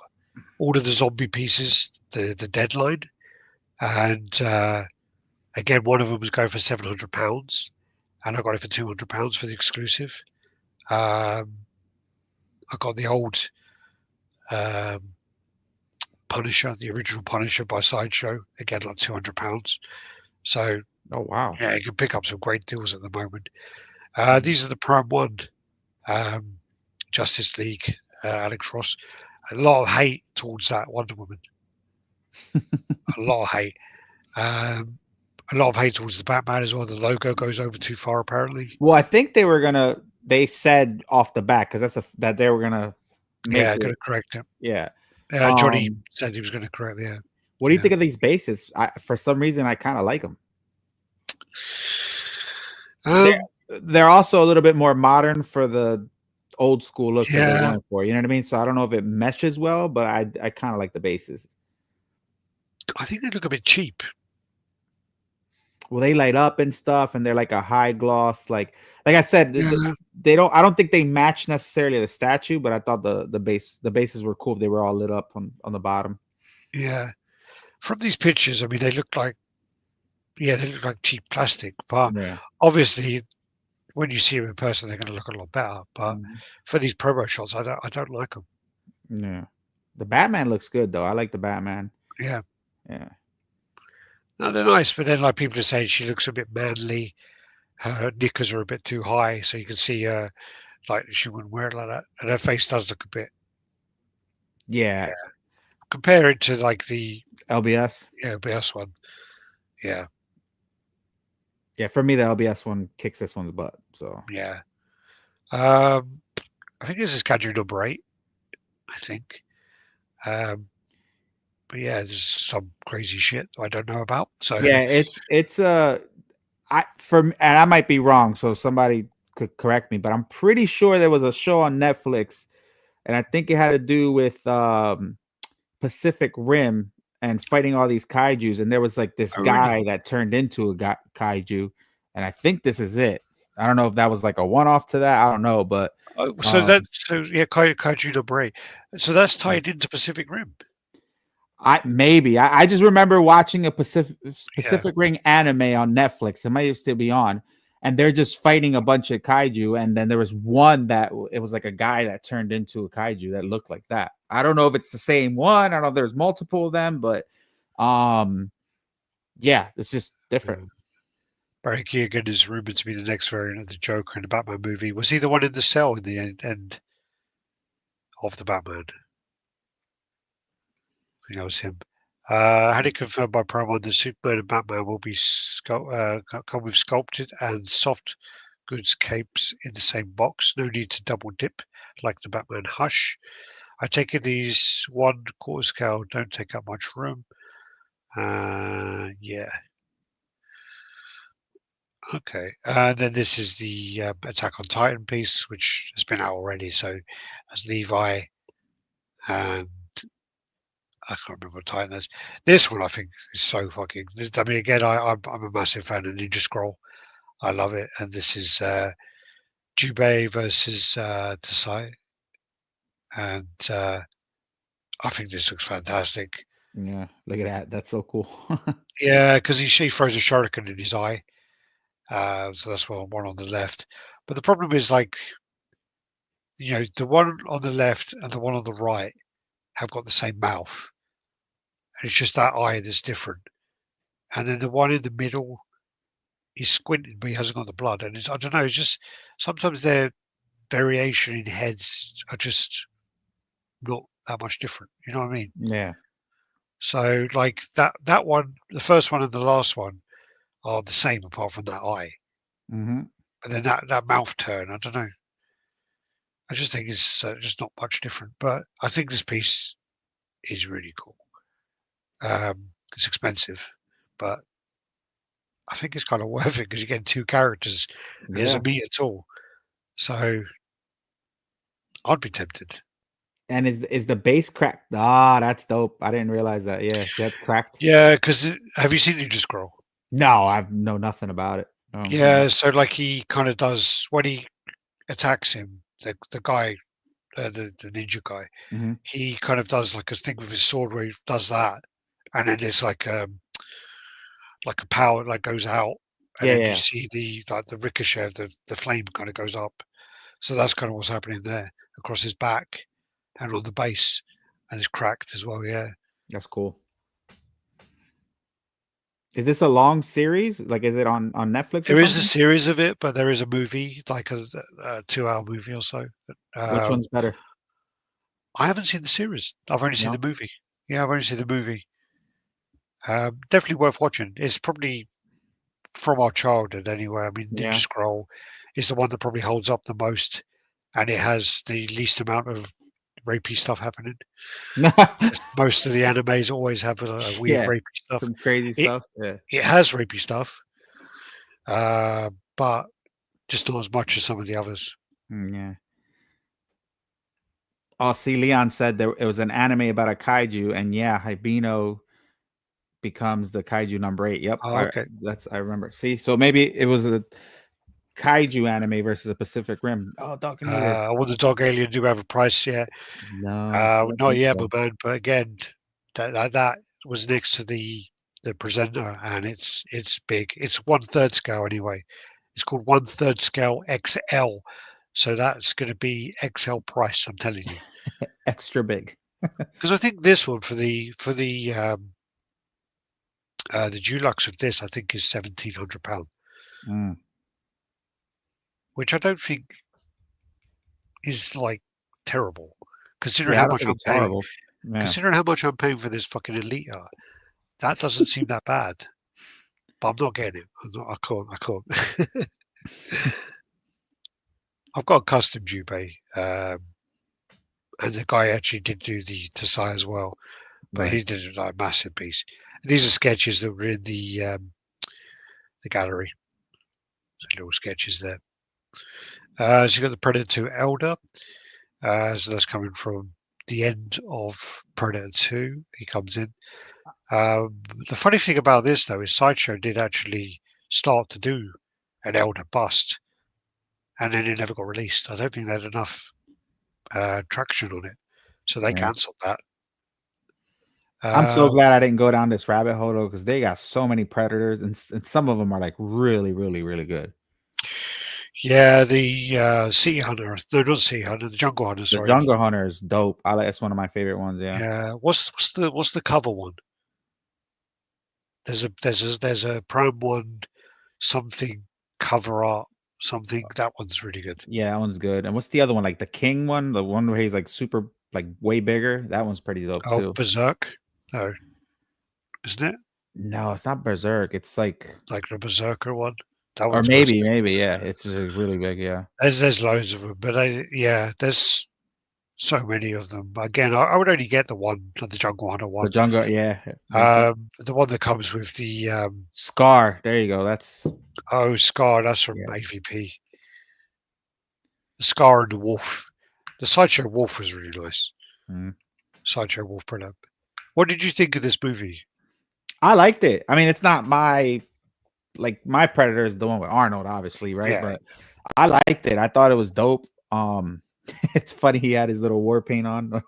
all of the zombie pieces, the Deadline, and again, one of them was going for £700, and I got it for £200 for the exclusive. I got the old Punisher, the original Punisher by Sideshow, again like £200. So, oh wow, yeah, you can pick up some great deals at the moment. These are the Prime 1 Justice League, Alex Ross. A lot of hate towards that Wonder Woman. A lot of hate. A lot of hate towards the Batman as well. The logo goes over too far, apparently. Well, I think they said off the bat because that they were gonna going to correct it. Yeah. Johnny said he was going to correct. Yeah. What do you think of these bases? For some reason, I kind of like them. They're also a little bit more modern for the old school look that they're going for. You know what I mean? So I don't know if it meshes well, but I kind of like the bases. I think they look a bit cheap. Well, they light up and stuff, and they're like a high gloss. Like I said, they don't. I don't think they match necessarily the statue, but I thought the bases were cool. They were all lit up on the bottom. Yeah, from these pictures, I mean, they look like cheap plastic. But obviously, when you see them in person, they're going to look a lot better. But for these promo shots, I don't like them. Yeah, the Batman looks good though. I like the Batman. Yeah. No, they're nice, but then like people are saying she looks a bit manly. Her knickers are a bit too high, so you can see like she wouldn't wear it like that, and her face does look a bit. Yeah. Compare it to like the LBS. Yeah, LBS one. Yeah. Yeah, for me, the LBS one kicks this one's butt. So yeah. I think this is Kadri number 8. I think. But yeah, there's some crazy shit I don't know about. So yeah, it's and I might be wrong, so somebody could correct me, but I'm pretty sure there was a show on Netflix, and I think it had to do with Pacific Rim and fighting all these kaijus, and there was like this guy that turned into a kaiju, and I think this is it. I don't know if that was like a one-off to that. I don't know, but Kaiju number 8. So that's tied into Pacific Rim. I just remember watching a Pacific Rim anime on Netflix. It might still be on, and they're just fighting a bunch of kaiju. And then there was one that it was like a guy that turned into a kaiju that looked like that. I don't know if it's the same one. I don't know if there's multiple of them, but yeah, it's just different. Barry Keoghan is rumored to be the next variant of the Joker in the Batman movie. Was he the one in the cell in the end of the Batman? I think that was him. Had it confirmed by Prime 1 that Superman and Batman will be come with sculpted and soft goods capes in the same box. No need to double dip like the Batman Hush. I take it these 1/4 scale don't take up much room. Yeah. Okay. Then this is the Attack on Titan piece, which has been out already. So that's Levi and I can't remember what Titan is. This one I think is so fucking. I mean, again, I'm a massive fan of Ninja Scroll. I love it, and this is Jubei versus Desai, and I think this looks fantastic. Yeah, look at that. That's so cool. Yeah, because he throws a shuriken in his eye. So that's one on the left. But the problem is, like, the one on the left and the one on the right have got the same mouth. And it's just that eye that's different. And then the one in the middle, he's squinting, but he hasn't got the blood. And I don't know, it's just sometimes their variation in heads are just not that much different. You know what I mean? Yeah. So, like, that one, the first one and the last one are the same apart from that eye. Mm-hmm. But then that mouth turn, I don't know. I just think it's just not much different. But I think this piece is really cool. It's expensive, but I think it's kind of worth it because you're getting two characters and it doesn't meet at all. So I'd be tempted. And is the base cracked? Ah, that's dope. I didn't realize that. Yeah, that's cracked. Yeah, because have you seen Ninja Scroll? No, I know nothing about it. Oh, yeah, so like he kind of does when he attacks him, the guy, the ninja guy, he kind of does like a thing with his sword where he does that, and then there's like a power like goes out, and then you see the ricochet of the flame kind of goes up. So that's kind of what's happening there across his back and on the base, and it's cracked as well. Yeah, that's cool. Is this a long series? Like, is it on Netflix? There is a series of it, but there is a movie, like a 2-hour movie or so. Which one's better? I haven't seen the series. I've only seen the movie. Yeah, I've only seen the movie. Definitely worth watching. It's probably from our childhood anyway. I mean, Ninja Scroll is the one that probably holds up the most, and it has the least amount of rapey stuff happening. Most of the animes always have a weird rapey stuff. Some crazy stuff. Yeah. It has rapey stuff, but just not as much as some of the others. Yeah. Oh, see, Leon said it was an anime about a kaiju, and Hibino becomes the kaiju number 8. Yep. Oh, okay. I remember. See, so maybe it was a kaiju anime versus a Pacific Rim. Oh, Dog Eater. Will the Dog Alien do have a price yet? No, not yet, so. But again, that was next to the presenter, and it's big. It's 1/3 scale anyway. It's called 1/3 scale XL, so that's going to be XL price. I'm telling you, extra big. Because I think this one for the Dulux of this, I think is £1,700, which I don't think is like terrible, considering how much I'm paying. Yeah. Considering how much I'm paying for this fucking Elite art, that doesn't seem that bad. But I'm not getting it. I can't. I've got a custom Jubei, and the guy actually did do the Tasai as well, but he did like a massive piece. These are sketches that were in the gallery. So little sketches there. So you've got the Predator 2 Elder. So that's coming from the end of Predator 2. He comes in. The funny thing about this, though, is Sideshow did actually start to do an Elder bust, and then it never got released. I don't think they had enough traction on it, so they cancelled that. I'm so glad I didn't go down this rabbit hole, though, because they got so many Predators, and some of them are like really, really, really good. Yeah, the Sea Hunter. No, not Sea Hunter. The Jungle Hunter. Sorry. The Jungle Hunter is dope. That's one of my favorite ones. Yeah. Yeah. What's the cover one? There's a Prime one, something cover art, something. That one's really good. Yeah, that one's good. And what's the other one? Like the King one, the one where he's like super, like way bigger. That one's pretty dope too. Berserk. No, isn't it? No, it's not Berserk. It's like the Berserker one. That one's maybe, yeah. It's really big. Yeah. There's loads of them, but there's so many of them. Again, I would only get the Jungle Hunter one. The Jungle, yeah. The one that comes with the Scar. There you go. That's Scar. That's from AVP. The Scar and the Wolf. The Sideshow Wolf was really nice. Sideshow Wolf Predator. What did you think of this movie? I liked it. I mean, it's not my Predator is the one with Arnold, obviously, right? Yeah. But I liked it. I thought it was dope. It's funny he had his little war paint on.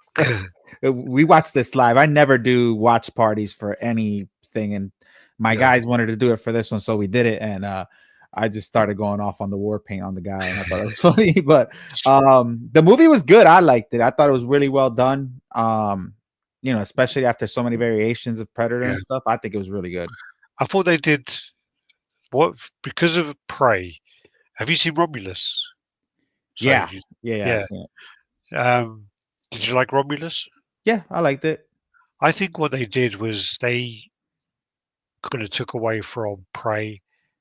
We watched this live. I never do watch parties for anything, and my guys wanted to do it for this one, so we did it. And I just started going off on the war paint on the guy, and I thought it was funny. But the movie was good. I liked it. I thought it was really well done. You know, especially after so many variations of Predator and stuff. I think it was really good. I thought they did because of Prey. Have you seen Romulus? Yeah. I've seen it. Did you like Romulus? Yeah, I liked it. I think what they did was they kind of took away from Prey,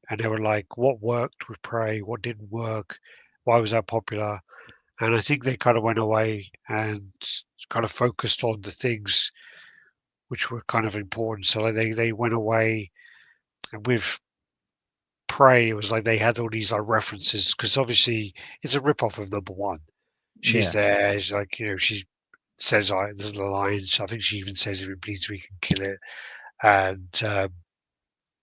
and they were like, what worked with Prey, what didn't work, why was that popular? And I think they kind of went away and kind of focused on the things which were kind of important. So like they went away, and with Prey, it was like they had all these like references, because obviously it's a rip-off of number one. She's there, she's like, you know, she says, there's the lines. I think she even says, if it bleeds, we can kill it. And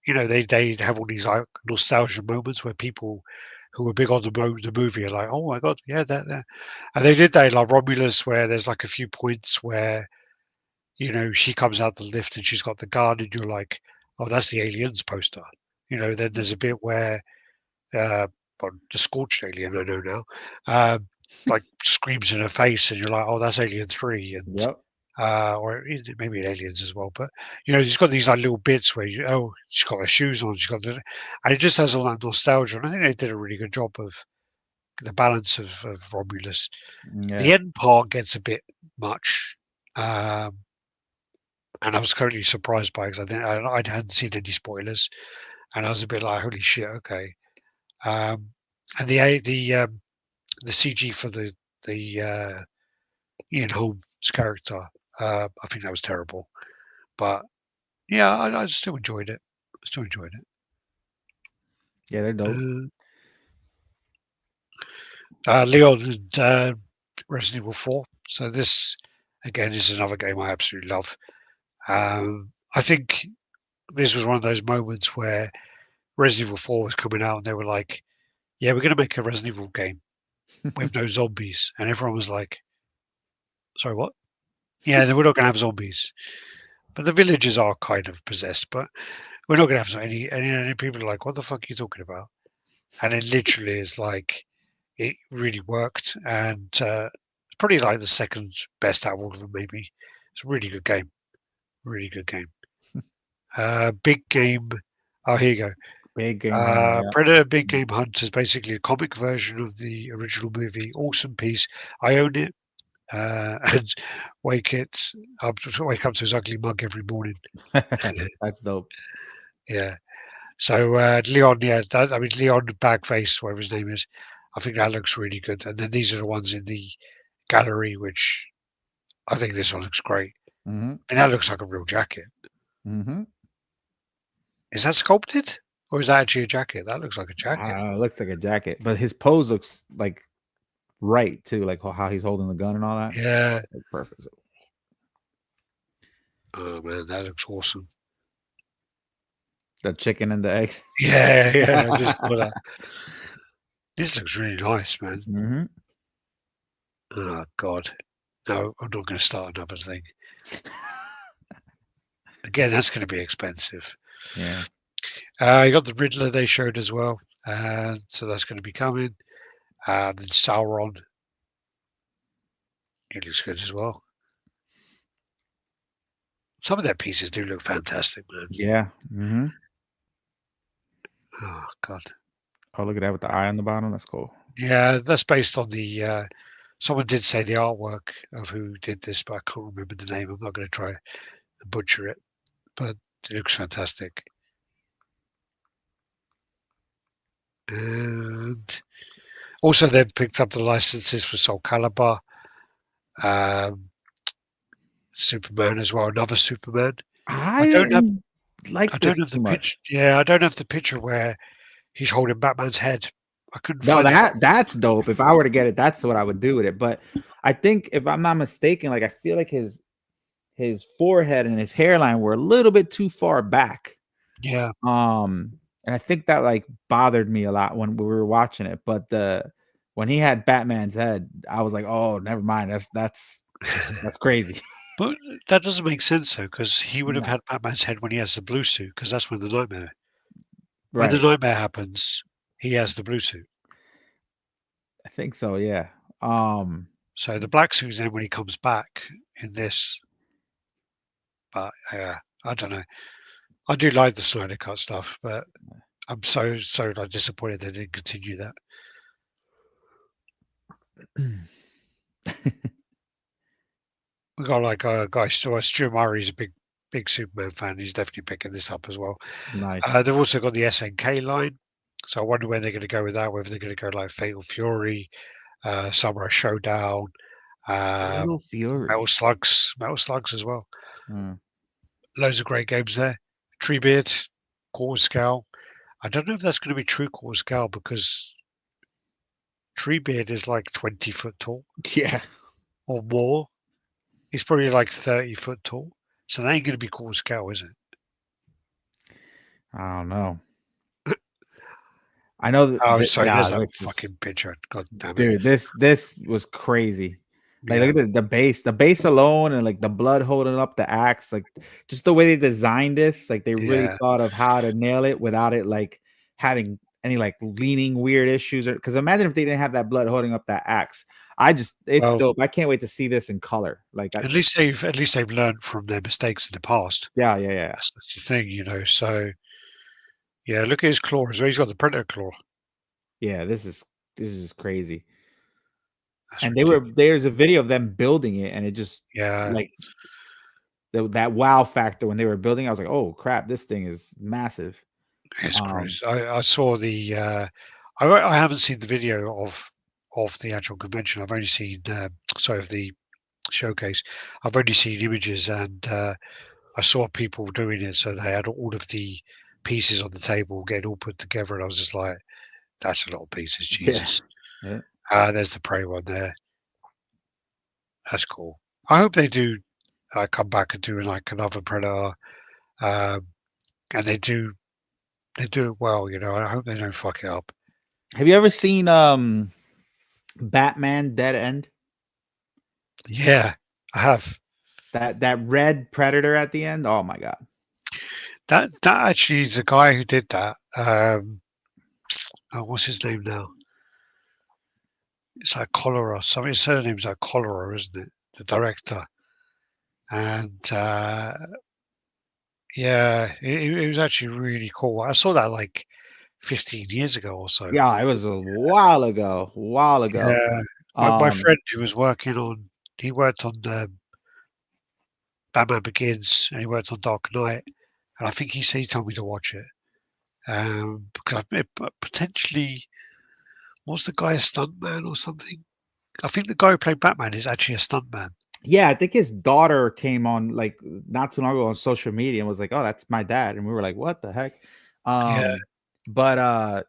you know, they have all these like nostalgia moments where people who were big on the movie are like, oh my god, yeah, that. And they did that in like Romulus, where there's like a few points where, you know, she comes out the lift and she's got the gun, and you're like, oh, that's the Aliens poster. You know, then there's a bit where the Scorched Alien, I know now, like screams in her face, and you're like, oh, that's Alien 3, and or maybe Aliens as well. But you know, he's got these like little bits where she's got her shoes on, and it just has all that nostalgia. And I think they did a really good job of the balance of Romulus. The end part gets a bit much, and I was currently surprised by it, because I hadn't seen any spoilers, and I was a bit like, holy shit, okay. And the CG for the Ian Holmes character, I think that was terrible. But yeah, I still enjoyed it. Yeah, they're dope. Leon and Resident Evil 4. So this, again, is another game I absolutely love. I think this was one of those moments where Resident Evil 4 was coming out, and they were like, yeah, we're going to make a Resident Evil game with no zombies. And everyone was like, sorry, what? Yeah, we're not going to have zombies. But the villages are kind of possessed, but we're not going to have any people are like, what the fuck are you talking about? And it literally is like, it really worked. And it's probably like the second best out of all of them, maybe. It's a really good game. Really good game. Big Game. Oh, here you go. Big Game Predator Big Game Hunt is basically a comic version of the original movie. Awesome piece. I own it. And wake up to his ugly mug every morning. That's dope. Yeah. So Leon, Leon Bagface, whatever his name is, I think that looks really good. And then these are the ones in the gallery, which I think this one looks great. Mm-hmm. And that looks like a real jacket. Mm-hmm. Is that sculpted, or is that actually a jacket? That looks like a jacket. It looks like a jacket, but his pose looks like right too, like how he's holding the gun and all that. Yeah, like, perfect. Oh man, that looks awesome. The chicken and the eggs. Yeah. This looks really nice, man. Mm-hmm. Oh god, no, I'm not going to start another thing. Again, that's going to be expensive. Yeah. You got the Riddler they showed as well, so that's going to be coming. Then Sauron, it looks good as well. Some of their pieces do look fantastic, man. Yeah. Mm-hmm. Oh god. Oh, look at that with the eye on the bottom. That's cool. Yeah, that's based on the. Someone did say the artwork of who did this, but I can't remember the name. I'm not going to try to butcher it, but it looks fantastic. And also, they've picked up the licenses for Soul Calibur, Superman as well. Another Superman. I don't have the picture. Yeah, I don't have the picture where he's holding Batman's head. I couldn't find that's dope. If I were to get it, that's what I would do with it. But I think, if I'm not mistaken, like I feel like his forehead and his hairline were a little bit too far back. Yeah. And I think that like bothered me a lot when we were watching it. But when he had Batman's head, I was like, oh, never mind. That's crazy. But that doesn't make sense though, because he would have had Batman's head when he has the blue suit, because that's when the nightmare. Right. When the nightmare happens, he has the blue suit. I think so, yeah. So the black suit is then when he comes back in this. But yeah, I don't know. I do like the Snyder Cut stuff, but I'm so like disappointed they didn't continue that. We got like a guy, Stuart Murray's a big Superman fan. He's definitely picking this up as well. Nice. They've also got the SNK line, so I wonder where they're going to go with that. Whether they're going to go like Fatal Fury, Samurai Showdown, Fatal Fury, Metal Slugs as well. Loads of great games there. Treebeard, Quarter Scale. I don't know if that's going to be true Quarter Scale because Treebeard is like 20 foot tall. Yeah. Or more. He's probably like 30 foot tall. So that ain't going to be Quarter Scale, is it? I don't know. I know that. Oh, sorry, there's that fucking picture. God damn it. Dude, this was crazy. Like, look at the base alone, and like the blood holding up the axe, like just the way they designed this, like they really thought of how to nail it without it like having any like leaning weird issues. Or because imagine if they didn't have that blood holding up that axe. It's dope. I can't wait to see this in color. Like at least they've learned from their mistakes in the past. Yeah. That's the thing, you know. So yeah, look at his claw as well. He's got the Predator claw. Yeah, this is crazy. That's and ridiculous. There's a video of them building it, and it just like that wow factor when they were building. I was like, oh crap, this thing is massive. It's crazy. I saw the. I haven't seen the video of the actual convention. I've only seen of the showcase. I've only seen images, and I saw people doing it. So they had all of the pieces on the table getting all put together, and I was just like, that's a lot of pieces, Jesus. Yeah. There's the Prey one there. That's cool. I hope they do come back and do like another Predator, and they do it well. You know, I hope they don't fuck it up. Have you ever seen Batman Dead End? Yeah, I have. That red Predator at the end. Oh my god. That actually is the guy who did that. What's his name now? It's like Cholera. His surname's like Cholera, isn't it? The director. And it was actually really cool. I saw that like 15 years ago or so. Yeah, it was a while ago. Yeah. My friend who was worked on Batman Begins, and he worked on Dark Knight, and I think he told me to watch it. Because potentially, was the guy a stuntman or something? I think the guy who played Batman is actually a stuntman. Yeah, I think his daughter came on like not too long ago on social media and was like, "Oh, that's my dad," and we were like, "What the heck?" But I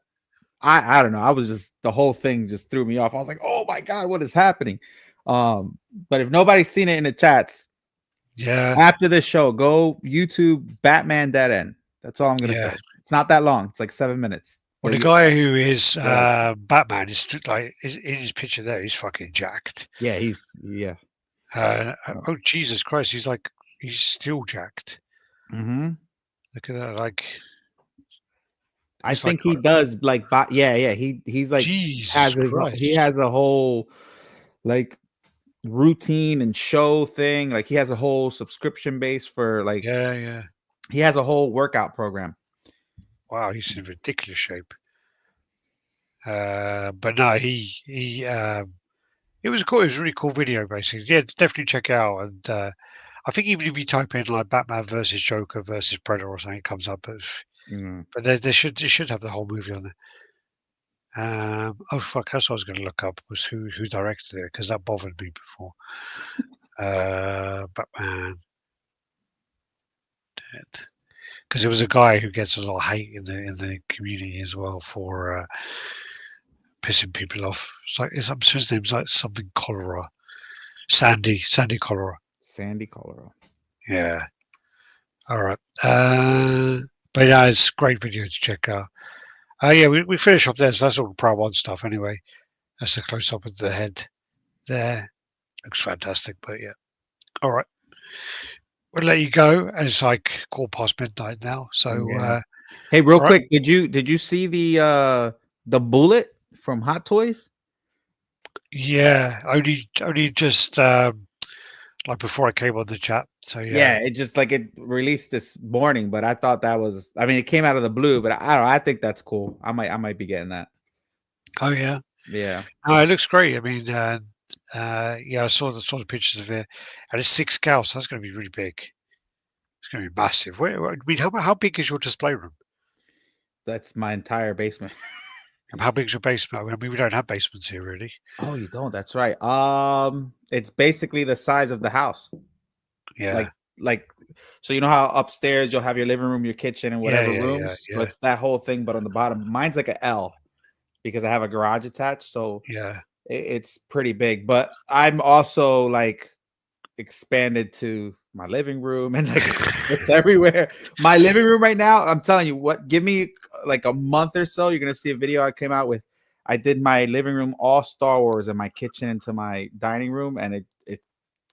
don't know. I was just the whole thing just threw me off. I was like, "Oh my god, what is happening?" But if nobody's seen it in the chats, after this show, go YouTube Batman Dead End. That's all I'm gonna say. It's not that long. It's like 7 minutes. Well, the guy who is Batman is like in his picture there. He's fucking jacked. Yeah, oh Jesus Christ! He's still jacked. Mm-hmm. Look at that! Like, I think he does like. He's like he has a whole like routine and show thing. Like he has a whole subscription base for like. Yeah. He has a whole workout program. Wow, he's in ridiculous shape. But no, it was cool. It was a really cool video, basically. Yeah, definitely check it out. And I think even if you type in like Batman versus Joker versus Predator or something, it comes up. But they should have the whole movie on there. Oh fuck! That's what I was going to look up was who directed it because that bothered me before. Batman Dead. Because there was a guy who gets a lot of hate in the community as well for pissing people off. It's like his name's like something Cholera, Sandy Cholera. Sandy Cholera. Yeah. All right. But yeah, it's a great video to check out. Yeah, we finish off there. So that's all the Pro 1 stuff anyway. That's a close up of the head there. Looks fantastic, but yeah. All right. We'll let you go. It's like midnight now. So hey, real quick, did you see the bullet from Hot Toys? Yeah, only just like before I came on the chat. So yeah, it just like it released this morning, but I thought that was, I mean, it came out of the blue, but I don't know, I think that's cool. I might be getting that. Oh yeah, yeah. No, it looks great. I mean, yeah, I saw the pictures of it, and it's 6 scale, so that's going to be really big. It's going to be massive. I mean, how big is your display room? That's my entire basement. And how big is your basement? I mean, we don't have basements here, really. Oh, you don't? That's right. It's basically the size of the house. Yeah. Like, so you know how upstairs you'll have your living room, your kitchen, and whatever rooms. Yeah. So it's that whole thing, but on the bottom, mine's like an L because I have a garage attached. So yeah, it's pretty big. But I'm also like expanded to my living room and like it's everywhere. My living room right now, I'm telling you what, give me like a month or so, you're gonna see a video I came out with. I did my living room all Star Wars and my kitchen into my dining room, and it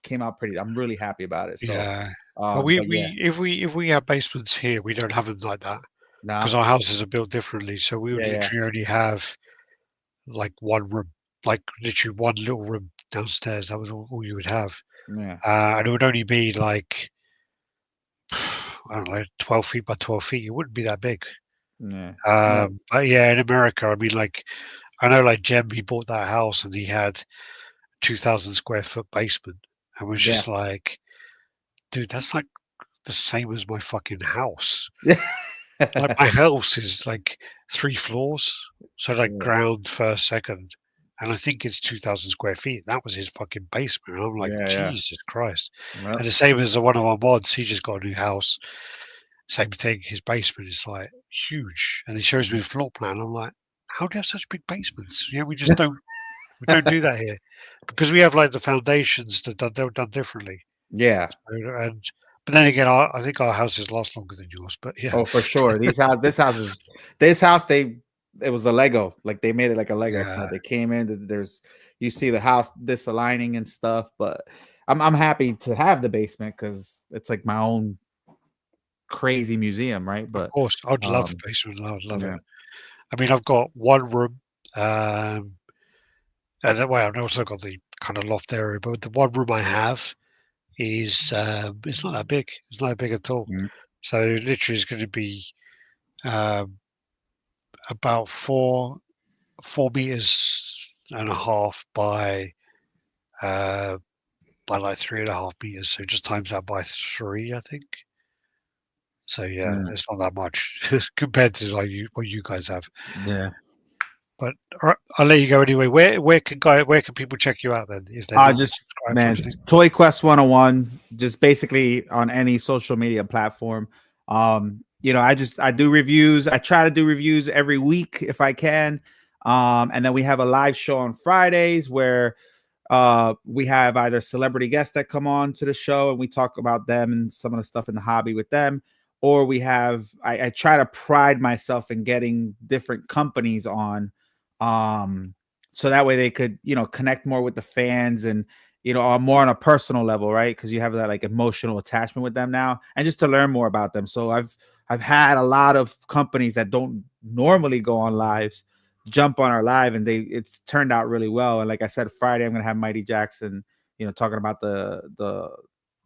came out pretty. I'm really happy about it. So yeah. But if we have basements here, we don't have them like that because our houses are built differently. So we would literally only have like one room, like literally one little room downstairs. That was all you would have. Yeah. And it would only be like, I don't know, 12 feet by 12 feet. It wouldn't be that big. Yeah. But yeah, in America, I mean, like, I know like Jem, he bought that house and he had 2,000 square foot basement. And was just like, dude, that's like the same as my fucking house. Like my house is like 3 floors. So like ground, first, second. And I think it's 2,000 square feet. That was his fucking basement. And I'm like, Jesus Christ. Well, and the same as one of our mods, he just got a new house. Same thing. His basement is like huge. And he shows me the floor plan. I'm like, how do you have such big basements? You know, we just don't do that here. Because we have like the foundations that they're done differently. Yeah. But then again, I think our houses last longer than yours. But yeah. Oh, for sure. This house, it was a Lego. Like they made it like a Lego set. They came in. You see the house disaligning and stuff. But I'm happy to have the basement because it's like my own crazy museum, right? But of course, I'd love the basement. I would love it. I mean, I've got one room. And that way, I've also got the kind of loft area. But the one room I have is it's not that big. It's not that big at all. So literally, it's going to be about 4 meters and a half by like 3.5 meters. So just times that by 3, I think. So yeah, it's not that much compared to like what you guys have. Yeah. But I'll let you go anyway. Where can people check you out then? If they're just ToyQuest101, just basically on any social media platform. You know, I do reviews. I try to do reviews every week if I can. And then we have a live show on Fridays where we have either celebrity guests that come on to the show and we talk about them and some of the stuff in the hobby with them, or we have I try to pride myself in getting different companies on, so that way they could, you know, connect more with the fans and, you know, more on a personal level, right? Because you have that like emotional attachment with them now, and just to learn more about them. So I've had a lot of companies that don't normally go on lives jump on our live, and it's turned out really well. And like I said, Friday I'm gonna have Mighty Jackson, you know, talking about the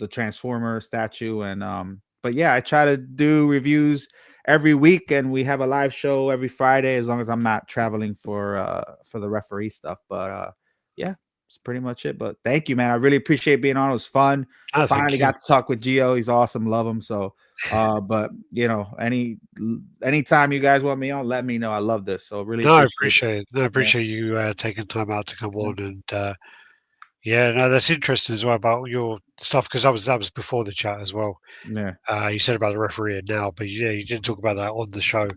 Transformer statue. And but yeah, I try to do reviews every week, and we have a live show every Friday as long as I'm not traveling for the referee stuff. But yeah, it's pretty much it. But thank you, man. I really appreciate being on. It was fun. Finally got to talk with Gio. He's awesome. Love him. So but you know, anytime you guys want me on, let me know. I love this. So really I appreciate it. I appreciate you taking time out to come on. And yeah, no, that's interesting as well about your stuff, because that was before the chat as well. Yeah. You said about the referee now, but yeah, you didn't talk about that on the show.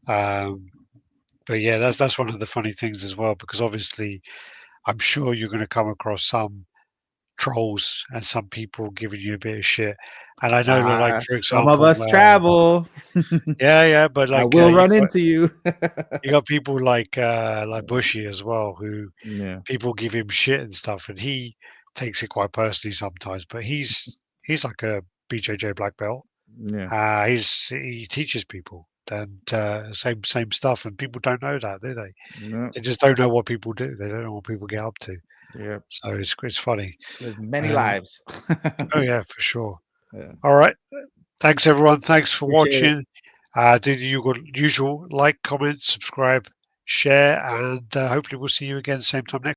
But yeah, that's one of the funny things as well, because obviously I'm sure you're going to come across some trolls and some people giving you a bit of shit. And I know that, like, for some of example, us travel. yeah, but like I will run into you. You got people like Bushy as well, who people give him shit and stuff, and he takes it quite personally sometimes. But he's like a BJJ black belt. Yeah. He teaches people and same stuff, and people don't know that, do they? No. They just don't know what people do. They don't know what people get up to. Yeah. So it's funny. Live many lives. Oh yeah, for sure. Yeah. All right. Thanks everyone. Thanks for watching. Do the usual like, comment, subscribe, share, and hopefully we'll see you again same time next